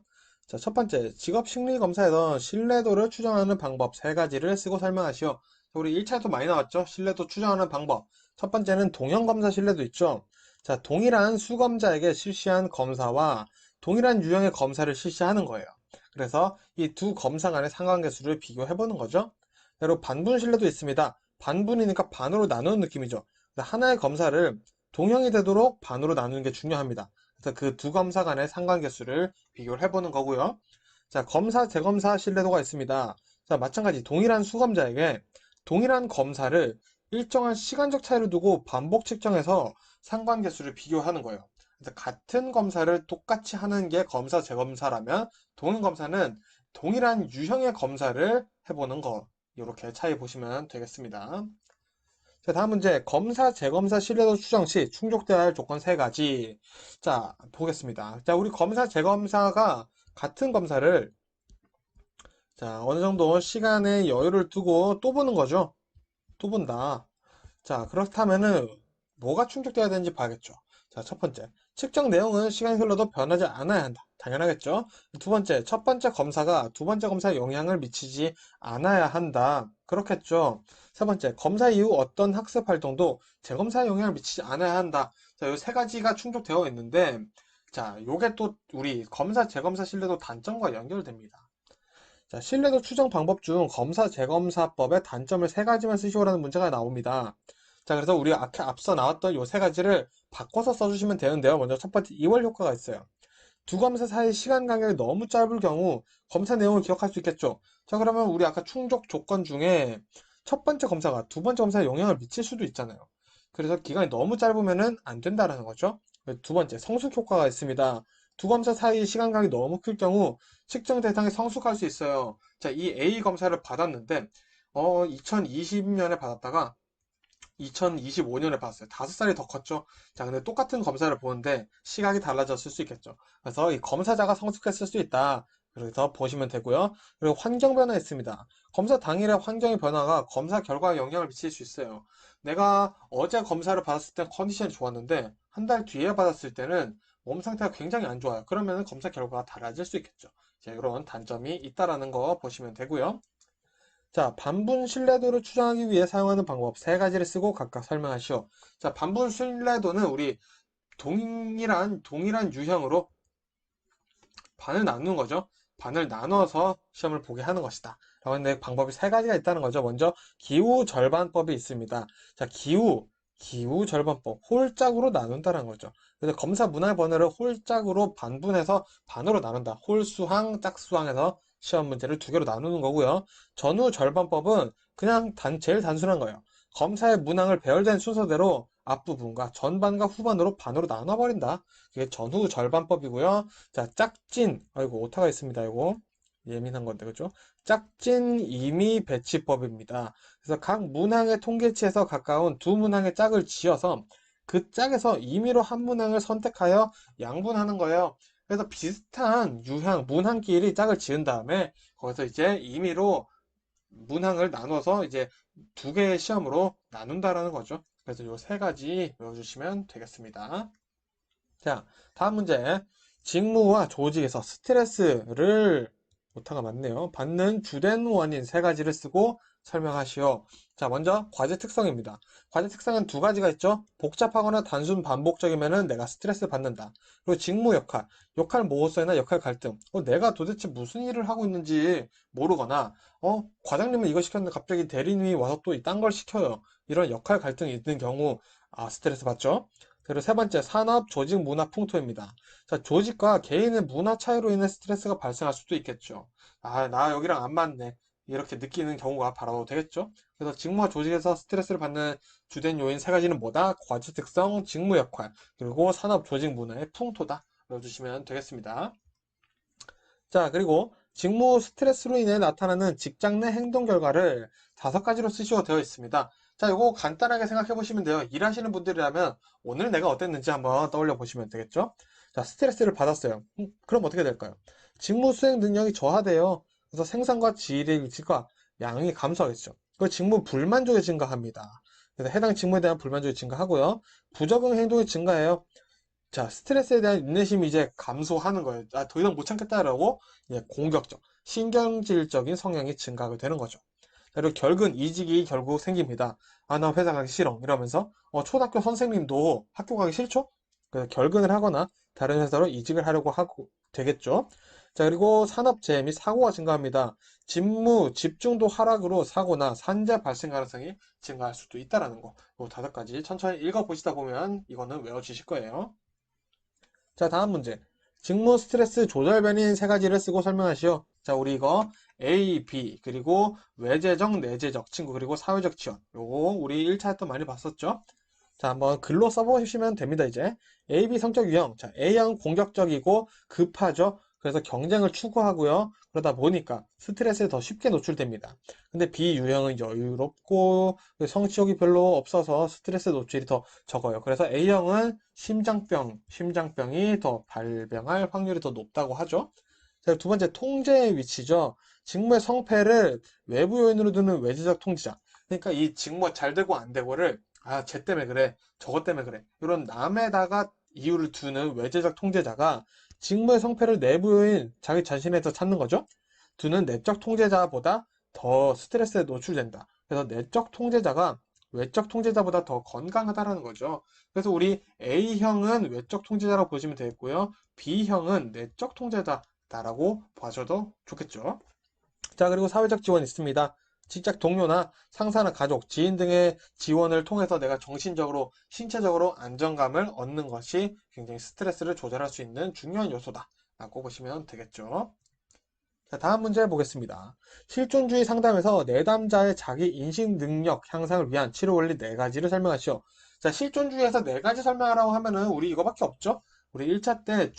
자, 첫 번째, 직업심리검사에서 신뢰도를 추정하는 방법 세 가지를 쓰고 설명하시오. 우리 1차에도 많이 나왔죠? 신뢰도 추정하는 방법. 첫 번째는 동형검사 신뢰도 있죠? 자, 동일한 수검자에게 실시한 검사와 동일한 유형의 검사를 실시하는 거예요. 그래서 이 두 검사 간의 상관계수를 비교해보는 거죠. 그리고 반분 신뢰도 있습니다. 반분이니까 반으로 나누는 느낌이죠. 하나의 검사를 동형이 되도록 반으로 나누는 게 중요합니다. 그래서 그 두 검사 간의 상관계수를 비교를 해보는 거고요. 자, 검사, 재검사 신뢰도가 있습니다. 자, 마찬가지 동일한 수검자에게 동일한 검사를 일정한 시간적 차이를 두고 반복 측정해서 상관계수를 비교하는 거예요. 그래서 같은 검사를 똑같이 하는 게 검사, 재검사라면 동일 검사는 동일한 유형의 검사를 해보는 거. 이렇게 차이 보시면 되겠습니다. 자, 다음 문제. 검사, 재검사 신뢰도 추정 시 충족되어야 할 조건 세 가지. 자, 보겠습니다. 자, 우리 검사, 재검사가 같은 검사를 자, 어느 정도 시간의 여유를 두고 또 보는 거죠. 또 본다. 자, 그렇다면은 뭐가 충족돼야 되는지 봐야겠죠. 자, 첫 번째. 측정 내용은 시간이 흘러도 변하지 않아야 한다. 당연하겠죠. 두 번째. 첫 번째 검사가 두 번째 검사에 영향을 미치지 않아야 한다. 그렇겠죠. 세 번째. 검사 이후 어떤 학습 활동도 재검사에 영향을 미치지 않아야 한다. 자, 이 세 가지가 충족되어 있는데, 자, 요게 또 우리 검사, 재검사 신뢰도 단점과 연결됩니다. 자, 신뢰도 추정 방법 중 검사, 재검사법의 단점을 세 가지만 쓰시오라는 문제가 나옵니다. 자, 그래서 우리 앞서 나왔던 요 세 가지를 바꿔서 써주시면 되는데요. 먼저 첫 번째, 이월 효과가 있어요. 두 검사 사이 시간 간격이 너무 짧을 경우 검사 내용을 기억할 수 있겠죠. 자, 그러면 우리 아까 충족 조건 중에 첫 번째 검사가 두 번째 검사에 영향을 미칠 수도 있잖아요. 그래서 기간이 너무 짧으면은 안 된다라는 거죠. 두 번째, 성숙 효과가 있습니다. 두 검사 사이 시간 간격이 너무 클 경우 측정 대상이 성숙할 수 있어요. 자, 이 A 검사를 받았는데 2020년에 받았다가 2025년에 봤어요. 5살이 더 컸죠. 자, 근데 똑같은 검사를 보는데 시각이 달라졌을 수 있겠죠. 그래서 이 검사자가 성숙했을 수 있다. 그래서 보시면 되고요. 그리고 환경 변화 있습니다. 검사 당일에 환경의 변화가 검사 결과에 영향을 미칠 수 있어요. 내가 어제 검사를 받았을 때 컨디션이 좋았는데 한 달 뒤에 받았을 때는 몸 상태가 굉장히 안 좋아요. 그러면 검사 결과가 달라질 수 있겠죠. 자, 이런 단점이 있다라는 거 보시면 되고요. 자, 반분 신뢰도를 추정하기 위해 사용하는 방법 세 가지를 쓰고 각각 설명하시오. 자, 반분 신뢰도는 우리 동일한 유형으로 반을 나누는 거죠. 반을 나눠서 시험을 보게 하는 것이다. 라고 하는데 방법이 세 가지가 있다는 거죠. 먼저 기후 절반법이 있습니다. 자, 기후 절반법, 홀짝으로 나눈다는 거죠. 그래서 검사 문항 번호를 홀짝으로 반분해서 반으로 나눈다. 홀수항, 짝수항에서 시험 문제를 두 개로 나누는 거고요. 전후 절반법은 그냥 제일 단순한 거예요. 검사의 문항을 배열된 순서대로 앞부분과 전반과 후반으로 반으로 나눠버린다. 그게 전후 절반법이고요. 자, 짝진, 아이고, 오타가 있습니다. 이거. 예민한 건데, 그죠? 짝진 임의 배치법입니다. 그래서 각 문항의 통계치에서 가까운 두 문항의 짝을 지어서 그 짝에서 임의로 한 문항을 선택하여 양분하는 거예요. 그래서 비슷한 유형, 문항끼리 짝을 지은 다음에 거기서 이제 임의로 문항을 나눠서 이제 두 개의 시험으로 나눈다라는 거죠. 그래서 이 세 가지 외워주시면 되겠습니다. 자, 다음 문제. 직무와 조직에서 스트레스를, 오타가 많네요. 받는 주된 원인 세 가지를 쓰고 설명하시오. 자, 먼저 과제 특성입니다. 과제 특성은 두 가지가 있죠. 복잡하거나 단순 반복적이면은 내가 스트레스 받는다. 그리고 직무 역할, 역할 모호성이나 역할 갈등. 내가 도대체 무슨 일을 하고 있는지 모르거나, 과장님은 이거 시켰는데 갑자기 대리님이 와서 또 딴 걸 시켜요. 이런 역할 갈등이 있는 경우, 스트레스 받죠. 그리고 세 번째, 산업 조직 문화 풍토입니다. 자, 조직과 개인의 문화 차이로 인해 스트레스가 발생할 수도 있겠죠. 나 여기랑 안 맞네. 이렇게 느끼는 경우가 바로 되겠죠. 그래서 직무와 조직에서 스트레스를 받는 주된 요인 세 가지는 뭐다? 과제 특성, 직무 역할, 그리고 산업 조직 문화의 풍토다. 넣어주시면 되겠습니다. 자, 그리고 직무 스트레스로 인해 나타나는 직장 내 행동 결과를 5가지로 쓰시오 되어 있습니다. 자, 이거 간단하게 생각해 보시면 돼요. 일하시는 분들이라면 오늘 내가 어땠는지 한번 떠올려 보시면 되겠죠? 자, 스트레스를 받았어요. 그럼 어떻게 될까요? 직무 수행 능력이 저하돼요. 그래서 생산과 질과 양이 감소하겠죠. 그 직무 불만족이 증가합니다. 그래서 해당 직무에 대한 불만족이 증가하고요. 부적응 행동이 증가해요. 자, 스트레스에 대한 인내심이 이제 감소하는 거예요. 더 이상 못 참겠다라고 이제 공격적, 신경질적인 성향이 증가하게 되는 거죠. 자, 그리고 이직이 결국 생깁니다. 나 회사 가기 싫어. 이러면서, 초등학교 선생님도 학교 가기 싫죠? 그래서 결근을 하거나 다른 회사로 이직을 하려고 하고 되겠죠. 자, 그리고 산업재해 및 사고가 증가합니다. 직무 집중도 하락으로 사고나 산재 발생 가능성이 증가할 수도 있다라는 거. 이 5가지 천천히 읽어보시다 보면 이거는 외워주실 거예요. 자, 다음 문제. 직무 스트레스 조절 변인 세 가지를 쓰고 설명하시오. 자, 우리 이거 A, B, 그리고 외재적, 내재적 친구, 그리고 사회적 지원. 요거 우리 1차 했던 많이 봤었죠? 자, 한번 글로 써보시면 됩니다, 이제. A, B 성격 유형. 자, A형은 공격적이고 급하죠. 그래서 경쟁을 추구하고요. 그러다 보니까 스트레스에 더 쉽게 노출됩니다. 근데 B 유형은 여유롭고 성취욕이 별로 없어서 스트레스 노출이 더 적어요. 그래서 A형은 심장병이 더 발병할 확률이 더 높다고 하죠. 자, 두 번째, 통제의 위치죠. 직무의 성패를 외부 요인으로 두는 외재적 통제자. 그러니까 이 직무가 잘 되고 안 되고를 쟤 때문에 그래, 저것 때문에 그래. 이런 남에다가 이유를 두는 외재적 통제자가 직무의 성패를 내부 요인, 자기 자신에서 찾는 거죠. 두는 내적 통제자보다 더 스트레스에 노출된다. 그래서 내적 통제자가 외적 통제자보다 더 건강하다라는 거죠. 그래서 우리 A형은 외적 통제자라고 보시면 되겠고요. B형은 내적 통제자다라고 봐줘도 좋겠죠. 자, 그리고 사회적 지원이 있습니다. 직장 동료나 상사나 가족, 지인 등의 지원을 통해서 내가 정신적으로, 신체적으로 안정감을 얻는 것이 굉장히 스트레스를 조절할 수 있는 중요한 요소다. 라고 보시면 되겠죠. 자, 다음 문제 보겠습니다. 실존주의 상담에서 내담자의 자기 인식 능력 향상을 위한 치료 원리 4가지를 설명하시오. 자, 실존주의에서 4가지 설명하라고 하면은 우리 이거밖에 없죠? 우리 1차 때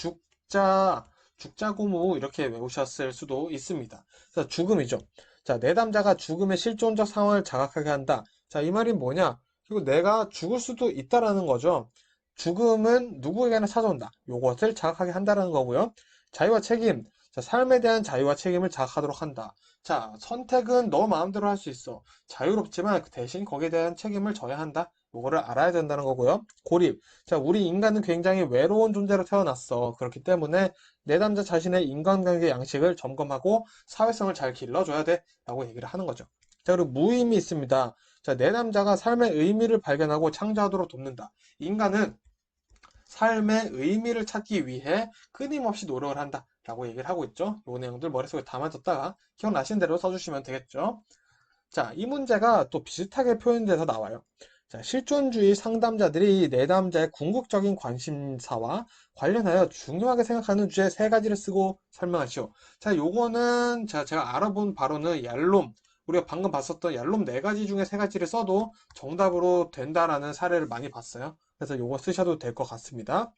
죽자고무 이렇게 외우셨을 수도 있습니다. 그래서 죽음이죠. 자, 내담자가 죽음의 실존적 상황을 자각하게 한다. 자, 이 말이 뭐냐? 그리고 내가 죽을 수도 있다라는 거죠. 죽음은 누구에게나 찾아온다. 요것을 자각하게 한다라는 거고요. 자유와 책임. 자, 삶에 대한 자유와 책임을 자각하도록 한다. 자, 선택은 너 마음대로 할 수 있어. 자유롭지만 그 대신 거기에 대한 책임을 져야 한다. 요거를 알아야 된다는 거고요. 고립. 자, 우리 인간은 굉장히 외로운 존재로 태어났어. 그렇기 때문에 내담자 자신의 인간관계 양식을 점검하고 사회성을 잘 길러줘야 돼. 라고 얘기를 하는 거죠. 자, 그리고 무의미 있습니다. 자, 내담자가 삶의 의미를 발견하고 창조하도록 돕는다. 인간은 삶의 의미를 찾기 위해 끊임없이 노력을 한다 라고 얘기를 하고 있죠. 이 내용들 머릿속에 담아뒀다가 기억나신 대로 써주시면 되겠죠. 자, 이 문제가 또 비슷하게 표현돼서 나와요. 자, 실존주의 상담자들이 내담자의 궁극적인 관심사와 관련하여 중요하게 생각하는 주제 3가지를 쓰고 설명하시오. 자, 요거는 제가 알아본 바로는 얄롬, 우리가 방금 봤었던 얄롬 4가지 중에 3가지를 써도 정답으로 된다라는 사례를 많이 봤어요. 그래서 요거 쓰셔도 될 것 같습니다.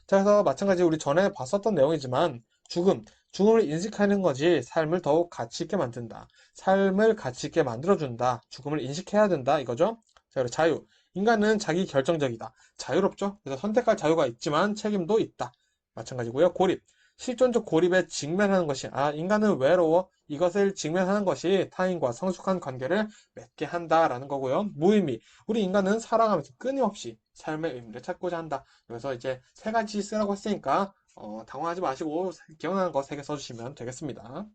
자, 그래서 마찬가지 우리 전에 봤었던 내용이지만 죽음을 인식하는 것이 삶을 더욱 가치 있게 만든다. 삶을 가치 있게 만들어준다. 죽음을 인식해야 된다. 이거죠. 자, 그리고 자유. 인간은 자기 결정적이다. 자유롭죠. 그래서 선택할 자유가 있지만 책임도 있다. 마찬가지고요. 고립. 실존적 고립에 직면하는 것이, 인간은 외로워. 이것을 직면하는 것이 타인과 성숙한 관계를 맺게 한다라는 거고요. 무의미. 우리 인간은 살아가면서 끊임없이 삶의 의미를 찾고자 한다. 그래서 이제 3가지 쓰라고 했으니까 당황하지 마시고 기억나는 거 3개 써주시면 되겠습니다.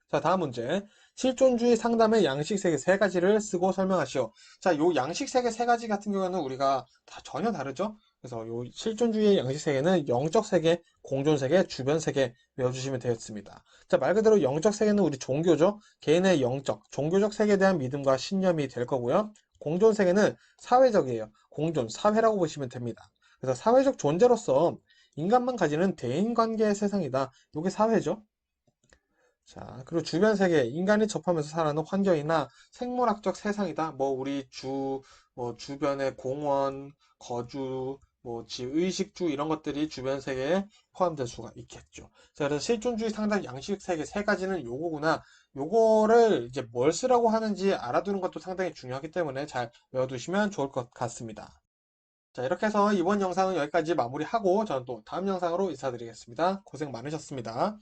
자, 다음 문제. 실존주의 상담의 양식 세계 3가지를 쓰고 설명하시오. 자, 요 양식 세계 3가지 같은 경우에는 우리가 다 전혀 다르죠? 그래서 요 실존주의의 양식 세계는 영적 세계, 공존 세계, 주변 세계 외워주시면 되겠습니다. 자, 말 그대로 영적 세계는 우리 종교죠? 개인의 영적, 종교적 세계에 대한 믿음과 신념이 될 거고요. 공존 세계는 사회적이에요. 공존, 사회라고 보시면 됩니다. 그래서 사회적 존재로서 인간만 가지는 대인관계의 세상이다. 요게 사회죠? 자, 그리고 주변 세계, 인간이 접하면서 살아가는 환경이나 생물학적 세상이다. 뭐, 주변의 공원, 거주, 의식주, 이런 것들이 주변 세계에 포함될 수가 있겠죠. 자, 그래서 실존주의 상담 양식 세계 3가지는 요거구나. 요거를 이제 뭘 쓰라고 하는지 알아두는 것도 상당히 중요하기 때문에 잘 외워두시면 좋을 것 같습니다. 자, 이렇게 해서 이번 영상은 여기까지 마무리하고 저는 또 다음 영상으로 인사드리겠습니다. 고생 많으셨습니다.